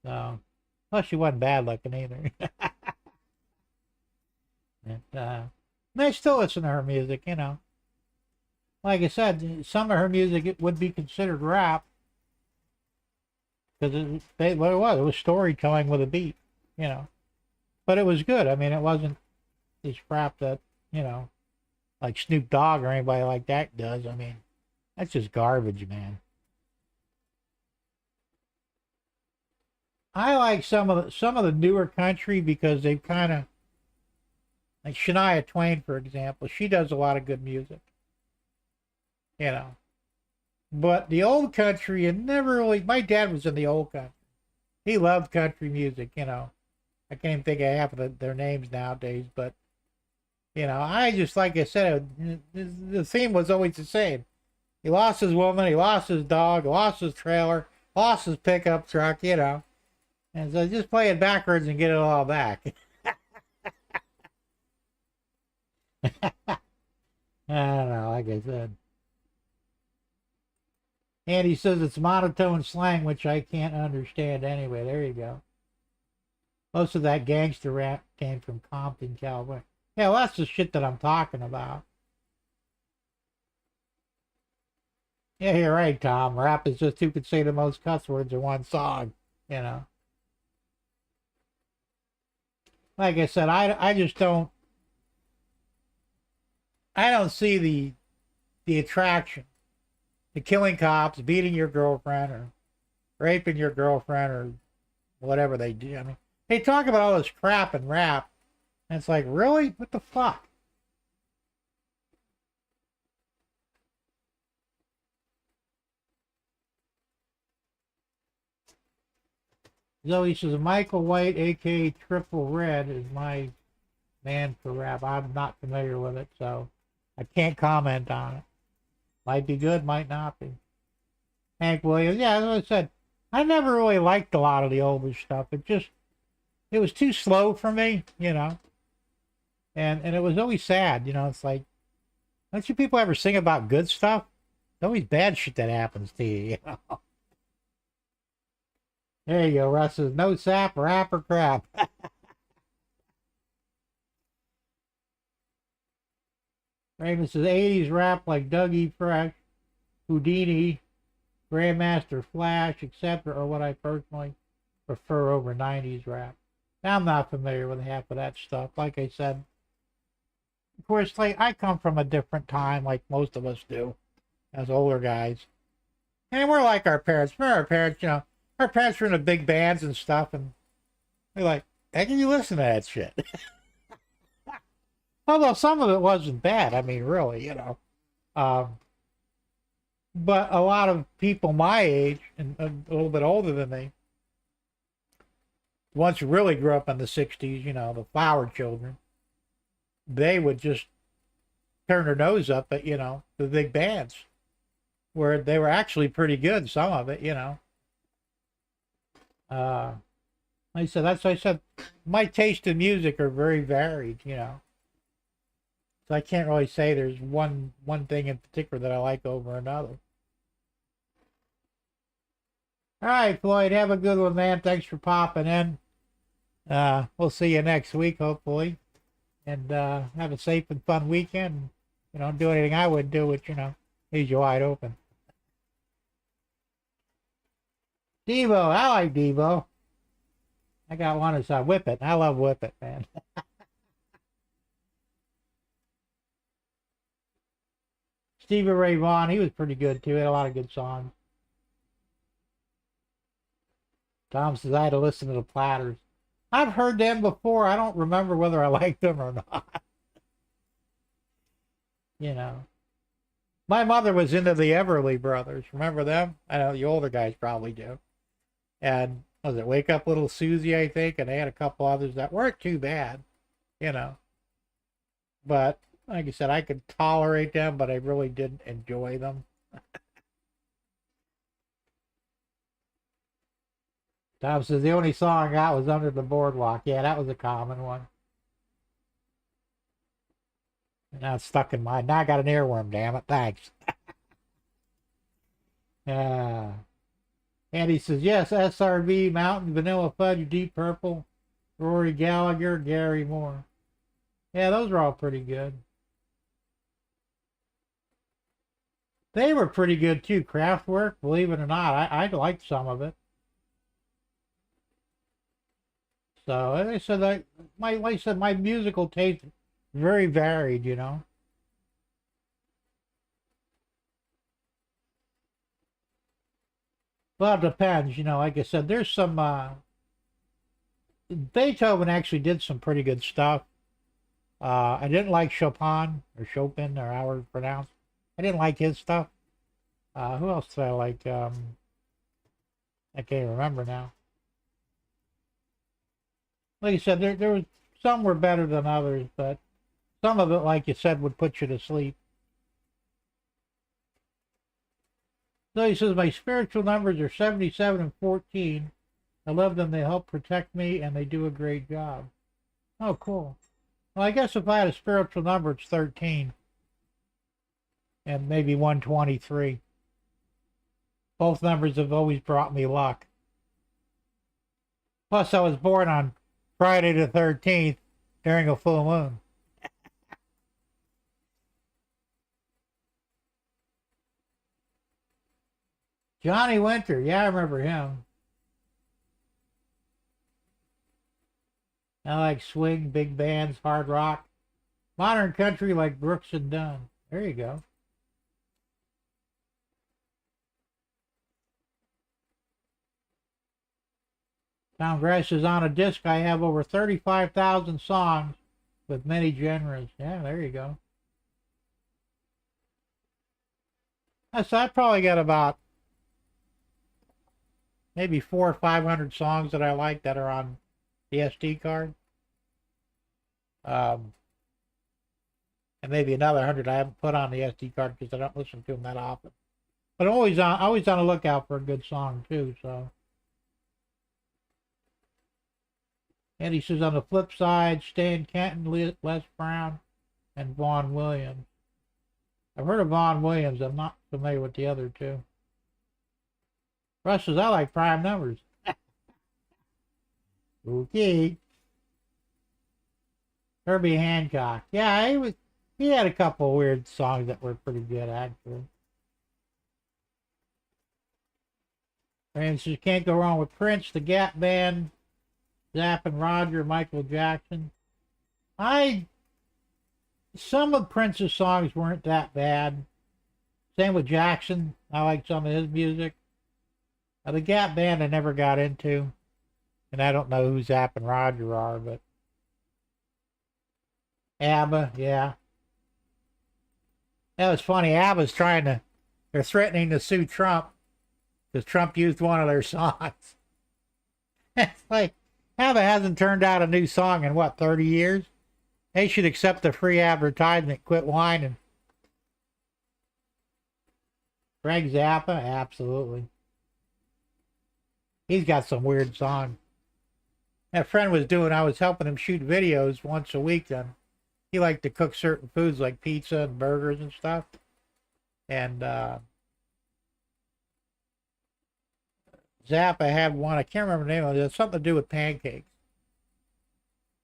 So, well, she wasn't bad looking either. I still listen to her music, you know. Like I said, some of her music it would be considered rap because what it was storytelling with a beat, you know. But it was good. I mean, it wasn't this crap that, you know, like Snoop Dogg or anybody like that does. I mean, that's just garbage, man. I like some of the newer country because they've kind of like Shania Twain, for example. She does a lot of good music, you know. But the old country, and never really. My dad was in the old country. He loved country music, you know. I can't even think of half of their names nowadays, but you know, I just like I said, the theme was always the same. He lost his woman, he lost his dog, he lost his trailer, lost his pickup truck, you know. And so just play it backwards and get it all back. I don't know, like I said. And he says it's monotone slang, which I can't understand anyway. There you go. Most of that gangster rap came from Compton, California. Yeah, well, that's the shit that I'm talking about. Yeah, you're right, Tom. Rap is just who could say the most cuss words in one song, you know. Like I said, I just I don't see the attraction. The killing cops, beating your girlfriend or raping your girlfriend or whatever they do. I mean, they talk about all this crap in rap, and it's like, really? What the fuck? Zoe says, Michael White, a.k.a. Triple Red, is my man for rap. I'm not familiar with it, so I can't comment on it. Might be good, might not be. Hank Williams, yeah, as I said, I never really liked a lot of the older stuff. It was too slow for me, you know. And it was always sad, you know. It's like, don't you people ever sing about good stuff? It's always bad shit that happens to you, you know. There you go, Russ says, no sap, rap, or crap. Raymond says, 80s rap like Dougie Fresh, Houdini, Grandmaster Flash, etc. are what I personally prefer over 90s rap. Now, I'm not familiar with half of that stuff. Like I said, of course, like I come from a different time, like most of us do, as older guys. And we're like our parents. Remember our parents, you know, our parents were in the big bands and stuff, and they're like, how can you listen to that shit? Although some of it wasn't bad. I mean, really, you know. But a lot of people my age and a little bit older than me, once you really grew up in the 60s, you know, the flower children, they would just turn their nose up at, you know, the big bands where they were actually pretty good, some of it, you know. Like I said, that's why I said my taste in music are very varied, you know. So I can't really say there's one thing in particular that I like over another. All right, Floyd, have a good one, man. Thanks for popping in. We'll see you next week, hopefully. And have a safe and fun weekend. You know, don't do anything I would do, which, you know, leaves you wide open. Devo, I like Devo. I got one that's Whip It. I love Whip It, man. Stevie Ray Vaughan, he was pretty good too. He had a lot of good songs. Tom says I had to listen to the Platters. I've heard them before. I don't remember whether I liked them or not. You know. My mother was into the Everly Brothers. Remember them? I know the older guys probably do. And was it Wake Up Little Susie, I think? And they had a couple others that weren't too bad, you know. But like I said, I could tolerate them, but I really didn't enjoy them. Tom says the only song I got was Under the Boardwalk. Yeah, that was a common one. Now it's stuck in my. Now I got an earworm. Damn it! Thanks. Uh, and he says yes. SRV, Mountain, Vanilla Fudge, Deep Purple, Rory Gallagher, Gary Moore. Yeah, those are all pretty good. They were pretty good too. Kraftwerk, believe it or not, I liked some of it. So as I said, like I said, my musical taste is very varied, you know. Well, it depends, you know. Like I said, there's some Beethoven actually did some pretty good stuff. I didn't like Chopin, or however it's pronounced. I didn't like his stuff. Who else did I like? I can't remember now. Like I said, there was some were better than others, but some of it, like you said, would put you to sleep. So he says, my spiritual numbers are 77 and 14. I love them. They help protect me, and they do a great job. Oh, cool. Well, I guess if I had a spiritual number, it's 13. And maybe 123. Both numbers have always brought me luck. Plus, I was born on Friday the 13th during a full moon. Johnny Winter, yeah, I remember him. I like swing, big bands, hard rock. Modern country like Brooks and Dunn. There you go. Tom Grass is on a disc. I have over 35,000 songs with many genres. Yeah, there you go. So I probably got about maybe 400 or 500 songs that I like that are on the SD card. And maybe another 100 I haven't put on the SD card because I don't listen to them that often. But I'm always on the lookout for a good song too. So. And he says on the flip side, Stan Kenton, Les Brown, and Vaughn Williams. I've heard of Vaughn Williams. I'm not familiar with the other two. Russ says, I like prime numbers. Okay. Herbie Hancock. Yeah, he had a couple of weird songs that were pretty good, actually. And says, can't go wrong with Prince, the Gap Band, Zapp and Roger, Michael Jackson. Some of Prince's songs weren't that bad. Same with Jackson. I like some of his music. The Gap Band I never got into. And I don't know who Zapp and Roger are, but ABBA, yeah. That was funny. ABBA's they're threatening to sue Trump because Trump used one of their songs. It's like, ABBA hasn't turned out a new song in, 30 years? They should accept the free advertisement, quit whining. Frank Zappa, absolutely. He's got some weird songs. That friend I was helping him shoot videos once a week then. He liked to cook certain foods like pizza and burgers and stuff. And Zappa had one, I can't remember the name of it. It had something to do with pancakes.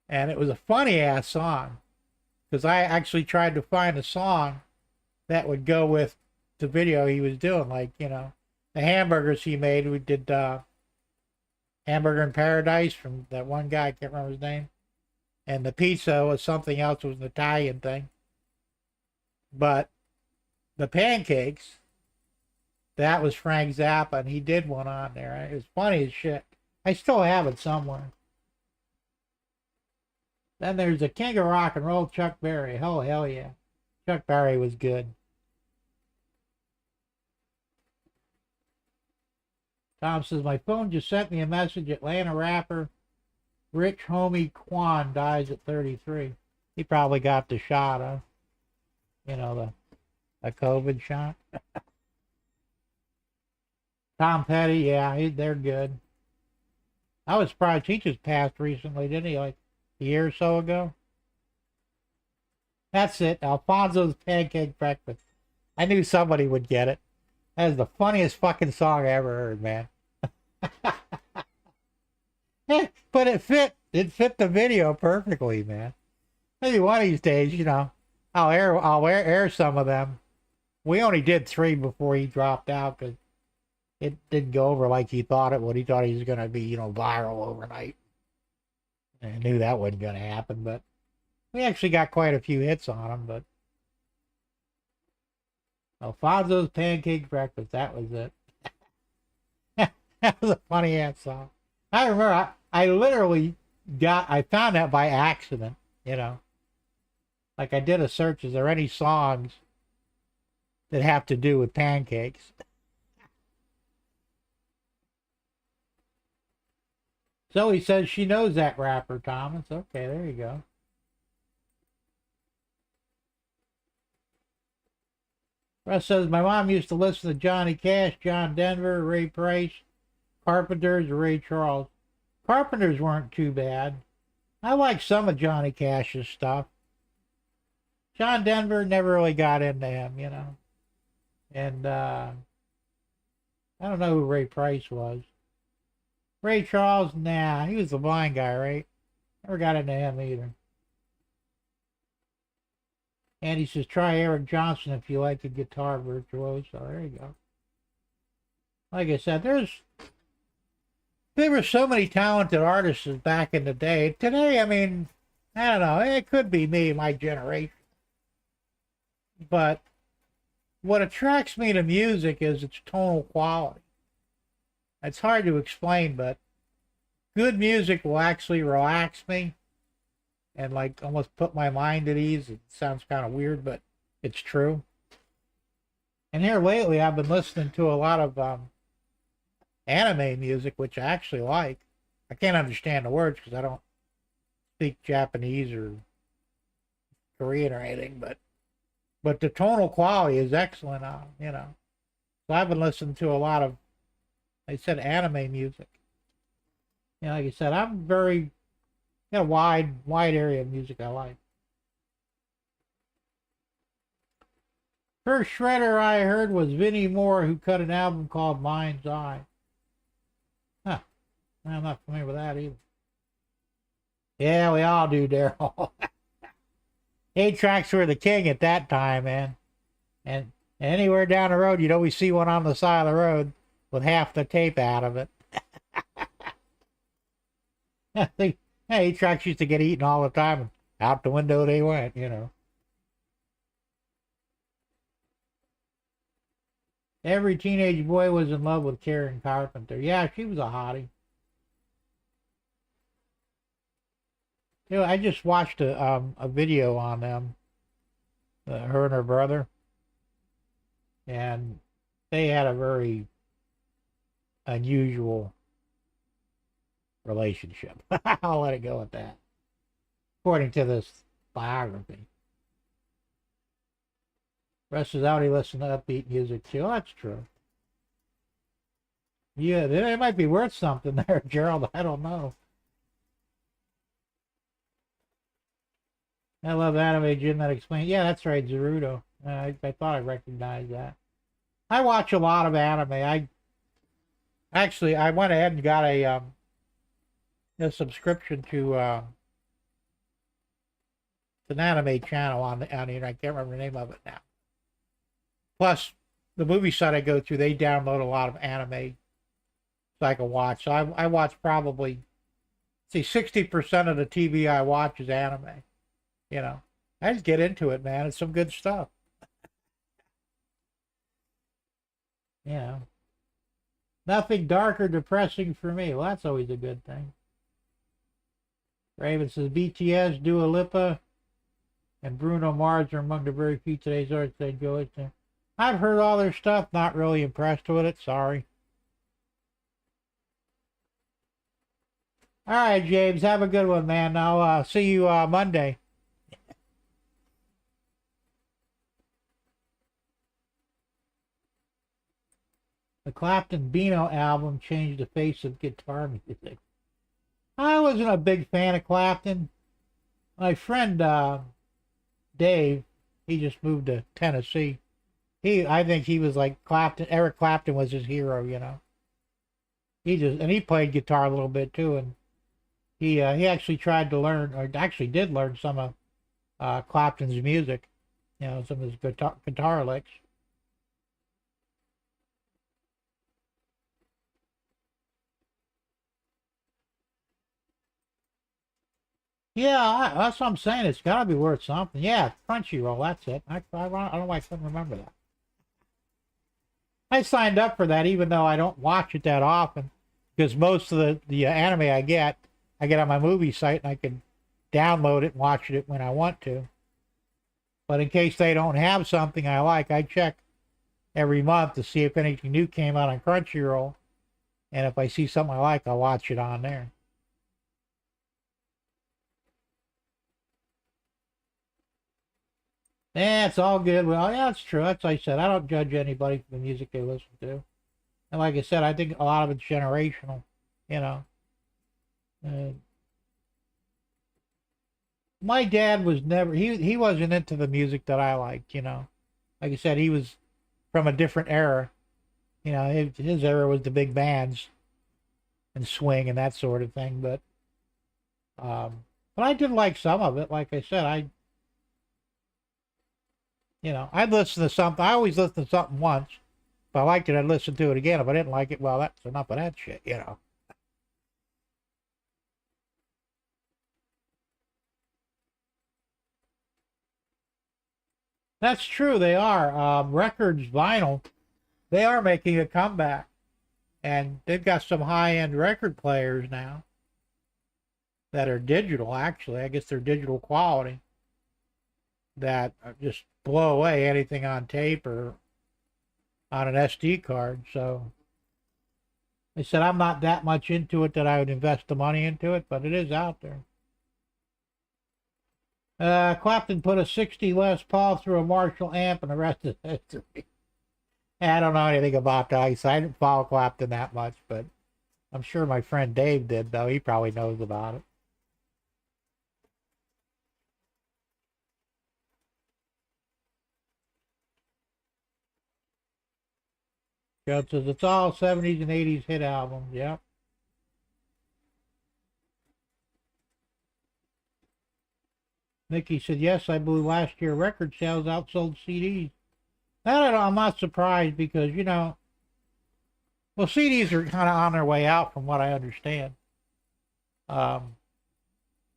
And it was a funny ass song. Because I actually tried to find a song that would go with the video he was doing. Like, the hamburgers he made. We did Hamburger in Paradise from that one guy, I can't remember his name. And the pizza was something else, it was an Italian thing. But the pancakes, that was Frank Zappa, and he did one on there. It was funny as shit. I still have it somewhere. Then there's the King of Rock and Roll, Chuck Berry. Oh, hell yeah. Chuck Berry was good. Tom says, my phone just sent me a message. Atlanta rapper Rich Homie Quan dies at 33. He probably got the shot, huh? The COVID shot. Tom Petty, yeah, they're good. I was surprised he just passed recently, didn't he? Like a year or so ago. That's it. Alfonso's Pancake Breakfast. I knew somebody would get it. That is the funniest fucking song I ever heard, man. But it fit. It fit the video perfectly, man. Maybe one of these days, I'll air some of them. We only did 3 before he dropped out because it didn't go over like he thought it would. He thought he was gonna be, viral overnight. And I knew that wasn't gonna happen, but we actually got quite a few hits on him. But Alfonso's Pancake Breakfast, that was it. That was a funny ass song. I remember I literally I found that by accident, Like I did a search, is there any songs that have to do with pancakes? Zoe says she knows that rapper, Thomas. Okay, there you go. Russ says, my mom used to listen to Johnny Cash, John Denver, Ray Price, Carpenters, Ray Charles. Carpenters weren't too bad. I like some of Johnny Cash's stuff. John Denver never really got into him, And I don't know who Ray Price was. Ray Charles, nah, he was the blind guy, right? Never got into him either. And he says, try Eric Johnson if you like a guitar virtuoso. There you go. Like I said, there were so many talented artists back in the day. Today, I mean, I don't know. It could be me, my generation. But what attracts me to music is its tonal quality. It's hard to explain, but good music will actually relax me and like almost put my mind at ease. It sounds kind of weird, but it's true. And here lately, I've been listening to a lot of anime music, which I actually like. I can't understand the words because I don't speak Japanese or Korean or anything, but the tonal quality is excellent, So I've been listening to a lot of, like I said, anime music. Like I said, I'm very, a wide area of music I like. First shredder I heard was Vinnie Moore, who cut an album called Mind's Eye. Huh. I'm not familiar with that either. Yeah, we all do, Daryl. 8-tracks were the king at that time, man. And anywhere down the road, you'd always see one on the side of the road with half the tape out of it. 8-tracks used to get eaten all the time, and out the window they went, Every teenage boy was in love with Karen Carpenter. Yeah, she was a hottie. I just watched a video on them, her and her brother, and they had a very unusual relationship. I'll let it go at that, according to this biography. Rest is out. He listens to upbeat music too. Oh, that's true. Yeah, it might be worth something there, Gerald. I don't know. I love anime, Jim. That explains. Yeah, that's right, Zerudo. I thought I recognized that. I watch a lot of anime. I went ahead and got a subscription to an anime channel on here. I can't remember the name of it now. Plus, the movie site I go to, they download a lot of anime so I can watch. So I watch probably, 60% of the TV I watch is anime. I just get into it, man. It's some good stuff. Nothing dark or depressing for me. Well, that's always a good thing. Raven says BTS, Dua Lipa, and Bruno Mars are among the very few today's artists they enjoy. I've heard all their stuff, not really impressed with it, sorry. All right, James, have a good one, man. I'll see you Monday. The Clapton Beano album changed the face of guitar music. wasn't a big fan of Clapton. My friend Dave, he just moved to Tennessee. I think he was like Clapton. Eric Clapton was his hero, you know. He played guitar a little bit too, and he actually tried to learn, or actually did learn some of Clapton's music, you know, some of his guitar licks. Yeah, that's what I'm saying. It's got to be worth something. Yeah, Crunchyroll, that's it. I don't know why I couldn't remember that. I signed up for that even though I don't watch it that often, because most of the anime I get on my movie site, and I can download it and watch it when I want to. But in case they don't have something I like, I check every month to see if anything new came out on Crunchyroll. And if I see something I like, I'll watch it on there. Yeah, it's all good. Well, yeah, it's true. That's like I said. I don't judge anybody for the music they listen to. And like I said, I think a lot of it's generational, you know. Uh, my dad was never, he wasn't into the music that I liked, you know. Like I said, he was from a different era. You know, his era was the big bands and swing and that sort of thing. But I did like some of it. Like I said, I'd listen to something. I always listen to something once. If I liked it, I'd listen to it again. If I didn't like it, well, that's enough of that shit, you know. That's true. They are. Records, vinyl, they are making a comeback. And they've got some high-end record players now that are digital, actually. I guess they're digital quality that just blow away anything on tape or on an SD card. So I said I'm not that much into it that I would invest the money into it, but it is out there. Clapton put a 60 Les Paul through a Marshall amp, and the rest is history. I don't know anything about that. So I didn't follow Clapton that much, but I'm sure my friend Dave did, though. He probably knows about it. Judd says it's all 70s and 80s hit albums. Yep. Nikki said, yes, I believe last year record sales outsold CDs. That I'm not surprised because, well, CDs are kind of on their way out from what I understand. I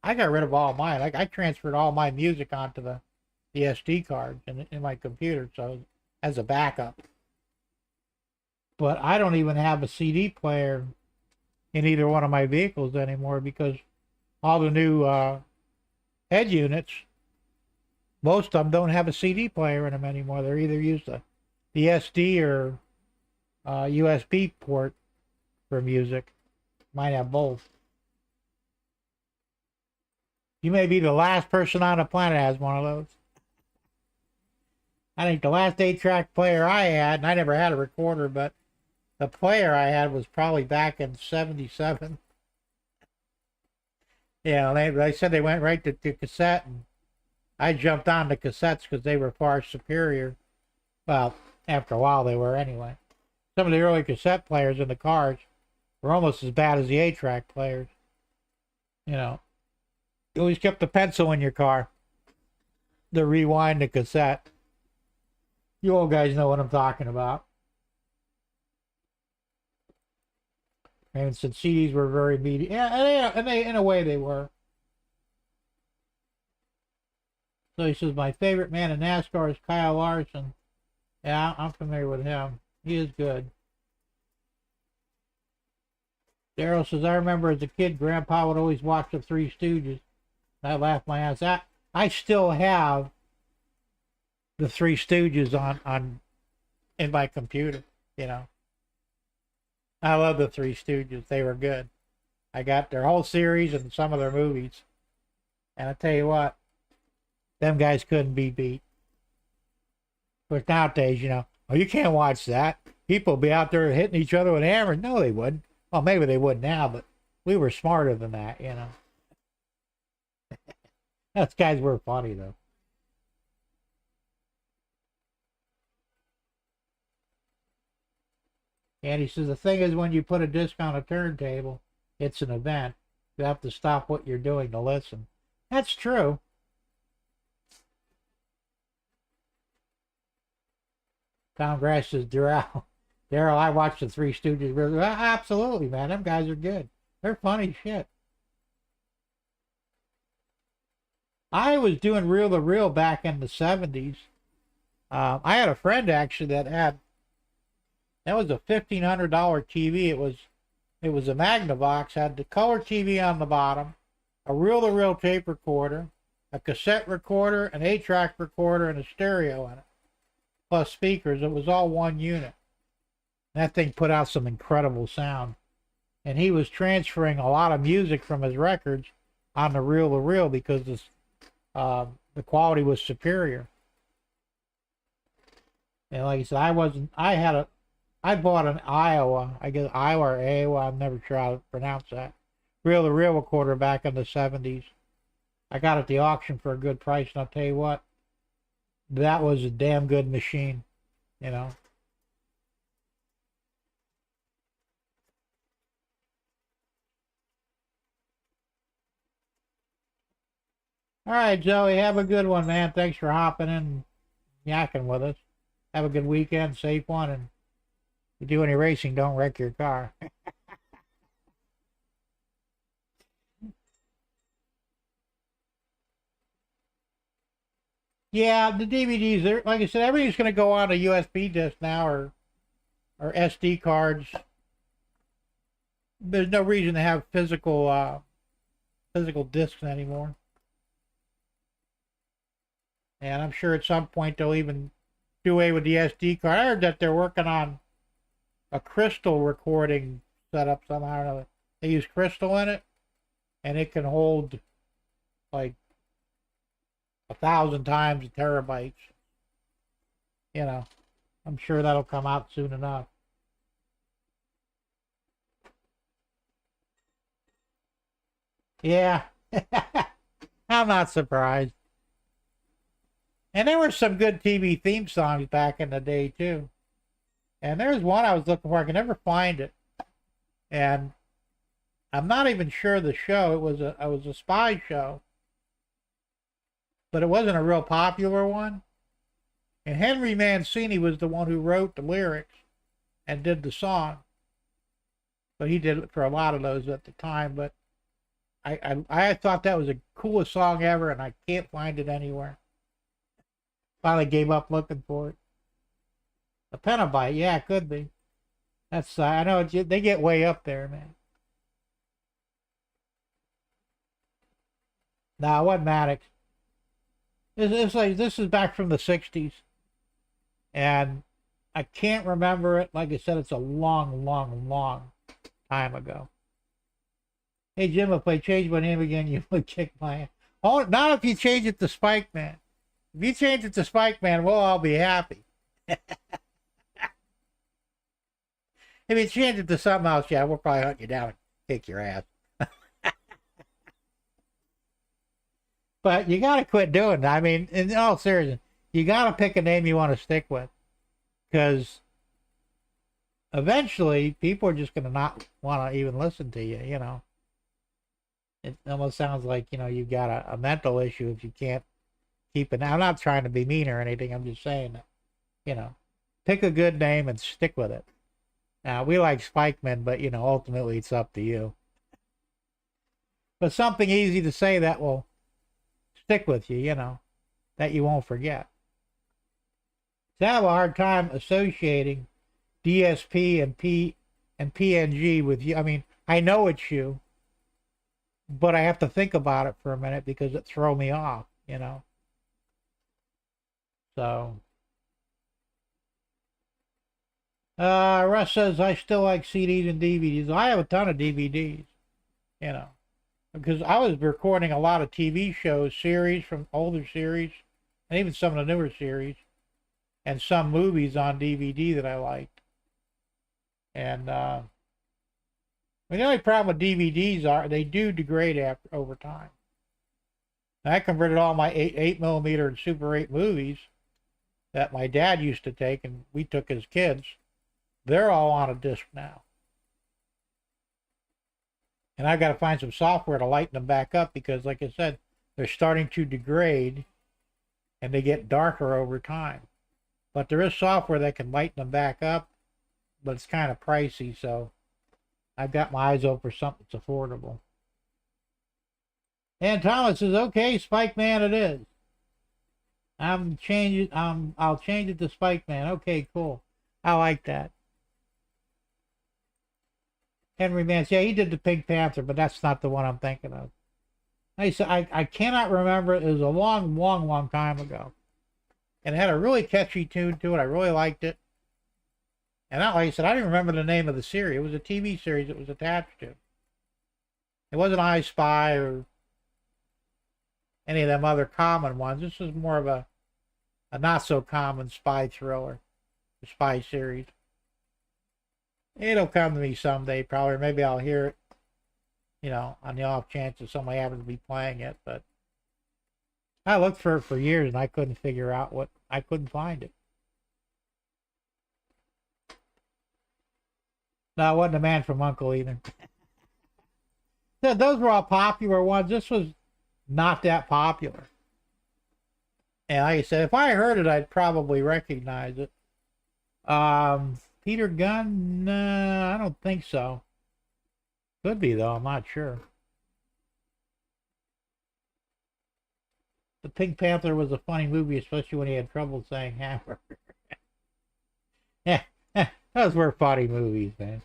got rid of all mine. I transferred all my music onto the SD cards in my computer, so as a backup. But I don't even have a CD player in either one of my vehicles anymore because all the new head units, most of them don't have a CD player in them anymore. They're either use the SD or USB port for music. Might have both. You may be the last person on the planet that has one of those. I think the last 8-track player I had, and I never had a recorder, but the player I had was probably back in '77. Yeah, they said they went right to cassette, and I jumped on the cassettes because they were far superior. Well, after a while they were anyway. Some of the early cassette players in the cars were almost as bad as the 8-track players. You always kept the pencil in your car to rewind the cassette. You old guys know what I'm talking about. And since CDs were very meaty, yeah, and they in a way they were. So he says my favorite man in NASCAR is Kyle Larson. Yeah, I'm familiar with him. He is good. Daryl says I remember as a kid, Grandpa would always watch the Three Stooges. I laughed my ass out. I still have the Three Stooges on in my computer. I love the Three Stooges. They were good. I got their whole series and some of their movies. And I tell you what, them guys couldn't be beat. But nowadays, oh, you can't watch that. People be out there hitting each other with hammers. No, they wouldn't. Well, maybe they would now, but we were smarter than that, you know. Those guys were funny though. And he says the thing is, when you put a disc on a turntable, it's an event. You have to stop what you're doing to listen. That's true. Tom Grass says, Daryl, I watched the Three Stooges. Well, absolutely, man. Them guys are good. They're funny shit. I was doing reel to reel back in the 70s. I had a friend actually that was a $1,500 TV. It was a Magnavox, had the color TV on the bottom, a reel to reel tape recorder, a cassette recorder, an 8-track recorder, and a stereo in it, plus speakers. It was all one unit. That thing put out some incredible sound. And he was transferring a lot of music from his records on the reel to reel because the quality was superior. And like I said, I bought an Iowa, I guess Iowa or Iowa, I'm never sure how to pronounce that, reel to reel recorder back in the 70s. I got it at the auction for a good price, and I'll tell you what, that was a damn good machine, you know. All right, Joey, have a good one, man. Thanks for hopping in and yakking with us. Have a good weekend, safe one, and if you do any racing, don't wreck your car. Yeah, the DVDs, like I said, everything's going to go on a USB disc now or SD cards. There's no reason to have physical discs anymore. And I'm sure at some point they'll even do away with the SD card. I heard that they're working on a crystal recording setup somehow. I don't know. They use crystal in it, and it can hold like 1,000 times terabytes. You know, I'm sure that'll come out soon enough. Yeah, I'm not surprised. And there were some good TV theme songs back in the day too. And there's one I was looking for. I can never find it. And I'm not even sure the show. It was a spy show, but it wasn't a real popular one. And Henry Mancini was the one who wrote the lyrics and did the song. But he did it for a lot of those at the time. But I thought that was the coolest song ever, and I can't find it anywhere. Finally gave up looking for it. A petabyte, yeah, it could be. That's I know they get way up there, man. Nah, what Maddox? It's like this is back from the '60s, and I can't remember it. Like I said, it's a long, long, long time ago. Hey Jim, if I change my name again, you would kick my ass. Oh, not if you change it to Spike Man. If you change it to Spike Man, we'll all be happy. If you change it to something else, yeah, we'll probably hunt you down and kick your ass. But you got to quit doing that. I mean, in all seriousness, you got to pick a name you want to stick with. Because eventually, people are just going to not want to even listen to you, you know. It almost sounds like, you know, you've got a mental issue if you can't keep it. Now, I'm not trying to be mean or anything. I'm just saying that, you know, pick a good name and stick with it. Now, we like Spikeman, but, you know, ultimately it's up to you. But something easy to say that will stick with you, you know, that you won't forget. So I have a hard time associating DSP and PNG with you. I mean, I know it's you, but I have to think about it for a minute because it throws me off, you know. So, Russ says, I still like CDs and DVDs. I have a ton of DVDs, you know, because I was recording a lot of TV shows, series from older series, and even some of the newer series, and some movies on DVD that I liked. And The only problem with DVDs are they do degrade after over time. I converted all my 8mm and Super 8 movies that my dad used to take and we took as kids. They're all on a disc now. And I've got to find some software to lighten them back up because, like I said, they're starting to degrade and they get darker over time. But there is software that can lighten them back up, but it's kind of pricey, so I've got my eyes open for something that's affordable. And Thomas says, okay, Spike Man it is. I'll change it to Spike Man. Okay, cool. I like that. Henry Mance, yeah, he did the Pink Panther, but that's not the one I'm thinking of. I cannot remember. It was a long time ago. And it had a really catchy tune to it. I really liked it. And like I said, I didn't remember the name of the series. It was a TV series it was attached to. It wasn't I Spy or any of them other common ones. This was more of a not so common spy thriller, a spy series. It'll come to me someday, probably. Maybe I'll hear it, you know, on the off chance that somebody happens to be playing it. But I looked for it for years and I couldn't figure out what, I couldn't find it. No, it wasn't The Man from U.N.C.L.E. either. Those were all popular ones. This was not that popular. And like I said, if I heard it, I'd probably recognize it. Peter Gunn? I don't think so. Could be, though. I'm not sure. The Pink Panther was a funny movie, especially when he had trouble saying hamburger. Yeah, those were funny movies, man.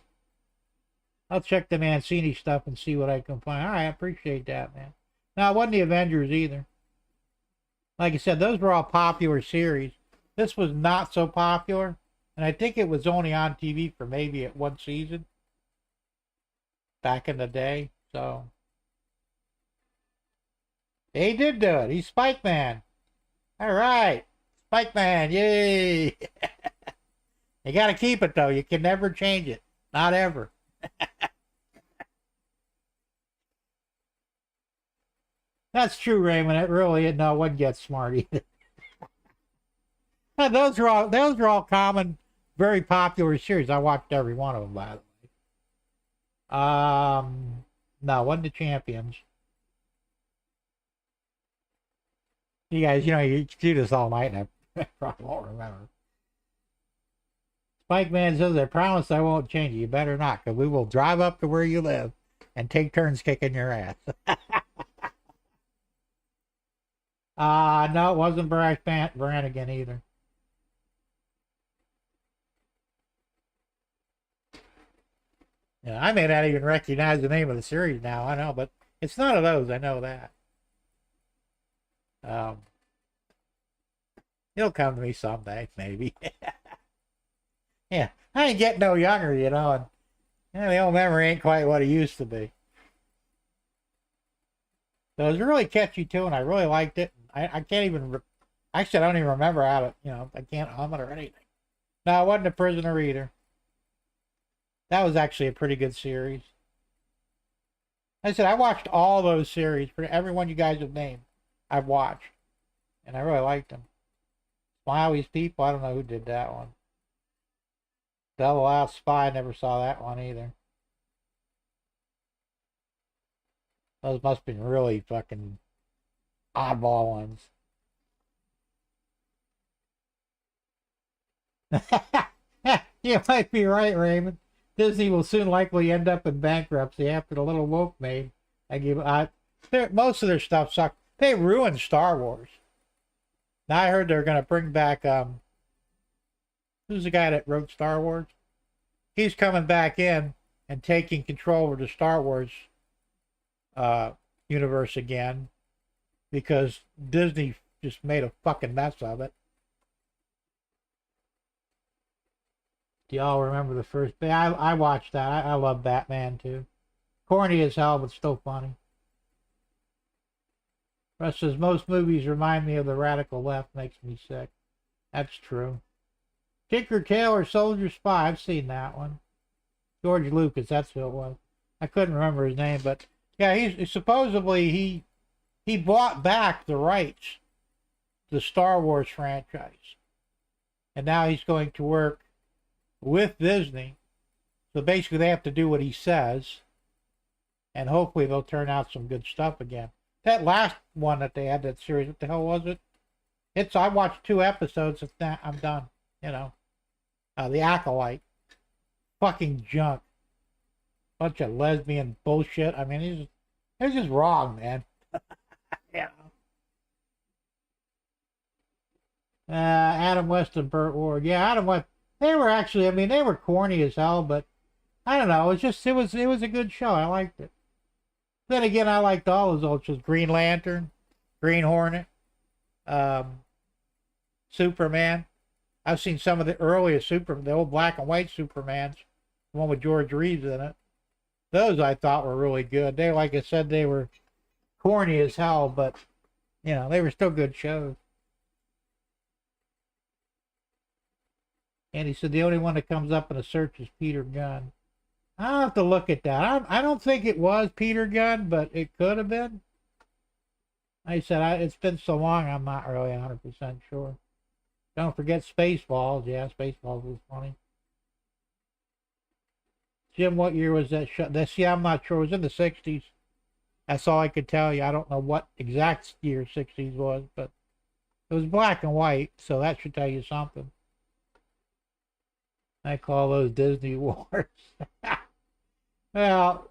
I'll check the Mancini stuff and see what I can find. All right, I appreciate that, man. No, it wasn't the Avengers either. Like I said, those were all popular series. This was not so popular. And I think it was only on TV for maybe one season. Back in the day. So. He did do it. He's Spike Man. All right. Spike Man. Yay. You got to keep it, though. You can never change it. Not ever. That's true, Raymond. It really is. No one gets smart either. Those are all common, very popular series. I watched every one of them, by the way. No, wasn't the Champions. You guys, you know, you do this all night, and I probably won't remember. Spike Man says, I promise I won't change it. You better not, because we will drive up to where you live and take turns kicking your ass. No, it wasn't Bryce Brannigan either. Yeah, I may not even recognize the name of the series now, I know, but it's none of those, I know that. It'll come to me someday, maybe. Yeah, I ain't getting no younger, you know, and yeah, the old memory ain't quite what it used to be. So it was really catchy too, and I really liked it. I can't even, actually I don't even remember how to, you know, I can't hum it or anything. No, it wasn't A Prisoner either. That was actually a pretty good series. Like I said, I watched all those series, for every one you guys have named, I've watched. And I really liked them. Smiley's People, I don't know who did that one. Double Out Spy, never saw that one either. Those must have been really fucking oddball ones. You might be right, Raymond. Disney will soon likely end up in bankruptcy after the Little Woke made. Most of their stuff sucked. They ruined Star Wars. Now I heard they're going to bring back, who's the guy that wrote Star Wars? He's coming back in and taking control over the Star Wars universe again because Disney just made a fucking mess of it. Do y'all remember the first? I watched that. I love Batman too. Corny as hell, but still funny. Russ says most movies remind me of the radical left. Makes me sick. That's true. Tinker Tailor Soldier Spy. I've seen that one. George Lucas. That's who it was. I couldn't remember his name, but yeah, he's supposedly he bought back the rights to the Star Wars franchise, and now he's going to work with Disney. So basically, they have to do what he says, and hopefully they'll turn out some good stuff again. That last one that they had, that series, what the hell was it? I watched 2 episodes. If that, I'm done. You know, The Acolyte, fucking junk, bunch of lesbian bullshit. I mean, it's just wrong, man. Yeah. Adam West and Burt Ward. Yeah, Adam West. They were actually, I mean, they were corny as hell, but I don't know. It was a good show. I liked it. Then again, I liked all those old shows: Green Lantern, Green Hornet, Superman. I've seen some of the earliest the old black and white Supermans, the one with George Reeves in it. Those I thought were really good. They, like I said, they were corny as hell, but you know, they were still good shows. And he said the only one that comes up in a search is Peter Gunn. I'll have to look at that. I don't think it was Peter Gunn, but it could have been. Like I said, it's been so long, I'm not really 100% sure. Don't forget Spaceballs. Yeah, Spaceballs was funny. Jim, what year was that show? Yeah, I'm not sure. It was in the 60s. That's all I could tell you. I don't know what exact year 60s was, but it was black and white, so that should tell you something. I call those Disney Wars. Well,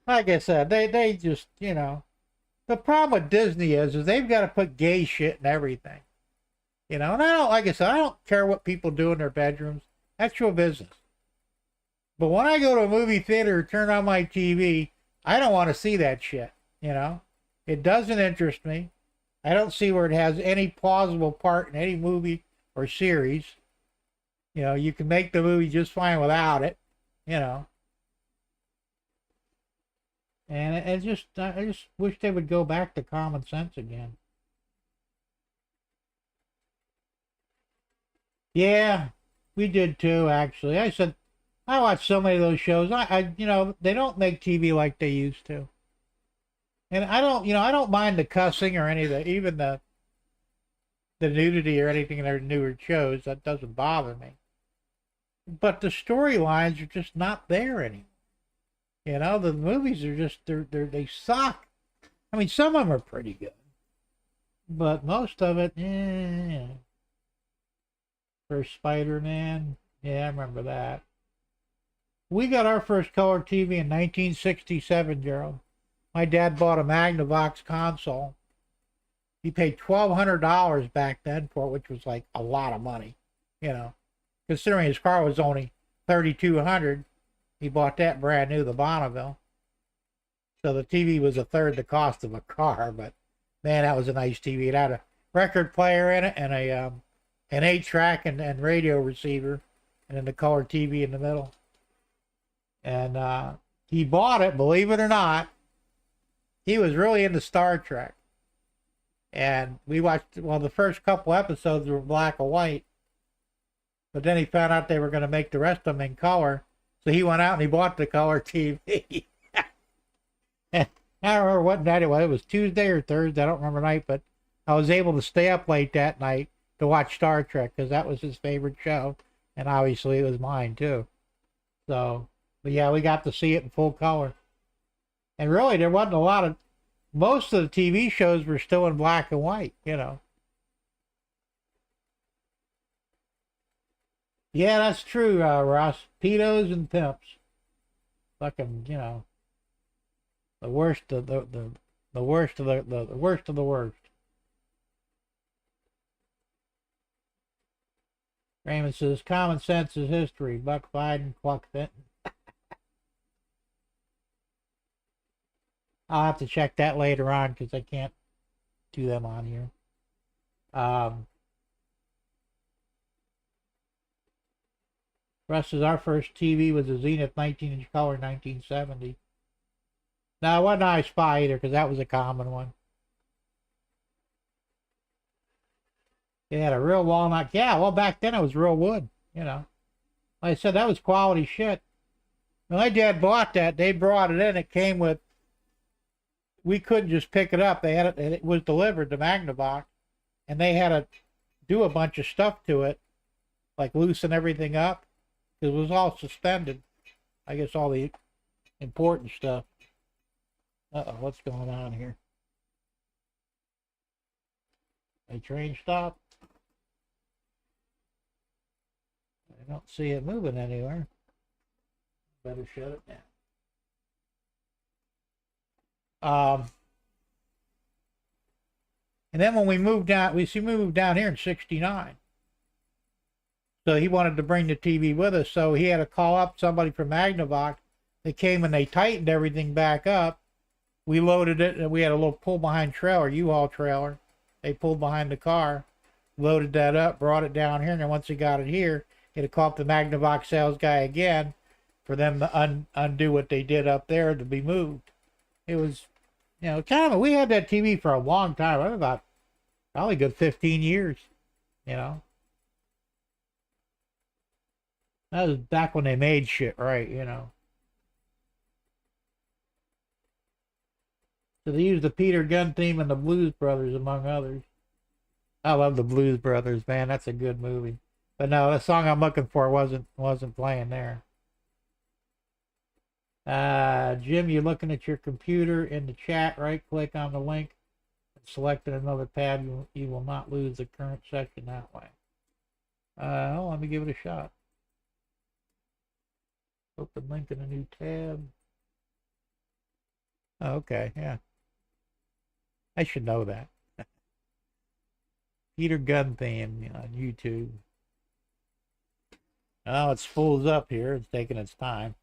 like I said, they just, you know, the problem with Disney is they've got to put gay shit in everything. You know, and I don't, like I said, I don't care what people do in their bedrooms. That's your business. But when I go to a movie theater or turn on my TV, I don't want to see that shit, you know? It doesn't interest me. I don't see where it has any plausible part in any movie or series. You know, you can make the movie just fine without it, you know. And I just wish they would go back to common sense again. Yeah, we did too, actually. I said, I watch so many of those shows. You know, they don't make TV like they used to. And I don't mind the cussing or any of the, even the nudity or anything in their newer shows. That doesn't bother me. But the storylines are just not there anymore. You know, the movies are just, they suck. I mean, some of them are pretty good. But most of it, yeah. First Spider-Man, yeah, I remember that. We got our first color TV in 1967, Gerald. My dad bought a Magnavox console. He paid $1,200 back then for it, which was like a lot of money, you know. Considering his car was only $3,200, he bought that brand new, the Bonneville. So the TV was a third the cost of a car, but man, that was a nice TV. It had a record player in it and an 8-track and radio receiver, and then the color TV in the middle. And he bought it, believe it or not. He was really into Star Trek. And we watched, well, the first couple episodes were black and white. But then he found out they were going to make the rest of them in color. So he went out and he bought the color TV. And I don't remember what night it was. It was Tuesday or Thursday. I don't remember the night. But I was able to stay up late that night to watch Star Trek because that was his favorite show. And obviously it was mine too. So, but yeah, we got to see it in full color. And really, there wasn't a lot of, most of the TV shows were still in black and white, you know. Yeah, that's true, Ross. Pedos and pimps. Fucking, you know, the worst of the worst of the worst of the worst. Raymond says, common sense is history. Buck Biden, Cluck Fenton. I'll have to check that later on because I can't do them on here. Russ says, our first TV was a Zenith 19-inch color 1970. No, it wasn't I Spy either because that was a common one. It had a real walnut. Yeah, well, back then it was real wood, you know. Like I said, that was quality shit. When my dad bought that, they brought it in. It came with, we couldn't just pick it up. They had it was delivered to Magnavox, and they had to do a bunch of stuff to it, like loosen everything up, because it was all suspended. I guess all the important stuff. Uh-oh, what's going on here? A train stop? I don't see it moving anywhere. Better shut it down. And then when we moved down, we moved down here in '69. So he wanted to bring the TV with us, so he had to call up somebody from Magnavox. They came and they tightened everything back up. We loaded it, and we had a little pull-behind trailer, U-Haul trailer. They pulled behind the car, loaded that up, brought it down here, and then once he got it here, he had to call up the Magnavox sales guy again for them to undo what they did up there to be moved. It was, kind of, we had that TV for a long time, about probably a good 15 years, That was back when they made shit right, So they used the Peter Gunn theme and the Blues Brothers, among others. I love the Blues Brothers, man. That's a good movie. But no, the song I'm looking for wasn't playing there. Jim, you're looking at your computer in the chat. Right click on the link and select another tab. You will not lose the current section that way. Let me give it a shot. Open link in a new tab. Oh, okay, yeah. I should know that. Peter Gunn theme on YouTube. Oh, it spools up here. It's taking its time.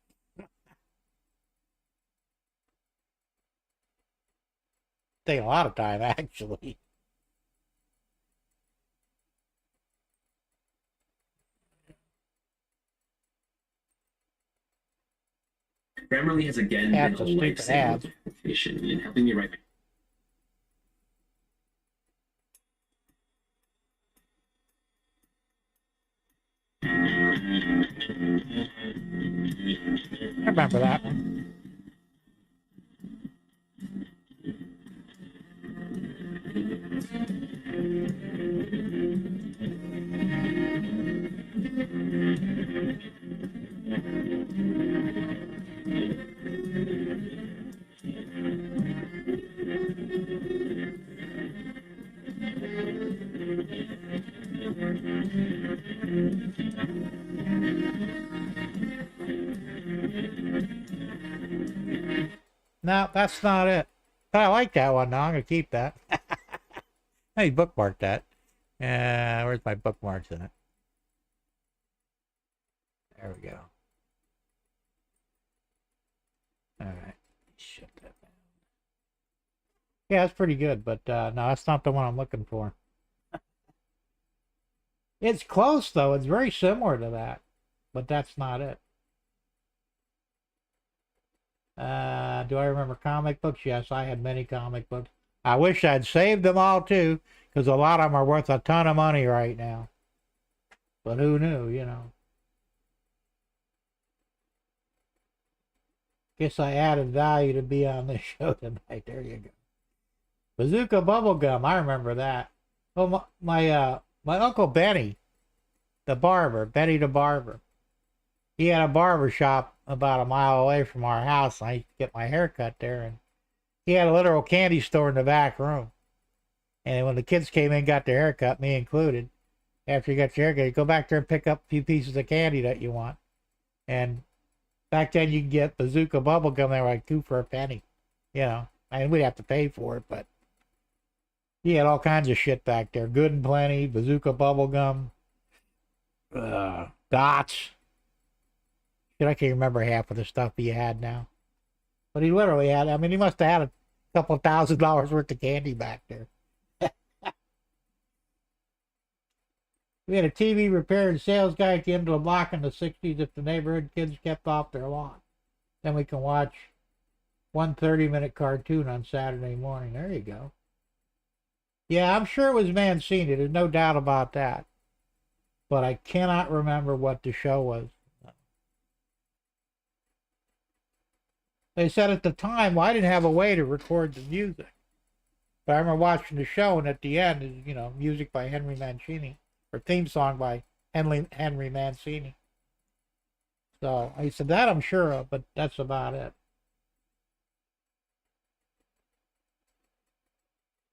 Taking a lot of time, actually. Grammarly has again been a lifesaver in helping me write. I remember that one. No, that's not it. But I like that one now. I'm going to keep that. I bookmarked that. Where's my bookmarks in it? There we go. All right. Shut that down. Yeah, that's pretty good, but no, that's not the one I'm looking for. It's close, though. It's very similar to that, but that's not it. Do I remember comic books? Yes, I had many comic books. I wish I'd saved them all, too, because a lot of them are worth a ton of money right now. But who knew, Guess I added value to be on this show tonight. There you go. Bazooka Bubblegum, I remember that. Oh, my Uncle Benny, the barber, Benny the barber. He had a barber shop about a mile away from our house. I get my hair cut there, and he had a literal candy store in the back room. And when the kids came in, got their hair cut, me included, after you got your hair cut, you go back there and pick up a few pieces of candy that you want. And back then you could get Bazooka Bubblegum. They were like 2 for a penny, and we'd have to pay for it, but he had all kinds of shit back there. Good and Plenty, Bazooka Bubblegum, Dots. I can't remember half of the stuff he had now. But he literally had, he must have had a couple $1,000 worth of candy back there. We had a TV repair and sales guy that came to the block in the 60s if the neighborhood kids kept off their lawn. Then we can watch one 30-minute cartoon on Saturday morning. There you go. Yeah, I'm sure it was Mancini. There's no doubt about that. But I cannot remember what the show was. They said at the time, well, I didn't have a way to record the music. But I remember watching the show, and at the end is, you know, music by Henry Mancini, or theme song by Henry Mancini. So I said that I'm sure of, but that's about it.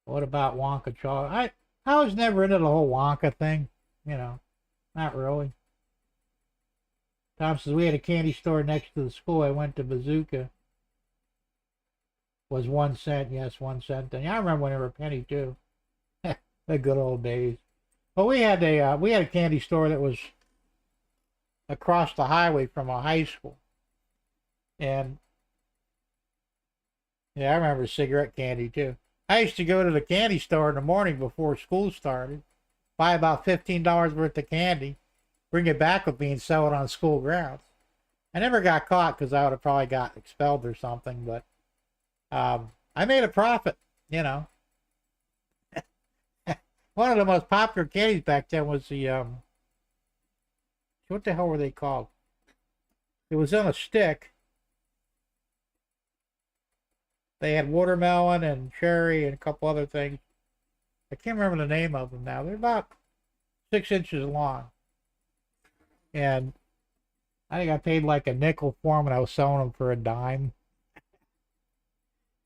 What about Wonka chocolate? I was never into the whole Wonka thing, you know, not really. Tom says we had a candy store next to the school. I went to Bazooka. Was 1 cent, yes, 1 cent. And I remember when they were a penny too. The good old days. But we had a candy store that was across the highway from a high school, and yeah, I remember cigarette candy too. I used to go to the candy store in the morning before school started, buy about $15 worth of candy, bring it back with me, and sell it on school grounds. I never got caught because I would have probably got expelled or something, but I made a profit, you know. One of the most popular candies back then was the what the hell were they called? It was on a stick. They had watermelon and cherry and a couple other things. I can't remember the name of them now. They're about 6 inches long. And I think I paid like a nickel for them, and I was selling them for a dime.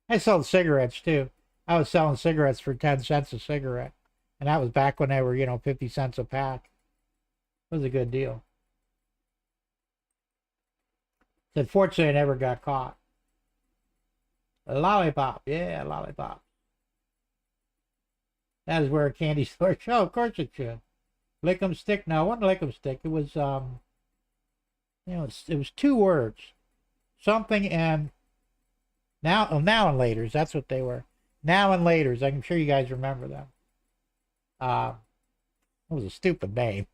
I sold cigarettes too. I was selling cigarettes for 10 cents a cigarette. And that was back when they were, you know, 50 cents a pack. It was a good deal. Unfortunately, I never got caught. A lollipop. Yeah, a lollipop. That is where a candy store show. Oh, of course it should. Lick 'em stick. No, it wasn't lick 'em stick. It was, you know, it was 2 words. Something and now and laters. That's what they were. Now and laters. I'm sure you guys remember them. It was a stupid name.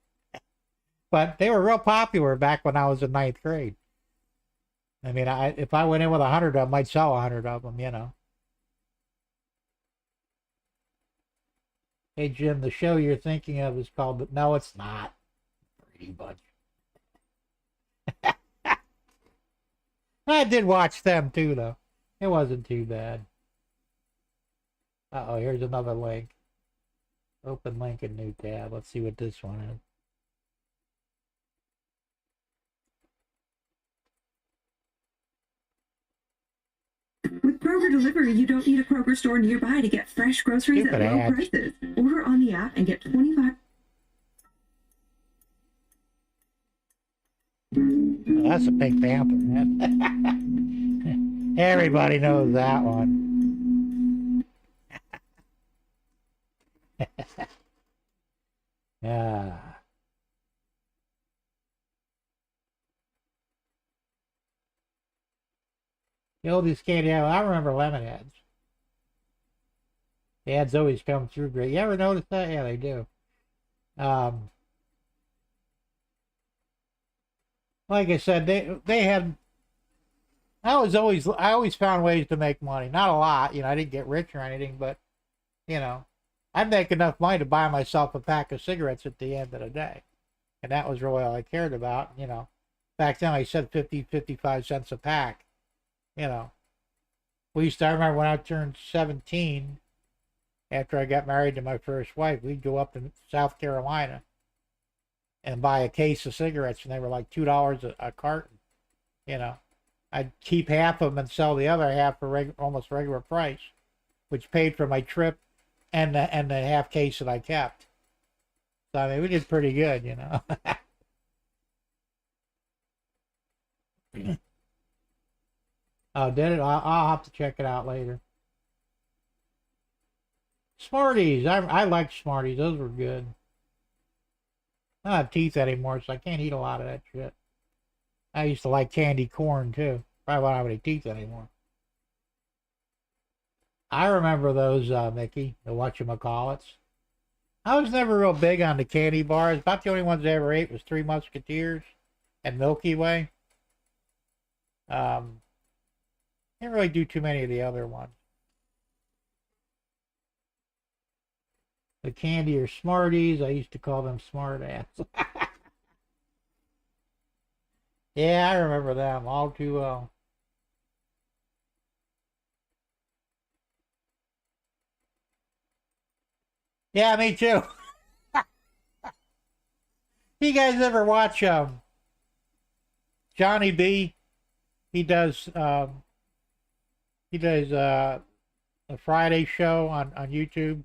But they were real popular back when I was in 9th grade. I mean, if I went in with 100 of them, I'd sell 100 of them, you know. Hey, Jim, the show you're thinking of is called, but no, it's not. Pretty Bunch. I did watch them too, though. It wasn't too bad. Uh-oh, here's another link. Open link in new tab. Let's see what this one is. With Kroger Delivery, you don't need a Kroger store nearby to get fresh groceries Stupid at low ads. prices. Order on the app and get 25. Oh, that's a Pink Panther, man. Everybody knows that one. Yeah. The oldest candy I remember lemon heads. The ads always come through great. You ever notice that? Yeah, they do. Like I said, they had. I always found ways to make money. Not a lot, you know. I didn't get rich or anything, but you know, I'd make enough money to buy myself a pack of cigarettes at the end of the day, and that was really all I cared about. You know, back then I said 55 cents a pack. You know, I remember when I turned 17, after I got married to my first wife, we'd go up to South Carolina and buy a case of cigarettes, and they were like $2 a carton. You know, I'd keep half of them and sell the other half for almost regular price, which paid for my trip and the half case that I kept. So I mean, we did pretty good, you know. Oh, did it? I'll have to check it out later. Smarties. I like Smarties. Those were good. I don't have teeth anymore, so I can't eat a lot of that shit. I used to like candy corn, too. Probably don't have any teeth anymore. I remember those, Mickey, the whatchamacallits. I was never real big on the candy bars. About the only ones I ever ate was Three Musketeers and Milky Way. Didn't really do too many of the other ones. The candy or Smarties. I used to call them Smart Ass. Yeah, I remember them all too well. Yeah, me too. You guys ever watch Johnny B? He does a Friday show on YouTube,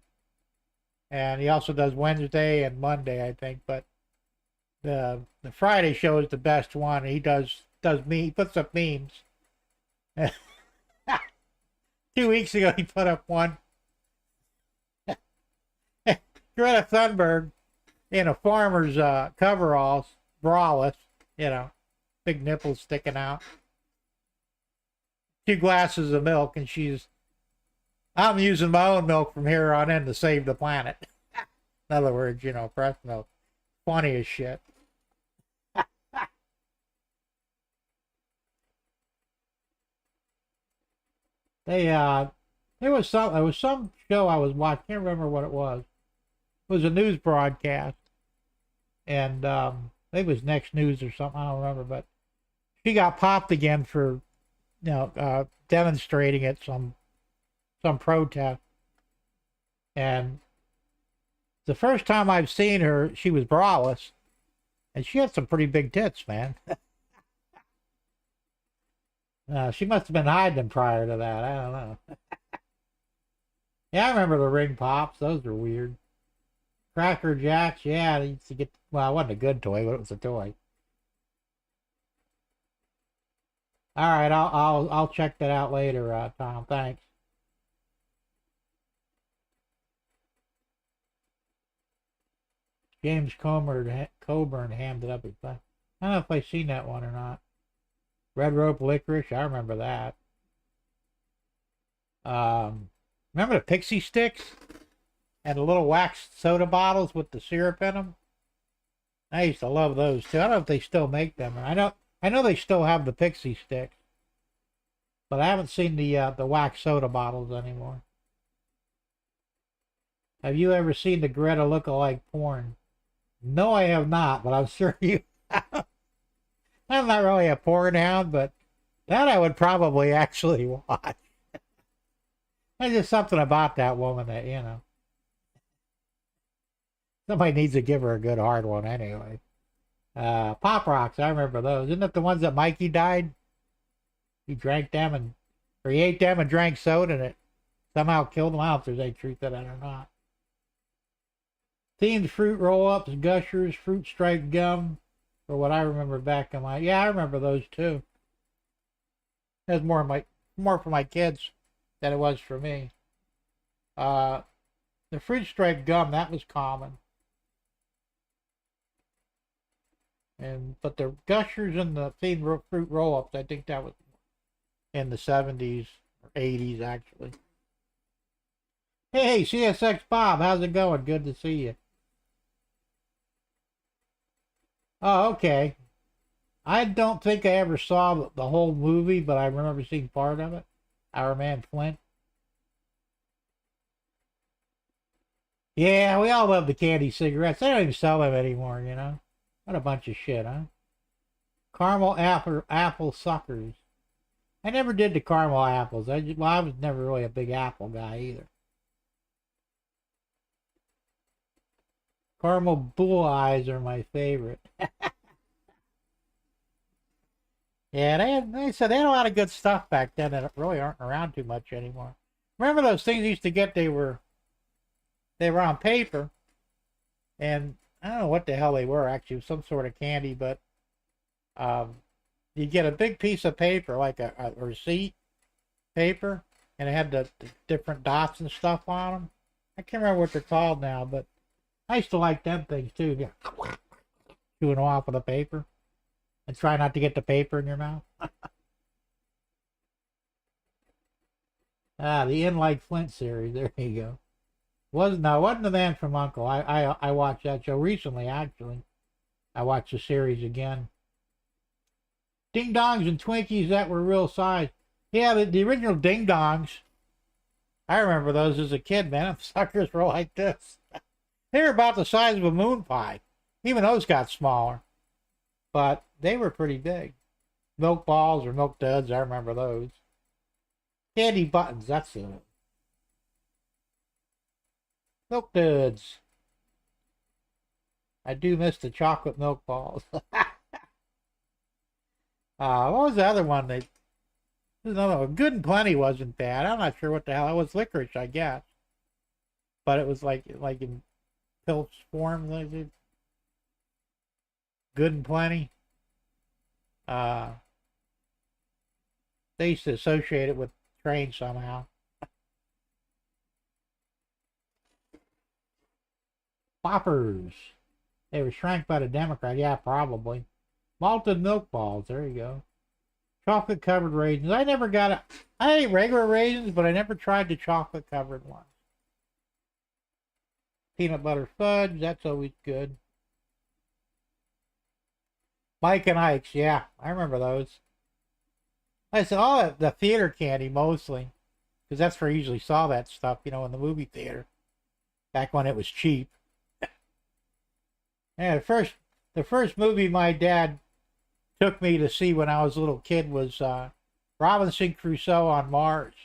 and he also does Wednesday and Monday, I think. But the Friday show is the best one. He he puts up memes. 2 weeks ago, he put up one. Greta Thunberg in a farmer's coveralls, braless, big nipples sticking out. 2 glasses of milk, and I'm using my own milk from here on in to save the planet. In other words, breast milk. Funny as shit. There was some show I was watching. Can't remember what it was. It was a news broadcast, and it was Next News or something. I don't remember, but she got popped again for demonstrating at some protest. And the first time I've seen her, she was braless, and she had some pretty big tits, man. She must have been hiding them prior to that. I don't know. Yeah, I remember the ring pops. Those were weird. Cracker Jacks, yeah, they used to get. Well, it wasn't a good toy, but it was a toy. All right, I'll check that out later, Tom. Thanks. James Coburn hammed it up his butt. I don't know if I've seen that one or not. Red Rope Licorice, I remember that. Remember the Pixie Sticks? And the little wax soda bottles with the syrup in them? I used to love those too. I don't know if they still make them. I know they still have the Pixie Sticks. But I haven't seen the wax soda bottles anymore. Have you ever seen the Greta look-alike porn? No, I have not, but I'm sure you have. I'm not really a porn hound, but that I would probably actually watch. There's just something about that woman that, somebody needs to give her a good hard one anyway. Pop Rocks, I remember those. Isn't that the ones that Mikey died? He drank them or he ate them and drank soda and it somehow killed him. I don't know if there's any truth to that or not. Themed fruit roll-ups, Gushers, fruit stripe gum, for what I remember back in yeah, I remember those too. That's more for my kids than it was for me. The fruit stripe gum, that was common. But the Gushers and the themed fruit roll-ups, I think that was in the 70s or 80s actually. Hey, CSX Bob, how's it going? Good to see you. Oh, okay. I don't think I ever saw the whole movie, but I remember seeing part of it. Our Man Flint. Yeah, we all love the candy cigarettes. They don't even sell them anymore, What a bunch of shit, huh? Caramel apple suckers. I never did the caramel apples. I was never really a big apple guy either. Caramel bull eyes are my favorite. Yeah, they said they had a lot of good stuff back then that really aren't around too much anymore. Remember those things you used to get? They were on paper, and I don't know what the hell they were actually, some sort of candy, but you get a big piece of paper, like a receipt paper, and it had the different dots and stuff on them. I can't remember what they're called now, but I used to like them things too. Yeah. Chewing off of the paper. And try not to get the paper in your mouth. The In Like Flint series. There you go. Wasn't The Man from U.N.C.L.E. I watched that show recently, actually. I watched the series again. Ding Dongs and Twinkies that were real size. Yeah, the original Ding Dongs. I remember those as a kid, man. Suckers were like this. They were about the size of a moon pie. Even those got smaller. But they were pretty big. Milk balls or milk duds, I remember those. Candy buttons, that's it. Milk duds. I do miss the chocolate milk balls. What was the other one? There's another one. Good and Plenty wasn't bad. I'm not sure what the hell. It was licorice, I guess. But it was like in pill form. Good and Plenty. They used to associate it with trains somehow. Poppers. They were shrank by the Democrat. Yeah, probably. Malted milk balls. There you go. Chocolate covered raisins. I never got it. I ate regular raisins, but I never tried the chocolate covered ones. Peanut butter fudge. That's always good. Mike and Ike's. Yeah, I remember those. I said, oh, the theater candy mostly. Because that's where I usually saw that stuff, in the movie theater. Back when it was cheap. Yeah, the first movie my dad took me to see when I was a little kid was Robinson Crusoe on Mars.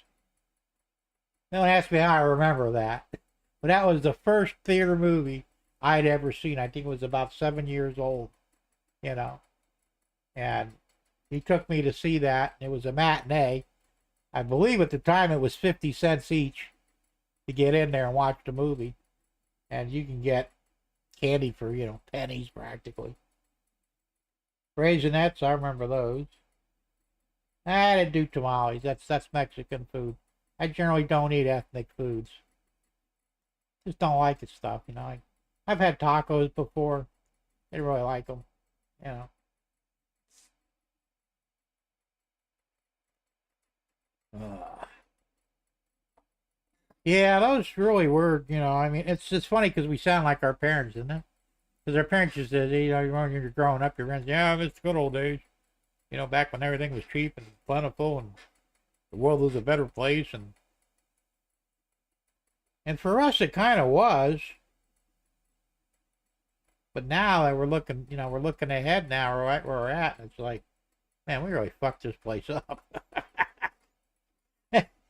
Don't ask me how I remember that. But that was the first theater movie I'd ever seen. I think it was about 7 years old, And he took me to see that. It was a matinee. I believe at the time it was 50 cents each to get in there and watch the movie. And you can get candy for, pennies practically. Raisinets, I remember those. I didn't do tamales. That's Mexican food. I generally don't eat ethnic foods. Just don't like the stuff, I've had tacos before. I didn't really like them, Yeah, those really were, it's funny because we sound like our parents, isn't it? Because our parents just said, when you're growing up, your parents, yeah, it's the good old days. Back when everything was cheap and plentiful and the world was a better place. And for us, it kind of was. But now that we're looking ahead now, right where we're at, it's like, man, we really fucked this place up.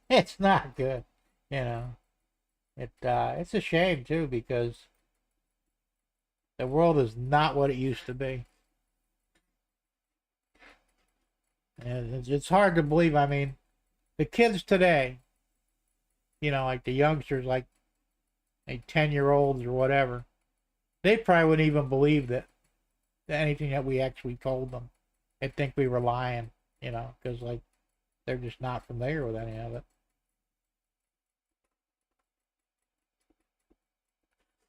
It's not good, It's a shame, too, because the world is not what it used to be. And it's hard to believe. I mean, the kids today, like the youngsters, like 10-year-olds or whatever, they probably wouldn't even believe that anything that we actually told them. They'd think we were lying, because, they're just not familiar with any of it.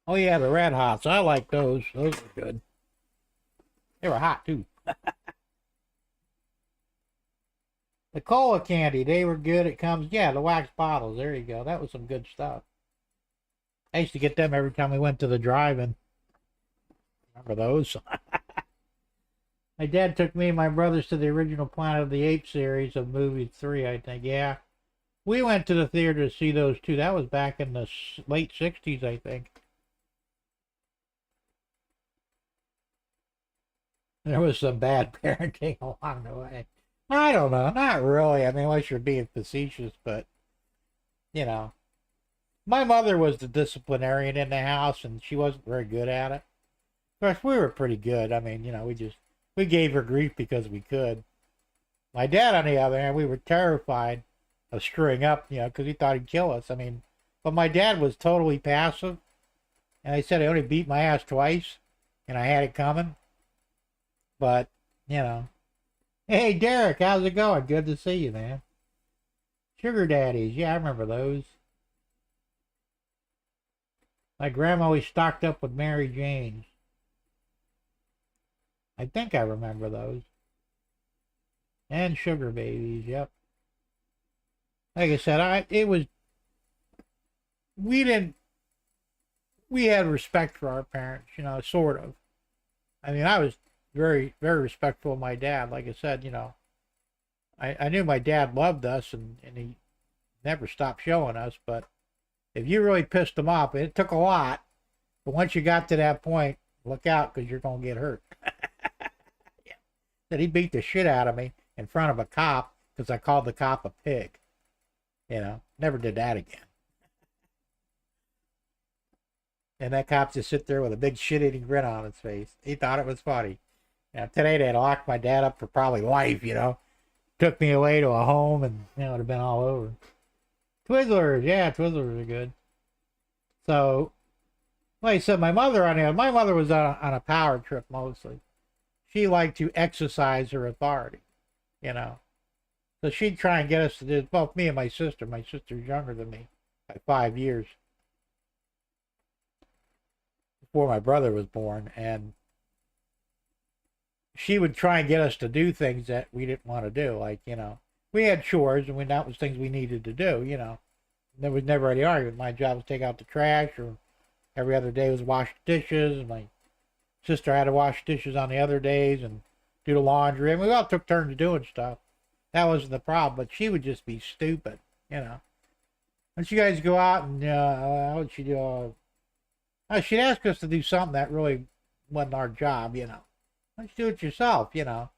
Oh, yeah, the Red Hots. I like those. Those were good. They were hot, too. The cola candy, they were good. It comes, the wax bottles. There you go. That was some good stuff. I used to get them every time we went to the drive-in. Remember those? My dad took me and my brothers to the original Planet of the Apes series of movie 3, I think. Yeah. We went to the theater to see those, too. That was back in the late 60s, I think. There was some bad parenting along the way. I don't know. Not really. I mean, unless you're being facetious, but, my mother was the disciplinarian in the house, and she wasn't very good at it. Of course, we were pretty good. I mean, we gave her grief because we could. My dad, on the other hand, we were terrified of screwing up, because he thought he'd kill us. I mean, but my dad was totally passive, and I said I only beat my ass twice, and I had it coming. But, hey, Derek, how's it going? Good to see you, man. Sugar daddies, yeah, I remember those. My grandma always stocked up with Mary Janes. I think I remember those. And sugar babies, yep. Like I said, we had respect for our parents, sort of. I mean, I was very, very respectful of my dad. Like I said, I knew my dad loved us and he never stopped showing us, but if you really pissed him off, it took a lot, but once you got to that point, look out because you're going to get hurt. Yeah. That he beat the shit out of me in front of a cop because I called the cop a pig. Never did that again. And that cop just sit there with a big shit-eating grin on his face. He thought it was funny. Now, today they had locked my dad up for probably life, you know. Took me away to a home, and you know, it would have been all over. Twizzlers, yeah, Twizzlers are good. So, like I said, my mother was on a power trip mostly. She liked to exercise her authority, you know. So she'd try and get us to do, both me and my sister. My sister's younger than me by 5 years. Before my brother was born, and she would try and get us to do things that we didn't want to do. Like, you know, we had chores, and that was things we needed to do, you know. There was never any argument. My job was to take out the trash, or every other day was wash the dishes. And my sister had to wash dishes on the other days and do the laundry. And we all took turns doing stuff. That wasn't the problem, but she would just be stupid, you know. And you guys go out and, what would she do? She'd ask us to do something that really wasn't our job, you know. Let's do it yourself, you know.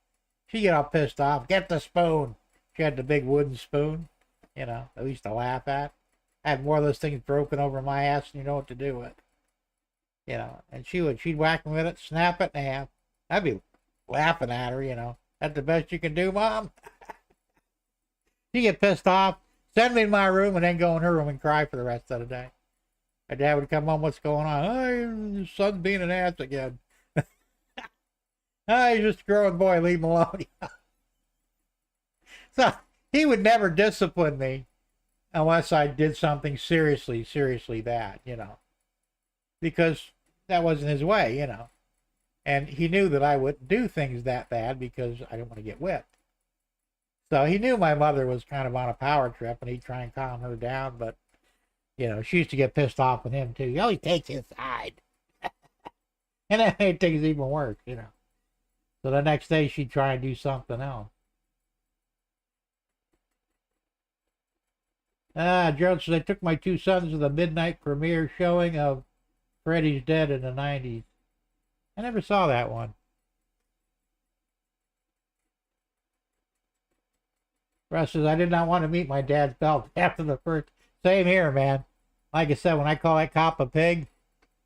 She'd get all pissed off. Get the spoon. She had the big wooden spoon, you know, that we used to laugh at. I had more of those things broken over my ass and you know what to do with. You know, and she'd whack me with it, snap it in half. I'd be laughing at her, you know. That's the best you can do, Mom? She'd get pissed off, send me in my room, and then go in her room and cry for the rest of the day. My dad would come home, what's going on? Oh, your son's being an ass again. Oh, he's just a growing boy, leave him alone. So he would never discipline me unless I did something seriously bad, you know. Because that wasn't his way, you know. And he knew that I wouldn't do things that bad because I didn't want to get whipped. So he knew my mother was kind of on a power trip, and he'd try and calm her down, but you know, she used to get pissed off with him too. He always takes his side. And that made things even worse, you know. So the next day she'd try and do something else. Gerald says, I took my two sons to the midnight premiere showing of Freddy's Dead in the 90s. I never saw that one. Russ says, I did not want to meet my dad's belt after the first. Same here, man. Like I said, when I call that cop a pig,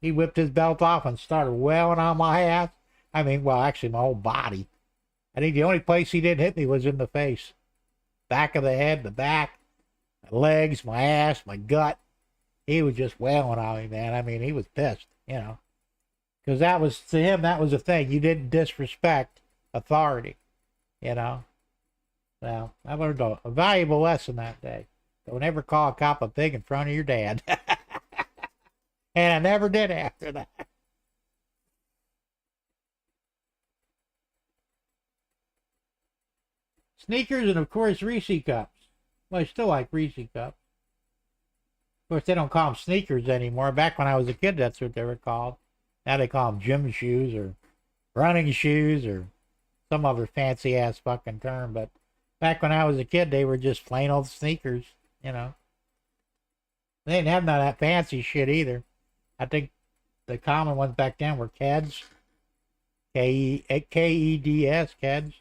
he whipped his belt off and started wailing on my ass. I mean, well, actually, my whole body. I think the only place he didn't hit me was in the face. Back of the head, the back, my legs, my ass, my gut. He was just wailing on me, man. I mean, he was pissed, you know. Because that was, to him, that was the thing. You didn't disrespect authority, you know. Well, I learned a valuable lesson that day. Don't ever call a cop a pig in front of your dad. And I never did after that. Sneakers and, of course, Reese cups. Well, I still like Reese cups. Of course, they don't call them sneakers anymore. Back when I was a kid, that's what they were called. Now they call them gym shoes or running shoes or some other fancy-ass fucking term. But back when I was a kid, they were just plain old sneakers, you know. They didn't have none of that fancy shit either. I think the common ones back then were Keds. K-E-D-S, Keds.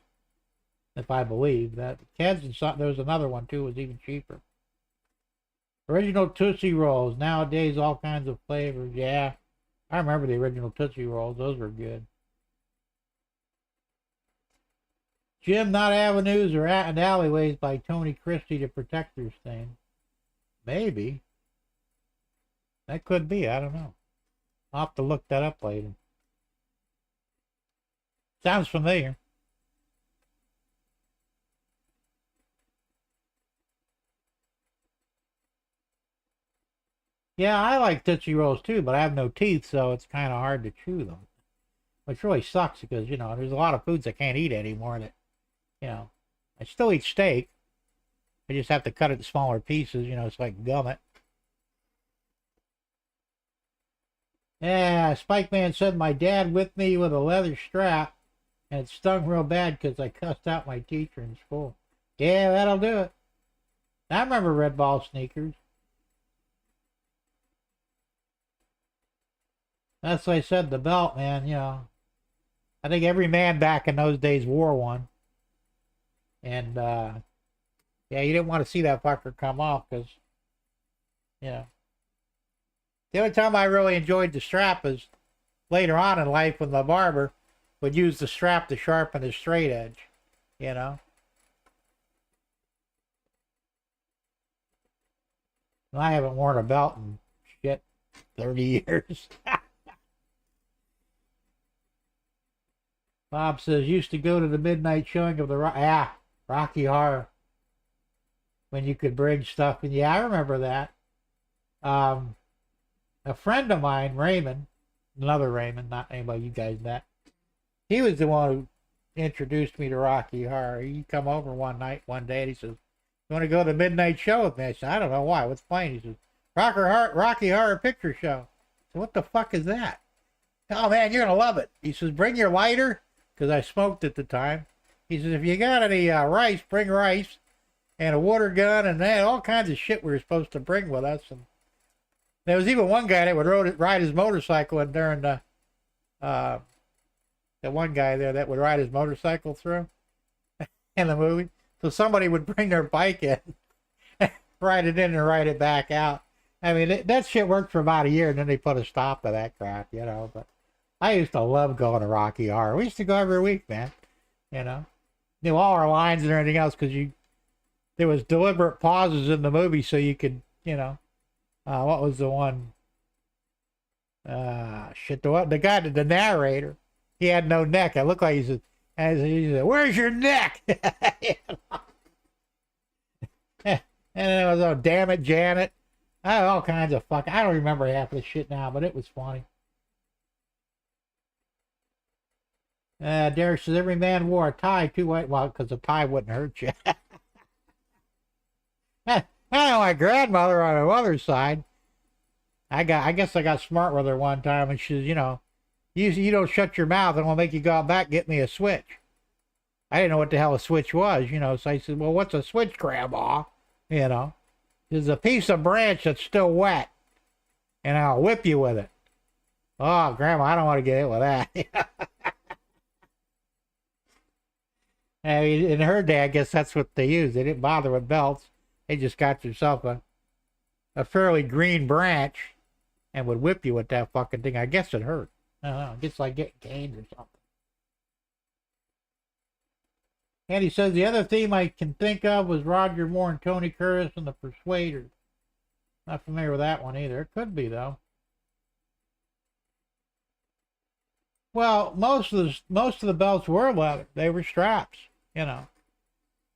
If I believe that. Keds, and there was another one too, was even cheaper. Original Tootsie Rolls. Nowadays, all kinds of flavors. Yeah, I remember the original Tootsie Rolls. Those were good. Jim, not avenues or and alleyways by Tony Christie to Protectors thing. Maybe. That could be. I don't know. I'll have to look that up later. Sounds familiar. Yeah, I like Tootsie Rolls too, but I have no teeth, so it's kind of hard to chew them. Which really sucks because, you know, there's a lot of foods I can't eat anymore that, you know, I still eat steak. I just have to cut it in smaller pieces, you know, so I can gum it. Yeah, Spike Man said my dad whipped me with a leather strap, and it stung real bad because I cussed out my teacher in school. Yeah, that'll do it. I remember Red Ball sneakers. That's what I said, the belt, man, you know. I think every man back in those days wore one. And, yeah, you didn't want to see that fucker come off because, you know, The only time I really enjoyed the strap is later on in life when the barber would use the strap to sharpen his straight edge, you know. And I haven't worn a belt in shit 30 years. Bob says, used to go to the midnight showing of the Rocky Horror when you could bring stuff. And yeah, I remember that. A friend of mine, Raymond, another Raymond, not anybody you guys met, he was the one who introduced me to Rocky Horror. He come over one day, and he says, "You want to go to the midnight show with me?" I said, "I don't know why. What's playing?" He says, "Rocky Horror Picture Show." I said, "What the fuck is that?" "Oh man, you're gonna love it." He says, "Bring your lighter," because I smoked at the time. He says, "If you got any rice, bring rice, and a water gun, and then all kinds of shit we were supposed to bring with us." And there was even one guy that would ride his motorcycle, and during the one guy there that would ride his motorcycle through in the movie. So somebody would bring their bike in, ride it in and ride it back out. I mean, that shit worked for about a year, and then they put a stop to that crap, you know. But I used to love going to Rocky Horror. We used to go every week, man. You know, knew all our lines and everything else because there was deliberate pauses in the movie so you could, you know, what was the one? The guy, the narrator, he had no neck. I looked like he said, "Where's your neck?" And it was, "Oh, damn it, Janet." I had all kinds of fuck. I don't remember half of the shit now, but it was funny. Derek says, every man wore a tie too. Well, because a tie wouldn't hurt you. I know my grandmother on her mother's side. I guess I got smart with her one time, and she says, you know, you don't shut your mouth, and I'll make you go out back and get me a switch. I didn't know what the hell a switch was, you know. So I said, "Well, what's a switch, Grandma?" You know, there's a piece of branch that's still wet, and I'll whip you with it. "Oh, Grandma, I don't want to get hit with that." I mean, in her day, I guess that's what they used. They didn't bother with belts. They just got yourself a fairly green branch and would whip you with that fucking thing. I guess it hurt. I don't know. It's like getting caned or something. And he says the other theme I can think of was Roger Moore and Tony Curtis and the Persuaders. Not familiar with that one either. It could be, though. Well, most of the belts were leather. They were straps, you know.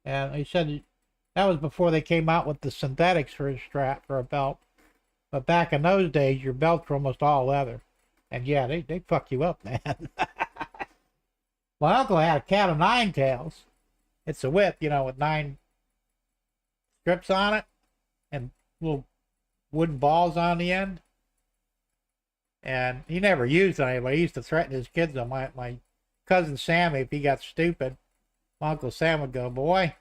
And he said that was before they came out with the synthetics for a strap for a belt. But back in those days, your belts were almost all leather. And yeah, they fuck you up, man. My uncle had a cat of nine tails. It's a whip, you know, with 9 strips on it and little wooden balls on the end. And he never used any, but he used to threaten his kids on my cousin Sammy. If he got stupid, my Uncle Sam would go, "Boy,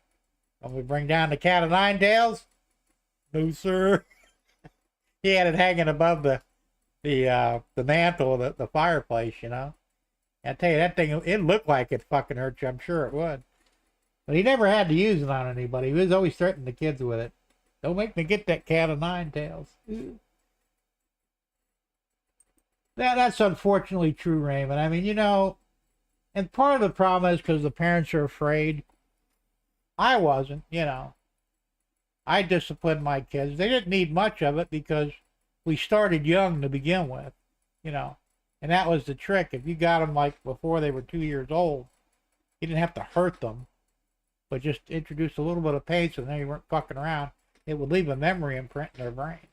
when we bring down the cat of nine tails?" "No, sir." He had it hanging above the mantle of the fireplace, you know. I tell you, that thing, it looked like it fucking hurt you. I'm sure it would. But he never had to use it on anybody. He was always threatening the kids with it. "Don't make me get that cat of nine tails." That's unfortunately true, Raymond. I mean, you know, and part of the problem is because the parents are afraid. I wasn't, you know. I disciplined my kids. They didn't need much of it because we started young to begin with, you know. And that was the trick. If you got them like before they were 2 years old, you didn't have to hurt them, but just introduce a little bit of pain so then you weren't fucking around. It would leave a memory imprint in their brain.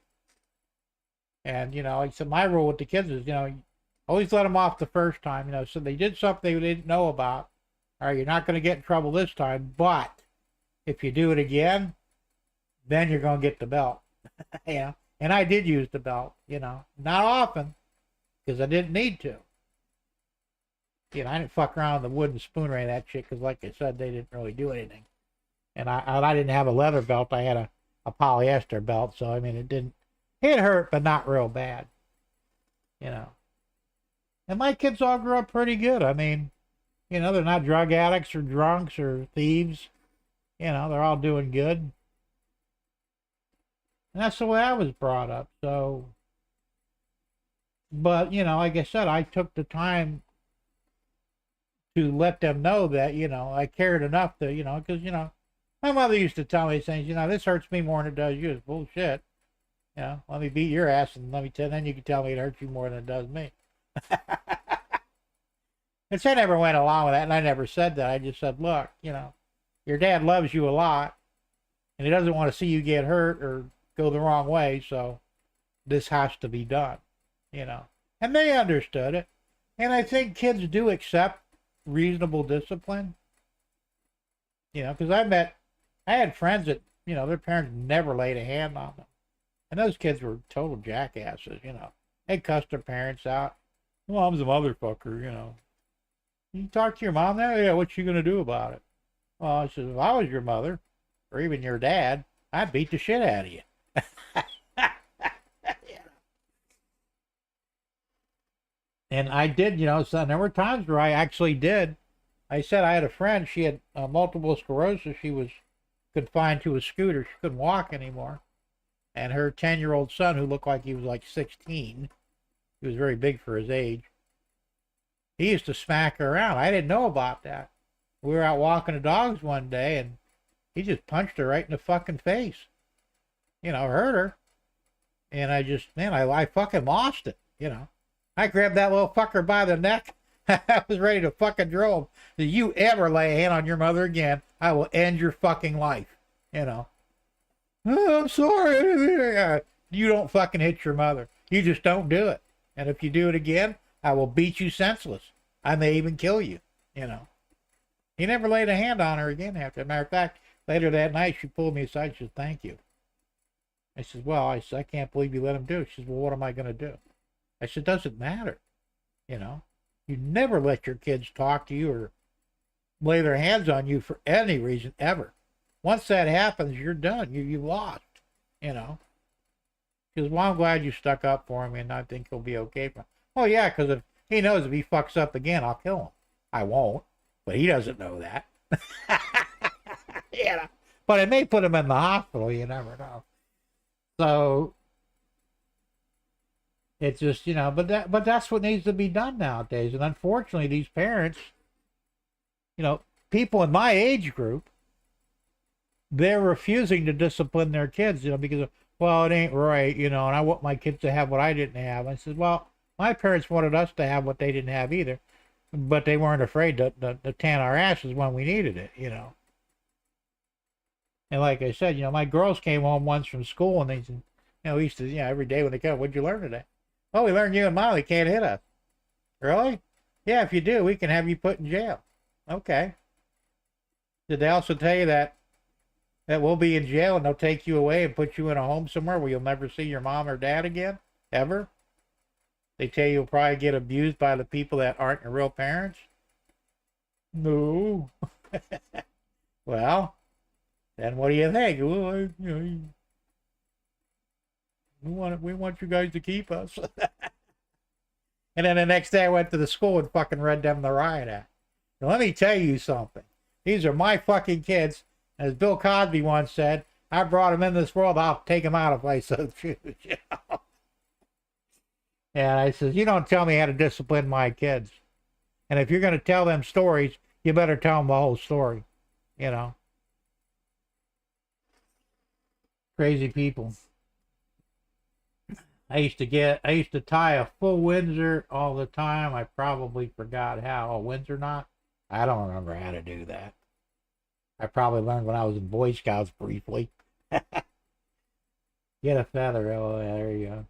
And, you know, like I said, my rule with the kids is, you know, always let them off the first time, you know. So they did something they didn't know about. All right, you're not going to get in trouble this time, but if you do it again, then you're going to get the belt. You know, and I did use the belt, you know, not often because I didn't need to. You know, I didn't fuck around with the wooden spoon or any of that shit because, like I said, they didn't really do anything. And I didn't have a leather belt. I had a polyester belt, so I mean, it hurt, but not real bad, you know. And my kids all grew up pretty good. I mean, you know, they're not drug addicts or drunks or thieves. You know, they're all doing good. And that's the way I was brought up. So, But, you know, like I said, I took the time to let them know that, you know, I cared enough to, you know, because, you know, my mother used to tell me things, you know, this hurts me more than it does you. It's bullshit. You know, let me beat your ass and let me tell, then you can tell me it hurts you more than it does me. And so I never went along with that, and I never said that. I just said, look, you know, your dad loves you a lot, and he doesn't want to see you get hurt or go the wrong way, so this has to be done, you know. And they understood it. And I think kids do accept reasonable discipline. You know, because I had friends that, you know, their parents never laid a hand on them. And those kids were total jackasses, you know. They cussed their parents out. Mom's a motherfucker, you know. You talk to your mom now? Yeah, what you going to do about it? Well, I said, if I was your mother, or even your dad, I'd beat the shit out of you. And I did, you know, so there were times where I actually did. I said I had a friend, she had multiple sclerosis. She was confined to a scooter. She couldn't walk anymore. And her 10-year-old son, who looked like he was like 16, he was very big for his age, he used to smack her around. I didn't know about that. We were out walking the dogs one day, and he just punched her right in the fucking face. You know, hurt her. And I just, man, I fucking lost it, you know. I grabbed that little fucker by the neck. I was ready to fucking drill him. If you ever lay a hand on your mother again, I will end your fucking life, you know. Oh, I'm sorry. You don't fucking hit your mother. You just don't do it. And if you do it again, I will beat you senseless. I may even kill you, you know. He never laid a hand on her again after. As a matter of fact, later that night, she pulled me aside. She said, thank you. I said, well, I can't believe you let him do it. She said, well, what am I going to do? I said, doesn't matter, you know. You never let your kids talk to you or lay their hands on you for any reason ever. Once that happens, you're done. You lost, you know. Because, well, I'm glad you stuck up for him, and I think he'll be okay. Oh, yeah, because if he knows if he fucks up again, I'll kill him. I won't, but he doesn't know that. You know? But it may put him in the hospital. You never know. So it's just, you know, but that's what needs to be done nowadays. And unfortunately, these parents, you know, people in my age group, they're refusing to discipline their kids, you know, because, well, it ain't right, you know, and I want my kids to have what I didn't have. I said, well, my parents wanted us to have what they didn't have either, but they weren't afraid to tan our asses when we needed it, you know. And like I said, you know, my girls came home once from school, and they said, you know, we used to, you know, every day when they come, what'd you learn today? Oh, we learned you and Molly can't hit us. Really? Yeah, if you do, we can have you put in jail. Okay. Did they also tell you that we'll be in jail and they'll take you away and put you in a home somewhere where you'll never see your mom or dad again? Ever? They tell you you'll probably get abused by the people that aren't your real parents? No. Well, then what do you think? Well, you know, we want you guys to keep us. And then the next day I went to the school and fucking read them the riot act. Now let me tell you something. These are my fucking kids. As Bill Cosby once said, I brought them in this world, I'll take them out if I so choose. You know? And I said, you don't tell me how to discipline my kids. And if you're going to tell them stories, you better tell them the whole story. You know? Crazy people. I used to tie a full Windsor all the time. I probably forgot how. A Windsor knot? I don't remember how to do that. I probably learned when I was in Boy Scouts briefly. Get a feather. Oh, there you go.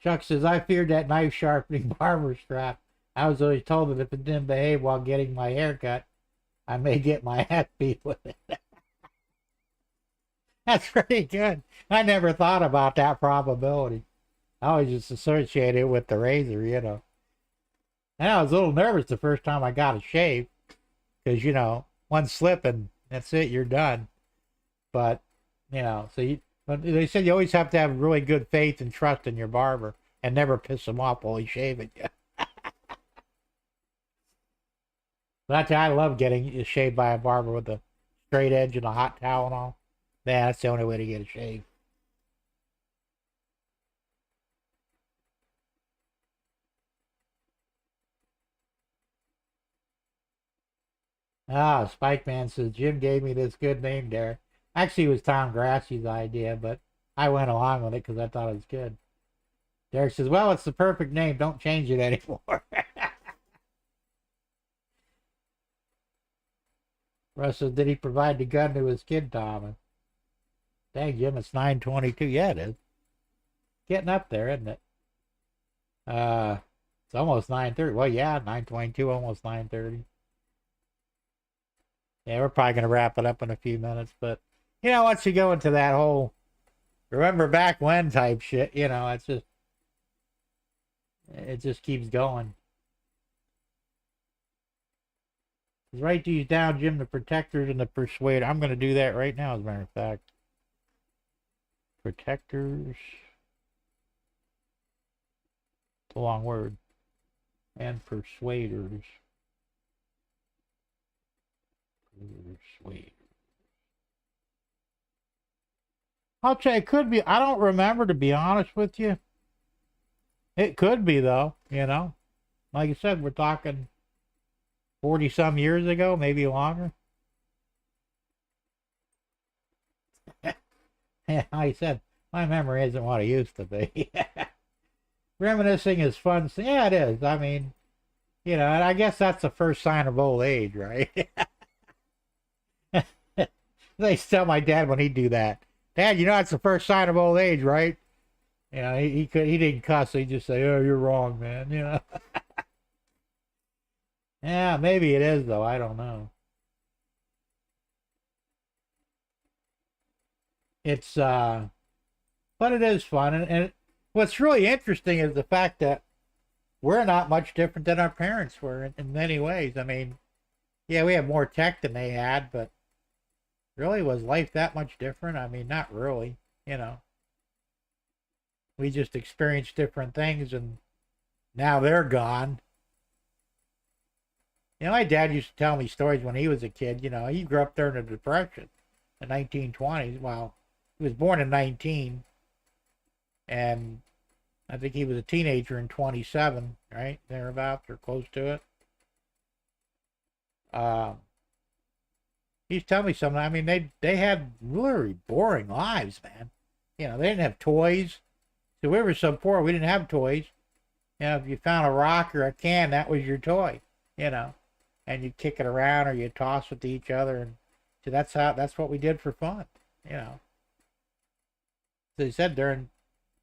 Chuck says, I feared that knife sharpening barber strap. I was always told that if it didn't behave while getting my hair cut, I may get my ass beat with it. That's pretty good. I never thought about that probability. I always just associated it with the razor, you know. And I was a little nervous the first time I got a shave. Because, you know, one slip and that's it, you're done. But, you know, but they said you always have to have really good faith and trust in your barber and never piss him off while he's shaving you. But I love getting shaved by a barber with a straight edge and a hot towel and all. Yeah, that's the only way to get a shave. Ah, Spike Man says, Jim gave me this good name, Derek. Actually, it was Tom Grassie's idea, but I went along with it because I thought it was good. Derek says, well, it's the perfect name. Don't change it anymore. Russ says, did he provide the gun to his kid, Tom? Dang, Jim, it's 9:22. Yeah, it is. Getting up there, isn't it? It's almost 9:30. Well, yeah, 9:22, almost 9:30. Yeah, we're probably going to wrap it up in a few minutes, but you know, once you go into that whole remember back when type shit, you know, it just keeps going. Write these down, Jim, the protectors and the persuader. I'm going to do that right now, as a matter of fact. Protectors. It's a long word. And persuaders. Persuaders. I'll tell you, it could be. I don't remember, to be honest with you. It could be, though, you know. Like I said, we're talking 40-some years ago, maybe longer. Yeah, like I said, my memory isn't what it used to be. Reminiscing is fun. Yeah, it is. I mean, you know, and I guess that's the first sign of old age, right? I used to tell my dad when he'd do that, Dad, you know that's the first sign of old age, right? You know, he didn't cuss. He'd just say, "Oh, you're wrong, man." You know. Yeah, maybe it is though. I don't know. It's but it is fun, and what's really interesting is the fact that we're not much different than our parents were in many ways. I mean, yeah, we have more tech than they had, but really, was life that much different? I mean, not really. You know, we just experienced different things, and now they're gone. You know, my dad used to tell me stories when he was a kid. You know, he grew up during the Depression, the 1920s. Well, he was born in 19, and I think he was a teenager in 27, right? Thereabouts, or close to it. He's telling me something. I mean, they had really boring lives, man. You know, they didn't have toys. So we were so poor, we didn't have toys. You know, if you found a rock or a can, that was your toy. You know, and you'd kick it around or you'd toss it to each other, and so that's what we did for fun. You know. So he said during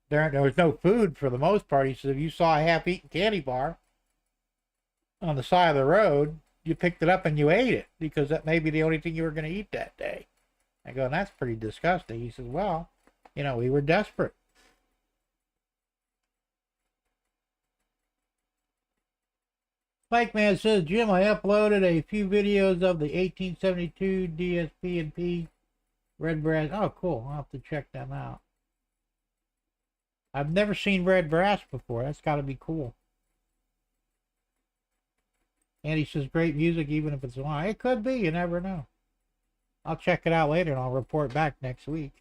there was no food for the most part. He said if you saw a half-eaten candy bar on the side of the road, you picked it up and you ate it because that may be the only thing you were going to eat that day. I go, that's pretty disgusting. He says, well, you know, we were desperate. Spike Man says, Jim, I uploaded a few videos of the 1872 DSP and P Red Brass. Oh, cool. I'll have to check them out. I've never seen Red Brass before. That's got to be cool. And he says, great music, even if it's long. It could be. You never know. I'll check it out later, and I'll report back next week.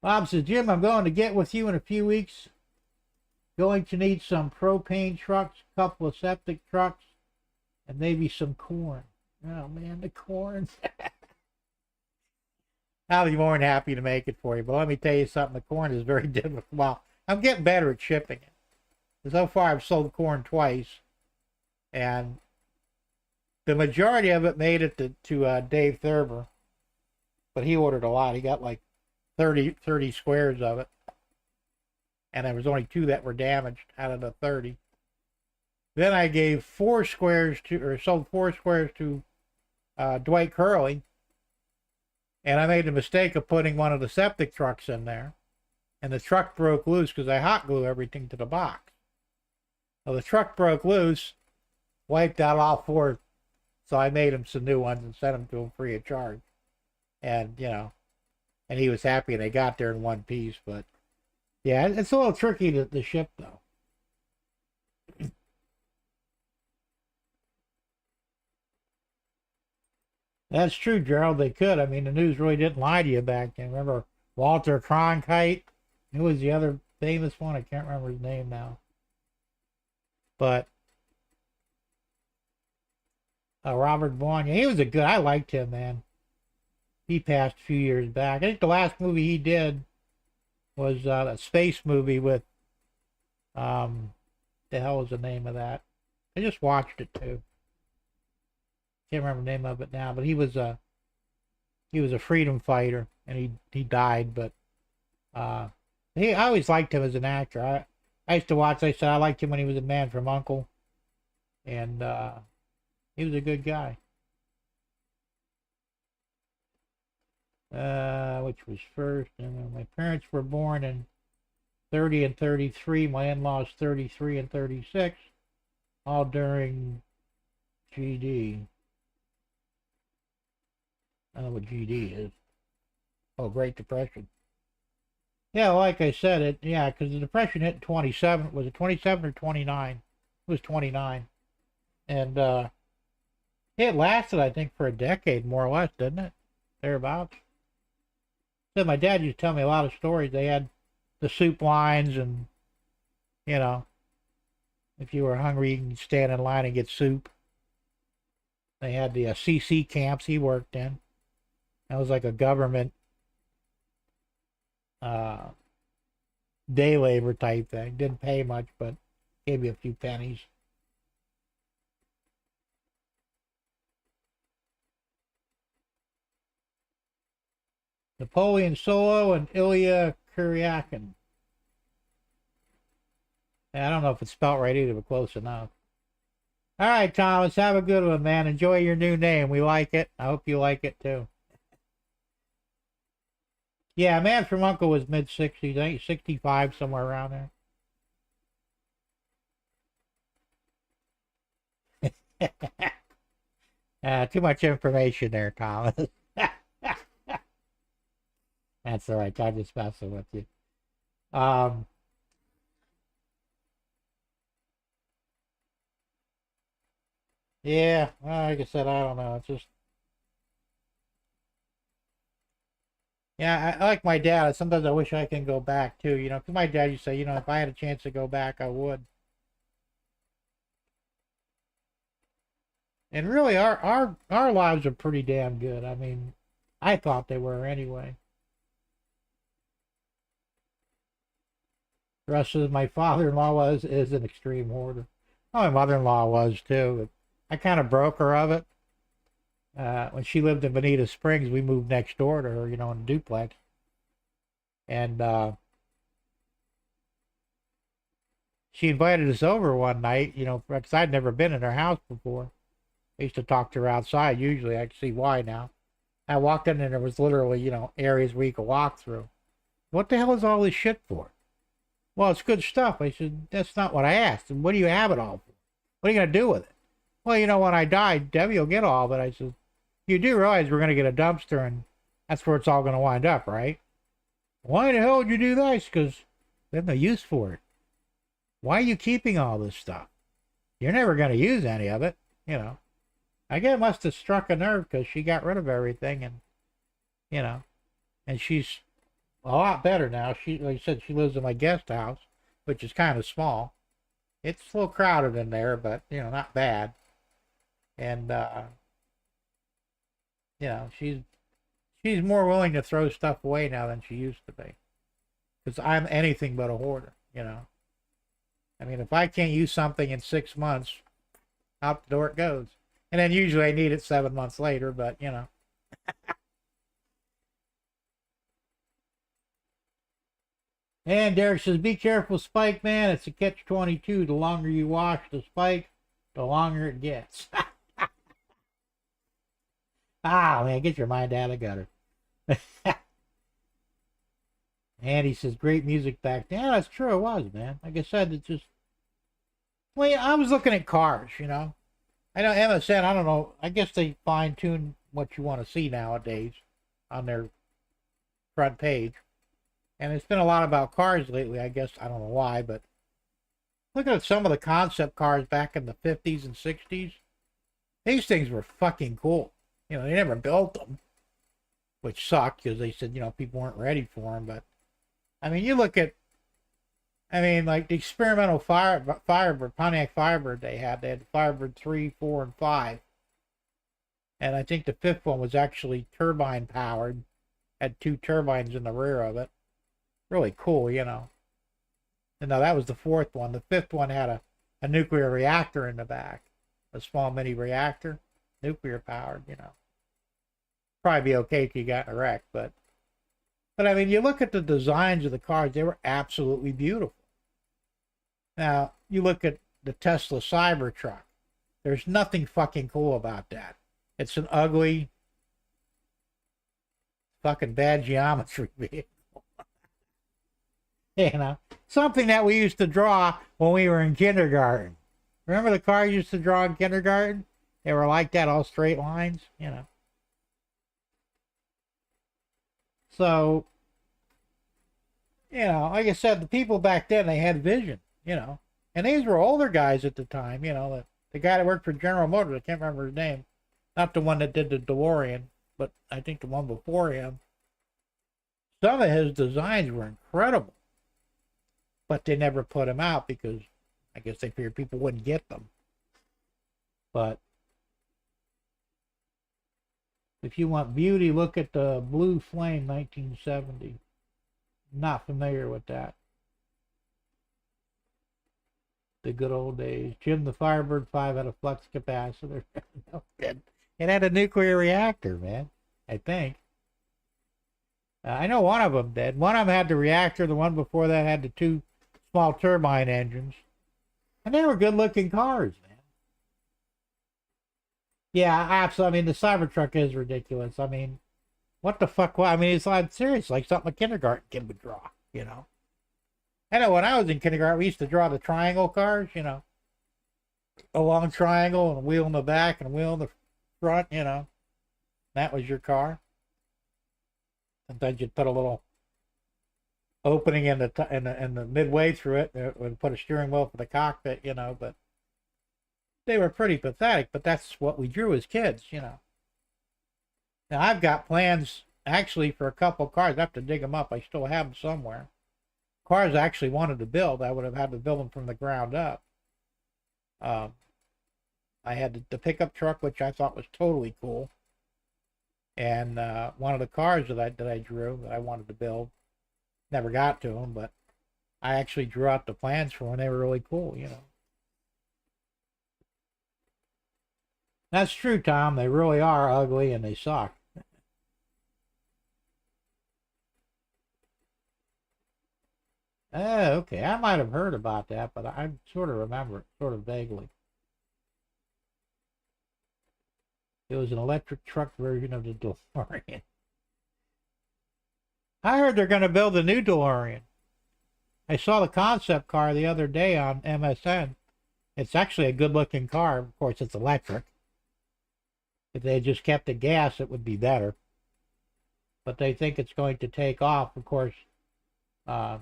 Bob says, Jim, I'm going to get with you in a few weeks. Going to need some propane trucks, a couple of septic trucks, and maybe some corn. Oh, man, the corn. I'll be more than happy to make it for you. But let me tell you something. The corn is very difficult. Well, I'm getting better at shipping it. So far, I've sold corn twice. And the majority of it made it to Dave Thurber. But he ordered a lot. He got like 30 squares of it. And there was only 2 that were damaged out of the 30. Then I gave 4 squares sold 4 squares to Dwight Curley. And I made the mistake of putting one of the septic trucks in there. And the truck broke loose because I hot glue everything to the box. Well, the truck broke loose, wiped out all 4. So I made him some new ones and sent them to him free of charge. And, you know, and he was happy and they got there in one piece. But, yeah, it's a little tricky to ship, though. That's true, Gerald. They could. I mean, the news really didn't lie to you back then. Remember Walter Cronkite? Who was the other famous one? I can't remember his name now. But Robert Vaughn. Yeah, he was a good. I liked him, man. He passed a few years back. I think the last movie he did was a space movie with the hell was the name of that? I just watched it too. Can't remember the name of it now, but he was a freedom fighter, and he died. But I always liked him as an actor. I used to watch. I said I liked him when he was a Man from Uncle, and he was a good guy. Which was first, and my parents were born in 30 and 33. My in-laws 33 and 36, all during GD. I don't know what GD is. Oh, Great Depression. Yeah, like I said, because the Depression hit 27. Was it 27 or 29? It was 29. And it lasted, I think, for a decade, more or less, didn't it? Thereabouts. So my dad used to tell me a lot of stories. They had the soup lines, and, you know, if you were hungry, you can stand in line and get soup. They had the CC camps he worked in. That was like a government day labor type thing. Didn't pay much, but gave you a few pennies. Napoleon Solo and Ilya Kuryakin. I don't know if it's spelled right either, but close enough. All right, Thomas, have a good one, man. Enjoy your new name. We like it. I hope you like it, too. Yeah, Man from Uncle was mid-60s. I think 65, somewhere around there. Too much information there, Thomas. That's all right. I'm just messing with you. Yeah, well, like I said, I don't know. It's just, yeah, I like my dad. Sometimes I wish I can go back too. You know, because my dad used to say, you know, if I had a chance to go back, I would. And really, our lives are pretty damn good. I mean, I thought they were anyway. The rest of my father-in-law is an extreme hoarder. Oh, my mother-in-law was too. I kind of broke her of it. When she lived in Bonita Springs, we moved next door to her, you know, in a duplex. And she invited us over one night, you know, because I'd never been in her house before. I used to talk to her outside, usually. I can see why now. I walked in and there was literally, you know, areas where you could walk through. What the hell is all this shit for? Well, it's good stuff. I said, that's not what I asked. And what do you have it all for? What are you going to do with it? Well, you know, when I die, Debbie will get all of it. I said, you do realize we're going to get a dumpster and that's where it's all going to wind up, right? Why the hell would you do that? Because we have no use for it. Why are you keeping all this stuff? You're never going to use any of it, you know. I guess it must have struck a nerve because she got rid of everything and, you know, and she's a lot better now. She, like I said, she lives in my guest house, which is kind of small. It's a little crowded in there, but, you know, not bad. And, you know, she's more willing to throw stuff away now than she used to be. Because I'm anything but a hoarder, you know. I mean, if I can't use something in 6 months, out the door it goes. And then usually I need it 7 months later, but, you know. And Derek says, be careful, Spike, man. It's a catch-22. The longer you wash the Spike, the longer it gets. Ah, man, get your mind out of the gutter. And he says, great music back then. Yeah, that's true, it was, man. Like I said, it's just... Well, yeah, I was looking at cars, you know. I know MSN, I don't know. I guess they fine-tune what you want to see nowadays on their front page. And it's been a lot about cars lately, I guess. I don't know why, but... Look at some of the concept cars back in the 50s and 60s. These things were fucking cool. You know, they never built them, which sucked because they said, you know, people weren't ready for them. But, I mean, you look at, I mean, like the experimental Firebird, Pontiac Firebird they had the Firebird 3, 4, and 5. And I think the fifth one was actually turbine powered, had 2 turbines in the rear of it. Really cool, you know. And now that was the fourth one. The fifth one had a nuclear reactor in the back, a small mini reactor, nuclear powered, you know. Probably be okay if you got in a wreck, but I mean, you look at the designs of the cars, they were absolutely beautiful. Now, you look at the Tesla Cybertruck, there's nothing fucking cool about that. It's an ugly, fucking bad geometry vehicle. You know, something that we used to draw when we were in kindergarten. Remember the cars you used to draw in kindergarten? They were like that, all straight lines, you know. So, you know, like I said, the people back then, they had vision, you know. And these were older guys at the time, you know. The guy that worked for General Motors, I can't remember his name. Not the one that did the DeLorean, but I think the one before him. Some of his designs were incredible. But they never put them out because I guess they figured people wouldn't get them. But if you want beauty, look at the Blue Flame 1970. Not familiar with that. The good old days. Jim the Firebird 5 had a flux capacitor. It had a nuclear reactor, man, I think. I know one of them did. One of them had the reactor. The one before that had the 2 small turbine engines. And they were good-looking cars, man. Yeah, absolutely. I mean, the Cybertruck is ridiculous. I mean, what the fuck? I mean, it's like serious, like something a kindergarten kid would draw, you know. I know when I was in kindergarten, we used to draw the triangle cars, you know. A long triangle and a wheel in the back and a wheel in the front, you know. That was your car. Sometimes you'd put a little opening in the midway through it. It would put a steering wheel for the cockpit, you know. But they were pretty pathetic. But that's what we drew as kids, you know. Now I've got plans actually for a couple of cars. I have to dig them up. I still have them somewhere. Cars I actually wanted to build. I would have had to build them from the ground up. I had the pickup truck, which I thought was totally cool. And one of the cars that I drew that I wanted to build, never got to them, but I actually drew out the plans for them. They were really cool, you know. That's true, Tom. They really are ugly and they suck. Oh, okay. I might have heard about that, but I sort of remember it, sort of vaguely. It was an electric truck version of the DeLorean. I heard they're going to build a new DeLorean. I saw the concept car the other day on MSN. It's actually a good-looking car. Of course, it's electric. If they just kept the gas, it would be better. But they think it's going to take off. Of course, the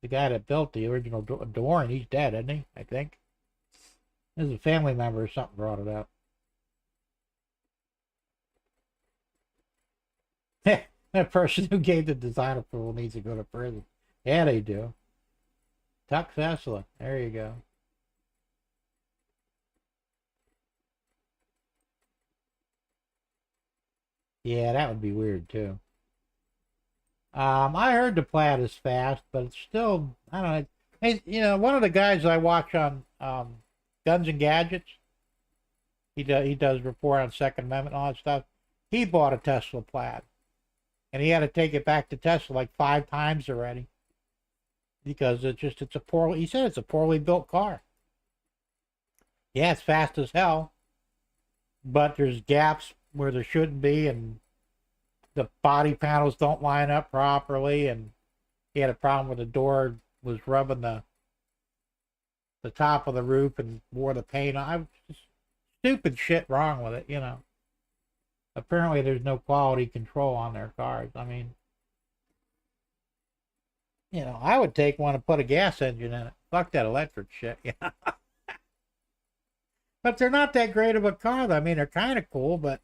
guy that built the original DeLorean, he's dead, isn't he? I think. There's a family member or something brought it up. That person who gave the design approval needs to go to prison. Yeah, they do. Tuck Tesla. There you go. Yeah, that would be weird too. I heard the Plaid is fast, but it's still, I don't know. Hey, you know, one of the guys I watch on Guns and Gadgets, he does report on Second Amendment and all that stuff. He bought a Tesla Plaid, and he had to take it back to Tesla like 5 times already because it's a poorly. He said it's a poorly built car. Yeah, it's fast as hell, but there's gaps where there shouldn't be, and the body panels don't line up properly, and he had a problem with the door was rubbing the top of the roof and wore the paint on. I was just stupid shit wrong with it, you know. Apparently there's no quality control on their cars. I mean, you know, I would take one and put a gas engine in it. Fuck that electric shit, you know. But they're not that great of a car. I mean, they're kind of cool, but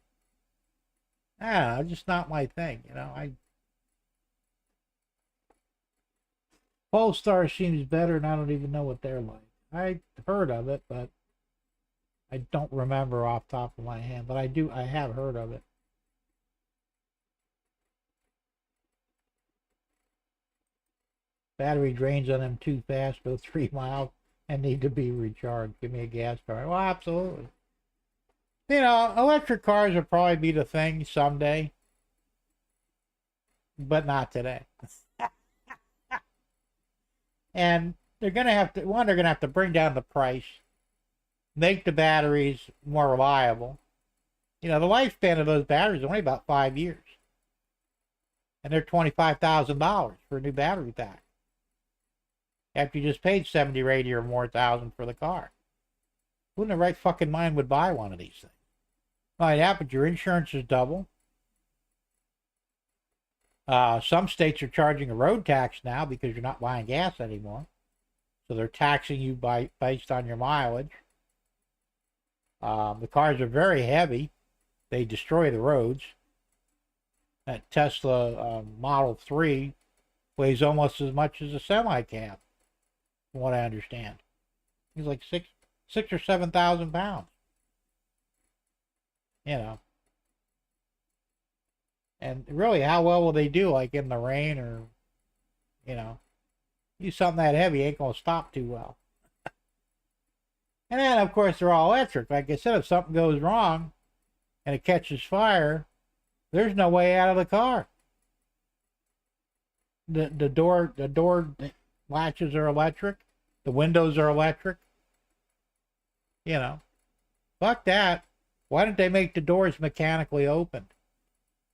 just not my thing, you know. Polestar seems better, and I don't even know what they're like. I heard of it, but I don't remember off the top of my head, but I have heard of it. Battery drains on them too fast, go 3 miles, and need to be recharged. Give me a gas car. Well, absolutely. You know, electric cars will probably be the thing someday, but not today. And they're going to have to, they're going to have to bring down the price, make the batteries more reliable. You know, the lifespan of those batteries is only about 5 years. And they're $25,000 for a new battery pack. After you just paid 70 or 80 or more thousand for the car. Who in the right fucking mind would buy one of these things? Well, yeah, but your insurance is double. Some states are charging a road tax now because you're not buying gas anymore. So they're taxing you based on your mileage. The cars are very heavy. They destroy the roads. That Tesla Model 3 weighs almost as much as a semi-cab, from what I understand. He's like six or 7,000 pounds. You know. And really, how well will they do, like in the rain or, you know, use something that heavy ain't gonna stop too well. And then, of course, they're all electric. Like I said, if something goes wrong and it catches fire, there's no way out of the car. The door latches are electric. The windows are electric. You know, fuck that. Why don't they make the doors mechanically open?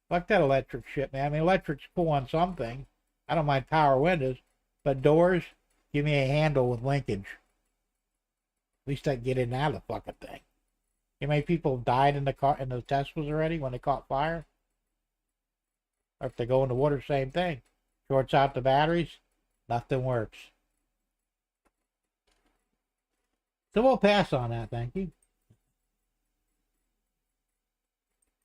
Fuck that electric shit, man. I mean, electric's cool on some things. I don't mind power windows, but doors, give me a handle with linkage. At least I can get in and out of the fucking thing. You know how many people have died in the Teslas already when they caught fire? Or if they go in the water, same thing. Shorts out the batteries, nothing works. So we'll pass on that, thank you.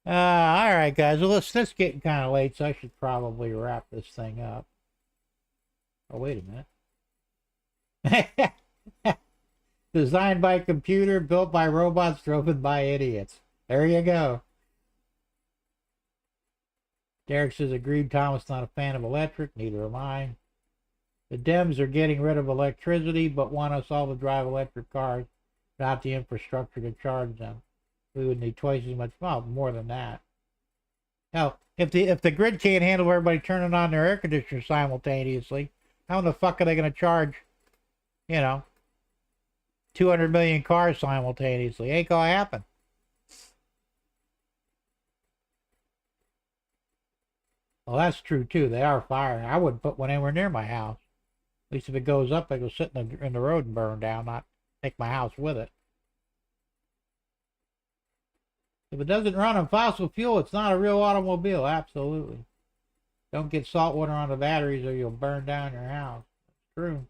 All right, guys. Well, it's getting kind of late, so I should probably wrap this thing up. Oh, wait a minute. Designed by computer, built by robots, driven by idiots. There you go. Derek says, agreed, Thomas, not a fan of electric. Neither am I. The Dems are getting rid of electricity, but want us all to drive electric cars without the infrastructure to charge them. We would need twice as much, well, more than that. Hell, if the grid can't handle everybody turning on their air conditioner simultaneously, how in the fuck are they going to charge, 200 million cars simultaneously? Ain't going to happen. Well, that's true, too. They are fire. I wouldn't put one anywhere near my house. At least if it goes up, I go sit in the road and burn down, not take my house with it. If it doesn't run on fossil fuel, it's not a real automobile. Absolutely. Don't get salt water on the batteries or you'll burn down your house. It's true.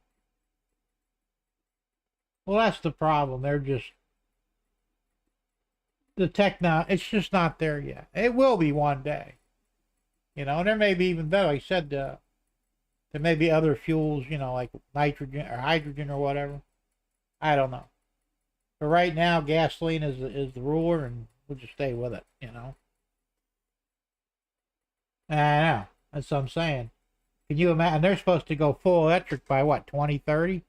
Well, that's the problem. They're just... it's just not there yet. It will be one day. And there may be even better. Like I said, there may be other fuels, like nitrogen or hydrogen or whatever. I don't know. But right now, gasoline is the ruler, and we'll just stay with it, I know. That's what I'm saying. Can you imagine? They're supposed to go full electric by what, 2030?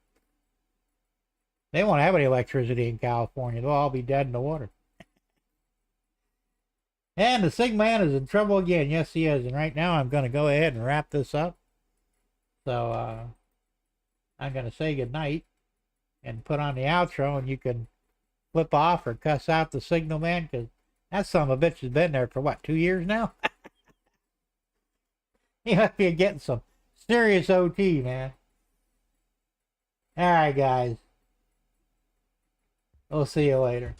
They won't have any electricity in California. They'll all be dead in the water. And the Sig Man is in trouble again. Yes, he is. And right now, I'm going to go ahead and wrap this up. So, I'm going to say goodnight and put on the outro, and you can flip off or cuss out the Signal Man, because that son of a bitch has been there for what, 2 years now? He must be getting some serious OT, man. Alright, guys. We'll see you later.